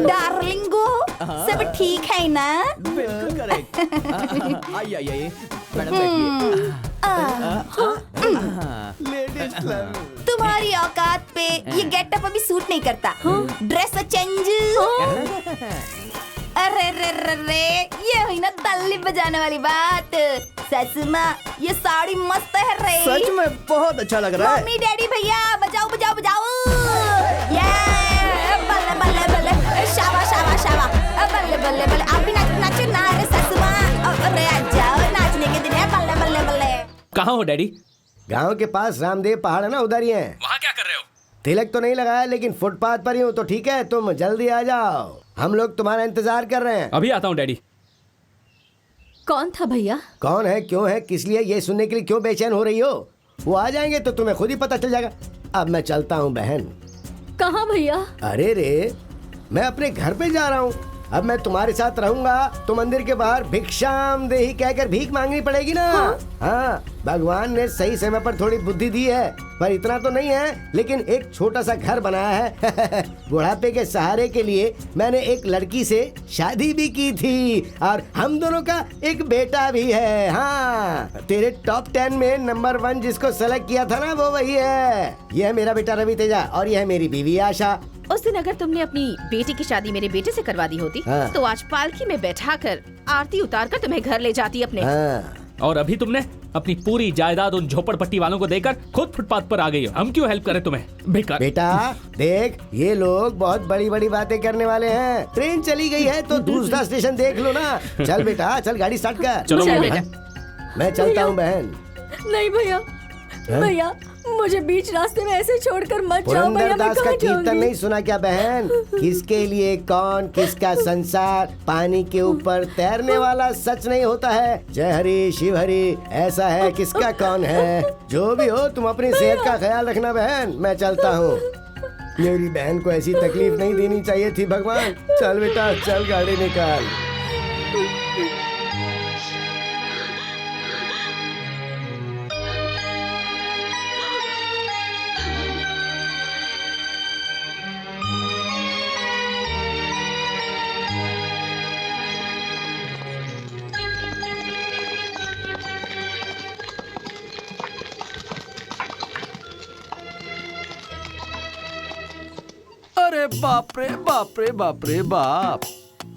डार्लिंगो, सब ठीक है ना? बिल्कुल करेक्ट। आइए आइए मैडम बैठिए। तुम्हारी औकात पे ये गेटअप अभी सूट नहीं करता। Dress change. अरे रे रे रे, ये हुई ना तल्ली बजाने वाली बात। सासू माँ, ये साड़ी मस्त है रे। सच में बहुत अच्छा लग रहा है। मम्मी डैडी भैया बजाओ बजाओ बजाओ। ये बल्ले बल्ले बल्ले, शाबाश शाबाश शाबाश, बल्ले बल्ले बल्ले। आप भी नाचो नाचो ना रे सासू माँ। अरे आ जाओ, नाचने के दिन है। बल्ले बल्ले बल्ले। कहाँ हो डैडी? गांव के पास रामदेव पहाड़ है ना, उधर ही है। वहाँ क्या कर रहे हो? तिलक तो नहीं लगाया, लेकिन फुटपाथ पर ही हूँ। तो ठीक है, तुम जल्दी आ जाओ, हम लोग तुम्हारा इंतजार कर रहे हैं। अभी आता हूँ डैडी। कौन था भैया? कौन है, क्यों है, किस लिए, ये सुनने के लिए क्यों बेचैन हो रही हो? वो आ जाएंगे तो तुम्हें खुद ही पता चल जाएगा। अब मैं चलता हूँ बहन। कहाँ भैया? अरे रे, मैं अपने घर पे जा रहा हूँ। अब मैं तुम्हारे साथ रहूंगा तो मंदिर के बाहर भिक्षाम देही कहकर भीख मांगनी पड़ेगी ना। हाँ, भगवान ने सही समय पर थोड़ी बुद्धि दी है, पर इतना तो नहीं है। लेकिन एक छोटा सा घर बनाया है। बुढ़ापे के सहारे के लिए मैंने एक लड़की से शादी भी की थी, और हम दोनों का एक बेटा भी है। हाँ, तेरे टॉप 10 में नंबर 1 जिसको सेलेक्ट किया था ना, वो वही है। यह है मेरा बेटा रवि तेजा, और यह है मेरी बीवी आशा। उस दिन अगर तुमने अपनी बेटी की शादी मेरे बेटे से करवा दी होती, तो आज पालकी में बैठाकर आरती उतारकर तुम्हें घर ले जाती अपने। और अभी तुमने अपनी पूरी जायदाद उन झोपड़पट्टी वालों को देकर खुद फुटपाथ पर आ गई हो। हम क्यों हेल्प करें तुम्हें? बेकार। बेटा देख, ये लोग बहुत बड़ी बड़ी बातें करने वाले हैं। ट्रेन चली गई है तो दूसरा स्टेशन देख लो ना। चल बेटा, चल गाड़ी स्टार्ट कर। चलो मैं चलता हूँ बहन। नहीं भैया, भैया मुझे बीच रास्ते में ऐसे छोड़कर मत जाओ भैया। मैं दास का कहाँ कीर्तन जाऊंगी? नहीं सुना क्या बहन? किसके लिए कौन, किसका संसार, पानी के ऊपर तैरने वाला सच नहीं होता है। जय हरि शिव हरि, ऐसा है किसका कौन है। जो भी हो, तुम अपनी सेहत का ख्याल रखना बहन। मैं चलता हूँ। मेरी बहन को ऐसी तकलीफ नहीं देनी चाहिए थी भगवान। चल बेटा चल, गाड़ी निकाल। अरे बाप रे बाप रे बाप रे बाप।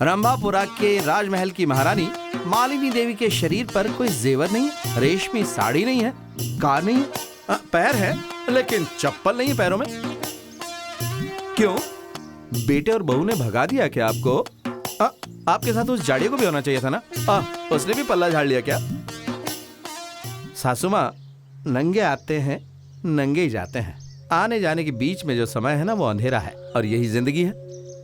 रंभापुरा के राजमहल की महारानी मालिनी देवी के शरीर पर कोई जेवर नहीं है, रेशमी साड़ी नहीं है, कार नहीं है, पैर है लेकिन चप्पल नहीं है पैरों में। क्यों, बेटे और बहू ने भगा दिया क्या आपको? आपके साथ उस जाड़िया को भी होना चाहिए था ना। उसने भी पल्ला झाड़ लिया क्या? सासू माँ, नंगे आते हैं नंगे ही जाते हैं। आने जाने के बीच में जो समय है ना, वो अंधेरा है, और यही जिंदगी है।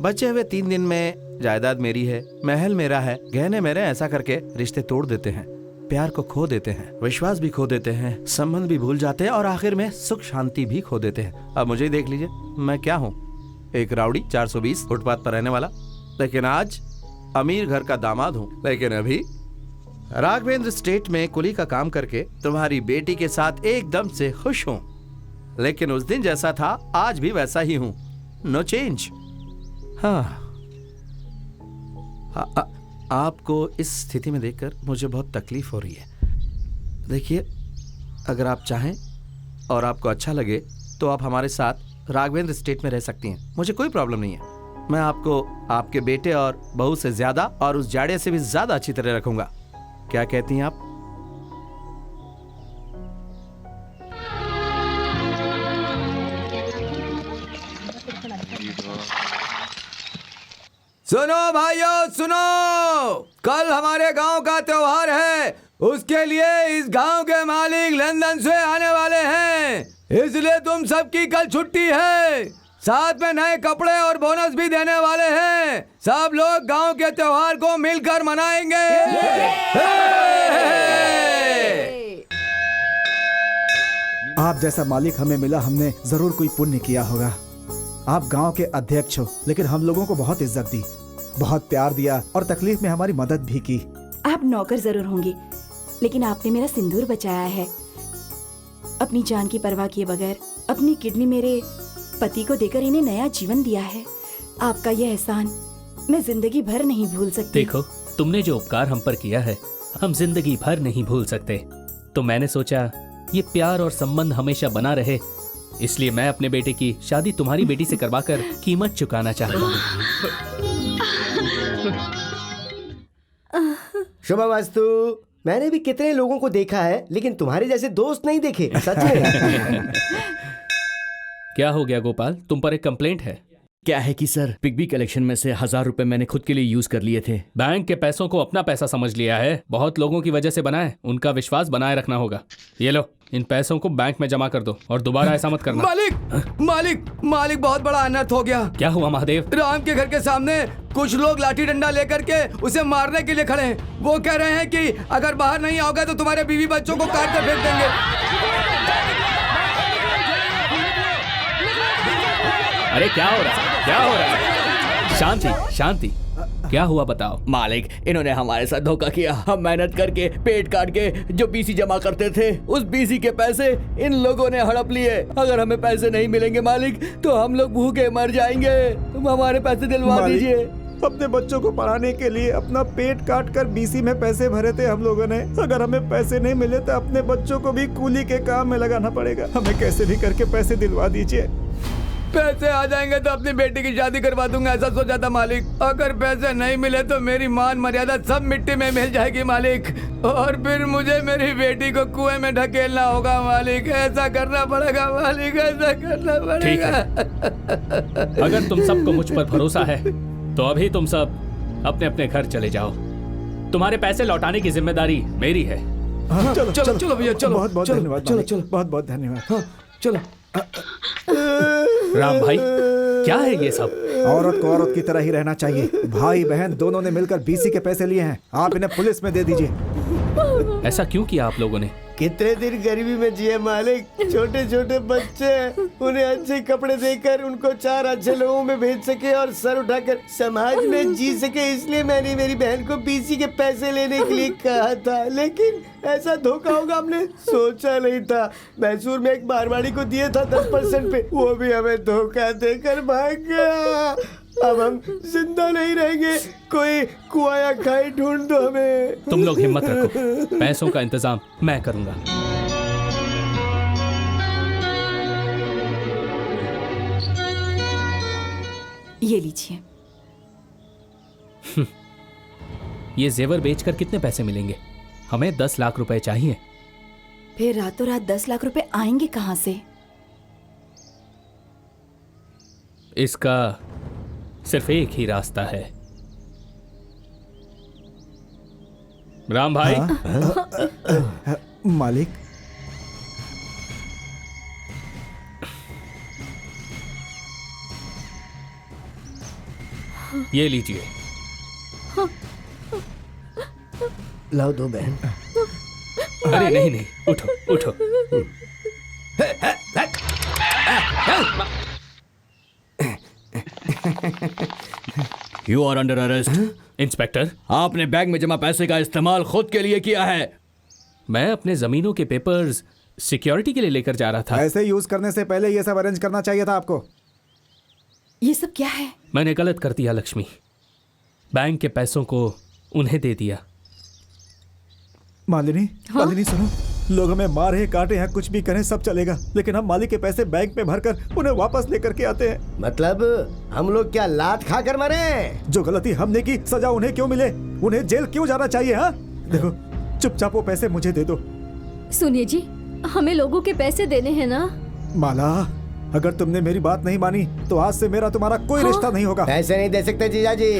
बचे हुए 3 दिन में जायदाद मेरी है, महल मेरा है, गहने मेरे। ऐसा करके रिश्ते तोड़ देते हैं, प्यार को खो देते हैं, विश्वास भी खो देते हैं, संबंध भी भूल जाते हैं, और आखिर में सुख शांति भी खो देते हैं। अब मुझे ही देख लीजिए, मैं क्या हूँ? एक राउडी 420 फुटपाथ पर रहने वाला। लेकिन आज अमीर घर का दामाद हूँ। लेकिन अभी राघवेंद्र स्टेट में कुली का काम करके तुम्हारी बेटी के साथ एकदम से खुश हूँ। लेकिन उस दिन जैसा था आज भी वैसा ही हूं, नो चेंज। हाँ, आपको इस स्थिति में देखकर मुझे बहुत तकलीफ हो रही है। देखिए, अगर आप चाहें और आपको अच्छा लगे तो आप हमारे साथ राघवेंद्र स्टेट में रह सकती हैं। मुझे कोई प्रॉब्लम नहीं है। मैं आपको आपके बेटे और बहू से ज्यादा और उस जाड़े से भी ज्यादा अच्छी तरह रखूंगा। क्या कहती हैं आप? सुनो भाइयों सुनो, कल हमारे गांव का त्योहार है। उसके लिए इस गांव के मालिक लंदन से आने वाले हैं, इसलिए तुम सबकी कल छुट्टी है। साथ में नए कपड़े और बोनस भी देने वाले हैं। सब लोग गांव के त्योहार को मिलकर मनाएंगे। आप जैसा मालिक हमें मिला, हमने जरूर कोई पुण्य किया होगा। आप गांव के अध्यक्ष हो, लेकिन हम लोगों को बहुत इज्जत दी, बहुत प्यार दिया, और तकलीफ में हमारी मदद भी की। आप नौकर जरूर होंगे, लेकिन आपने मेरा सिंदूर बचाया है। अपनी जान की परवाह किए बगैर अपनी किडनी मेरे पति को देकर इन्हें नया जीवन दिया है। आपका यह एहसान मैं जिंदगी भर नहीं भूल सकती। देखो, तुमने जो उपकार हम पर किया है हम जिंदगी भर नहीं भूल सकते। तो मैंने सोचा ये प्यार और संबंध हमेशा बना रहे, इसलिए मैं अपने बेटे की शादी तुम्हारी बेटी से करवाकर कीमत चुकाना चाहता हूँ। शुभ वास्तु। मैंने भी कितने लोगों को देखा है लेकिन तुम्हारे जैसे दोस्त नहीं देखे, सच में। क्या हो गया गोपाल, तुम पर एक कंप्लेंट है? क्या है कि सर, पिग्बी कलेक्शन में से 1000 रुपए मैंने खुद के लिए यूज कर लिए थे। बैंक के पैसों को अपना पैसा समझ लिया है, बहुत लोगों की वजह से बना है, उनका विश्वास बनाए रखना होगा। ये लो, इन पैसों को बैंक में जमा कर दो और दोबारा ऐसा मत करना। मालिक मालिक मालिक, बहुत बड़ा अनर्थ हो गया। क्या हुआ महादेव? राम के घर के सामने कुछ लोग लाठी डंडा लेकर के उसे मारने के लिए खड़े हैं। वो कह रहे हैं कि अगर बाहर नहीं आओगे तो तुम्हारे बीवी बच्चों को काट कर फेंक देंगे। अरे क्या हो रहा है, क्या हो रहा है? शांति शांति, क्या हुआ बताओ। मालिक, इन्होंने हमारे साथ धोखा किया। हम मेहनत करके पेट काट के जो बीसी जमा करते थे, उस बीसी के पैसे इन लोगों ने हड़प लिए। अगर हमें पैसे नहीं मिलेंगे मालिक तो हम लोग भूखे मर जाएंगे। तुम हमारे पैसे दिलवा दीजिए। अपने बच्चों को पढ़ाने के लिए अपना पेट काट कर बीसी में पैसे भरे थे हम लोगों ने। अगर हमें पैसे नहीं मिले तो अपने बच्चों को भी कूली के काम में लगाना पड़ेगा। हमें कैसे भी करके पैसे दिलवा दीजिए। पैसे आ जाएंगे तो अपनी बेटी की शादी करवा दूंगा, ऐसा सोचा था मालिक। अगर पैसे नहीं मिले तो मेरी मान मर्यादा सब मिट्टी में मिल जाएगी मालिक, और फिर मुझे मेरी बेटी को कुएं में ढकेलना होगा मालिक। ऐसा करना पड़ेगा मालिक, ऐसा करना पड़ेगा। अगर तुम सबको मुझ पर भरोसा है तो अभी तुम सब अपने अपने घर चले जाओ। तुम्हारे पैसे लौटाने की जिम्मेदारी मेरी है। चलो चलो चलो भैया, चलो बहुत बहुत धन्यवाद। चलो चलो, बहुत बहुत धन्यवाद। चलो। राम भाई, क्या है ये सब? औरत को औरत की तरह ही रहना चाहिए। भाई बहन दोनों ने मिलकर बीसी के पैसे लिए हैं, आप इन्हें पुलिस में दे दीजिए। ऐसा क्यों किया आप लोगों ने? कितने दिन गरीबी में जिए मालिक। छोटे छोटे बच्चे, उन्हें अच्छे कपड़े देकर उनको 4 अच्छे लोगों में भेज सके और सर उठाकर समाज में जी सके, इसलिए मैंने मेरी बहन को बीसी के पैसे लेने के लिए कहा था। लेकिन ऐसा धोखा होगा हमने सोचा नहीं था। मैसूर में एक मारवाड़ी को दिए था 10% पे, वो भी हमें धोखा देकर भाग गया। अब हम जिंदा नहीं रहेंगे, कोई कुआं या खाई ढूंढ दो हमें। तुम लोग हिम्मत रखो, पैसों का इंतजाम मैं करूंगा। ये लीजिए। ये जेवर बेचकर कितने पैसे मिलेंगे? हमें 10 लाख रुपए चाहिए। फिर रातों रात 10 लाख रुपए आएंगे कहां से? इसका सिर्फ एक ही रास्ता है। राम भाई। मालिक, ये लीजिए। लाओ दो बहन। अरे नहीं नहीं, उठो उठो। You are under arrest. Inspector, आपने बैंक में जमा पैसे का इस्तेमाल खुद के लिए किया है। मैं अपने जमीनों के पेपर्स सिक्योरिटी के लिए लेकर जा रहा था। ऐसे यूज करने से पहले ये सब अरेंज करना चाहिए था आपको। ये सब क्या है? मैंने गलत कर दिया लक्ष्मी, बैंक के पैसों को उन्हें दे दिया। मालिनी, मालिनी सुनो, लोग हमें मारे काटे हैं, कुछ भी करें सब चलेगा, लेकिन हम मालिक के पैसे बैंक में भरकर उन्हें वापस लेकर के आते हैं। मतलब हम लोग क्या लात खा कर मरे? जो गलती हमने की सजा उन्हें क्यों मिले? उन्हें जेल क्यों जाना चाहिए? हाँ देखो, चुपचाप वो पैसे मुझे दे दो। सुनिए जी, हमें लोगों के पैसे देने हैं ना। माला, अगर तुमने मेरी बात नहीं मानी तो आज से मेरा तुम्हारा कोई रिश्ता नहीं होगा। पैसे नहीं दे सकते जीजा जी।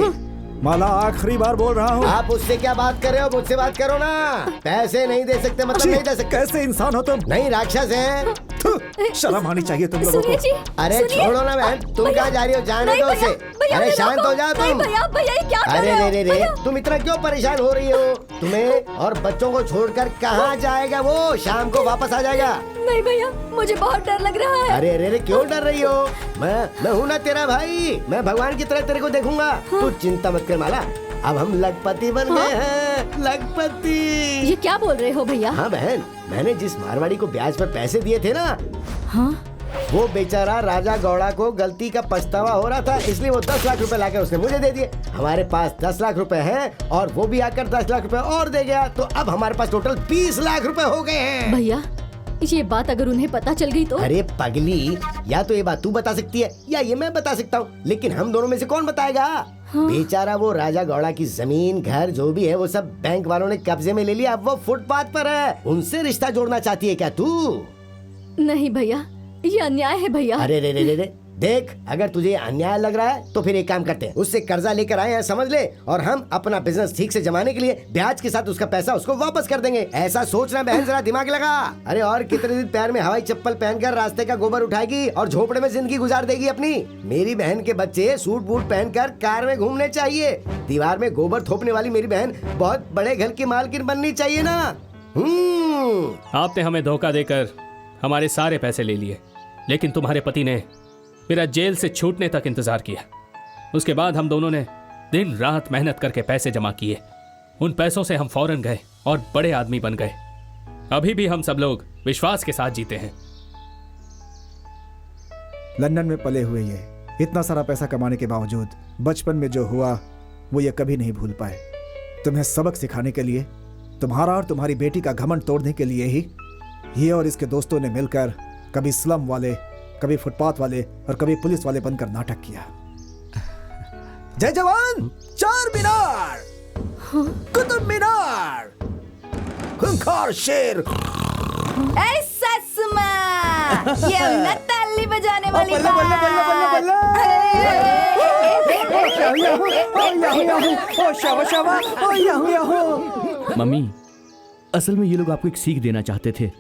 माला, आखिरी बार बोल रहा हूँ। आप उससे क्या बात कर रहे हो? मुझसे बात करो ना। पैसे नहीं दे सकते मतलब नहीं दे सकते। कैसे इंसान हो तुम? नहीं, राक्षस है। शर्म आनी चाहिए तुम लोगों को। अरे छोड़ो ना बहन, तुम कहाँ जा रही हो? जाने दो उसे। अरे शांत हो जाओ तुम। अरे रे रे, तुम इतना क्यों परेशान हो रही हो? तुम्हें और बच्चों को छोड़कर कहाँ जाएगा वो? शाम को वापस आ जाएगा। नहीं भैया, मुझे बहुत डर लग रहा है। अरे रे, क्यों डर रही हो? मैं हूँ ना तेरा भाई, मैं भगवान की तरह तेरे को देखूंगा। तू चिंता मत कर माला, अब हम लखपति बन गए हैं। लखपति। ये क्या बोल रहे हो भैया? हाँ बहन, मैंने जिस मारवाड़ी को ब्याज पर पैसे दिए थे ना, हाँ? वो बेचारा राजा गौड़ा को गलती का पछतावा हो रहा था, इसलिए वो 10 लाख रुपए लाकर उसने मुझे दे दिए। हमारे पास 10 लाख रुपए हैं और वो भी आकर 10 लाख रुपए और दे गया, तो अब हमारे पास टोटल 20 लाख रुपए हो गए हैं। भैया ये बात अगर उन्हें पता चल गई तो? अरे पगली, या तो ये बात तू बता सकती है या ये मैं बता सकता हूँ, लेकिन हम दोनों में से कौन बताएगा? हाँ? बेचारा वो राजा गौड़ा की जमीन घर जो भी है वो सब बैंक वालों ने कब्जे में ले लिया, अब वो फुटपाथ पर है। उनसे रिश्ता जोड़ना चाहती है क्या तू? नहीं भैया, ये अन्याय है भैया। अरे रे रे रे रे, देख अगर तुझे अन्याय लग रहा है तो फिर एक काम करते हैं, उससे कर्जा लेकर आए हैं समझ ले, और हम अपना बिजनेस ठीक से जमाने के लिए ब्याज के साथ उसका पैसा उसको वापस कर देंगे। ऐसा सोचना बहन, जरा दिमाग लगा। अरे और कितने दिन पैर में हवाई चप्पल पहनकर रास्ते का गोबर उठाएगी और झोपड़े में जिंदगी गुजार देगी अपनी? मेरी बहन के बच्चे सूट बूट पहनकर कार में घूमने चाहिए, दीवार में गोबर थोपने वाली मेरी बहन बहुत बड़े घर की मालकिन बननी चाहिए ना। आपने हमें धोखा देकर हमारे सारे पैसे ले लिए, लेकिन तुम्हारे पति ने मेरा जेल से छूटने तक इंतजार किया। उसके बाद हम दोनों ने दिन रात मेहनत करके पैसे जमा किए। उन पैसों से हम फौरन गए और बड़े आदमी बन गए। अभी भी हम सब लोग विश्वास के साथ जीते हैं। लंदन में पले हुए ये इतना सारा पैसा कमाने के बावजूद बचपन में जो हुआ वो ये कभी नहीं भूल पाए। तुम्हें सबक सिखाने के लिए, तुम्हारा और तुम्हारी बेटी का घमंड तोड़ने के लिए ही ये और इसके दोस्तों ने मिलकर कभी स्लम वाले, कभी फुटपाथ वाले और कभी पुलिस वाले बनकर नाटक किया। जय जवान, चार मीनार, कुतुब मीनार, खूंखार शेर, ऐसा सुमा, ये ना ताली बजाने वाली मम्मी, असल में ये लोग आपको एक सीख देना चाहते थे,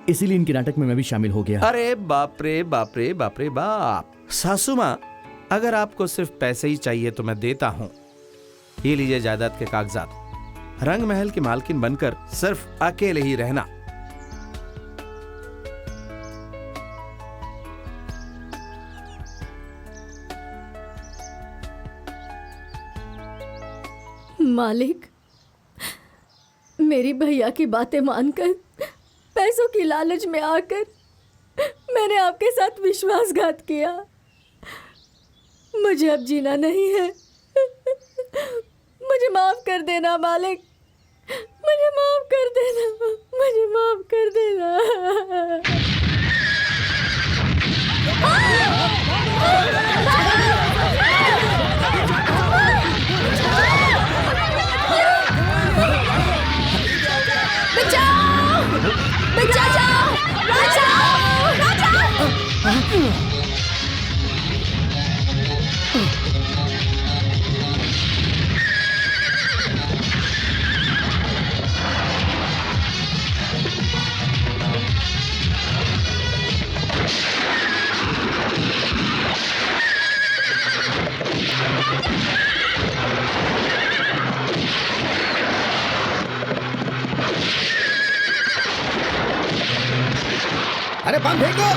इसीलिए इनके नाटक में मैं भी शामिल हो गया। अरे बाप रे बाप रे बाप रे बाप। सासू माँ, अगर आपको सिर्फ पैसे ही चाहिए तो मैं देता हूँ। ये लीजिए जायदाद के कागजात, रंग महल की मालकिन बनकर सिर्फ अकेले ही रहना। मालिक, मेरी भैया की बातें मानकर, पैसों की लालच में आकर मैंने आपके साथ विश्वासघात किया। मुझे अब जीना नहीं है। मुझे माफ कर देना मालिक, मुझे माफ कर देना, मुझे माफ कर देना। अरे बम फेंको।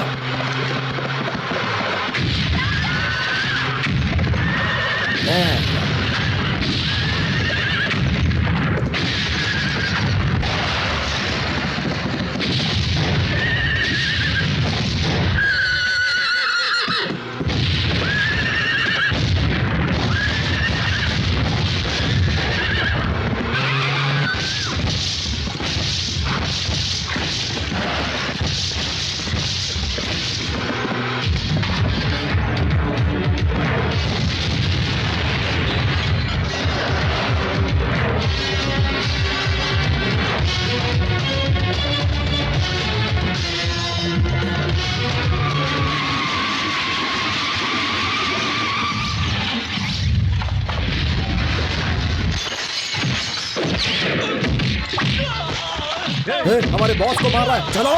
हमारे बॉस को मार रहा है, चलो।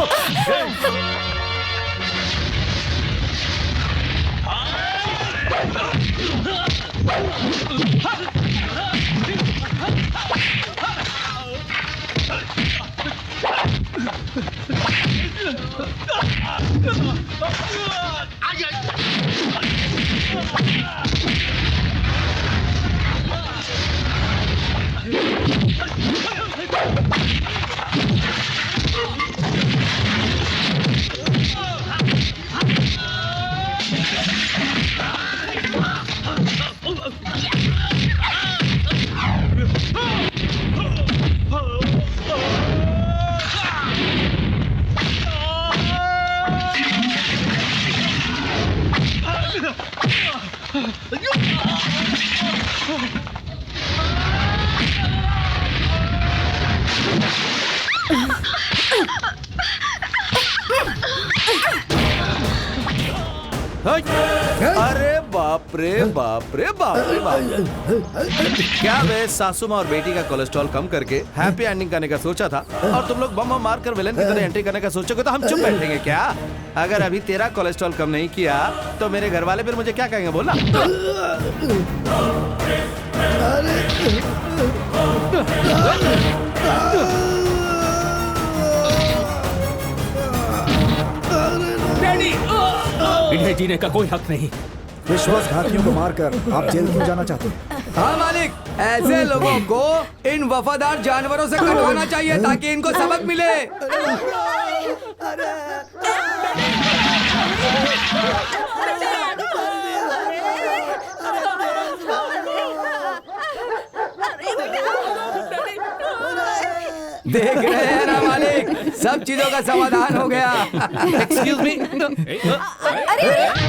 अरे बाप रे बाप रे बाप रे बाप। क्या मैं सासू माँ और बेटी का कोलेस्ट्रॉल कम करके हैप्पी एंडिंग करने का सोचा था और तुम लोग बम मार कर विलेन की तरह एंट्री करने का सोचोगे तो हम चुप बैठेंगे क्या? अगर अभी तेरा कोलेस्ट्रॉल कम नहीं किया तो मेरे घर वाले फिर मुझे क्या कहेंगे बोलना? इन्हें जीने का कोई हक नहीं। विश्वासघातियों को मारकर आप जेल क्यों जाना चाहते हैं? हाँ मालिक, ऐसे लोगों को इन वफादार जानवरों से कटवाना चाहिए ताकि इनको सबक मिले। देख रहे हैं ना मालिक, सब चीजों का समाधान हो गया। Excuse me. अरे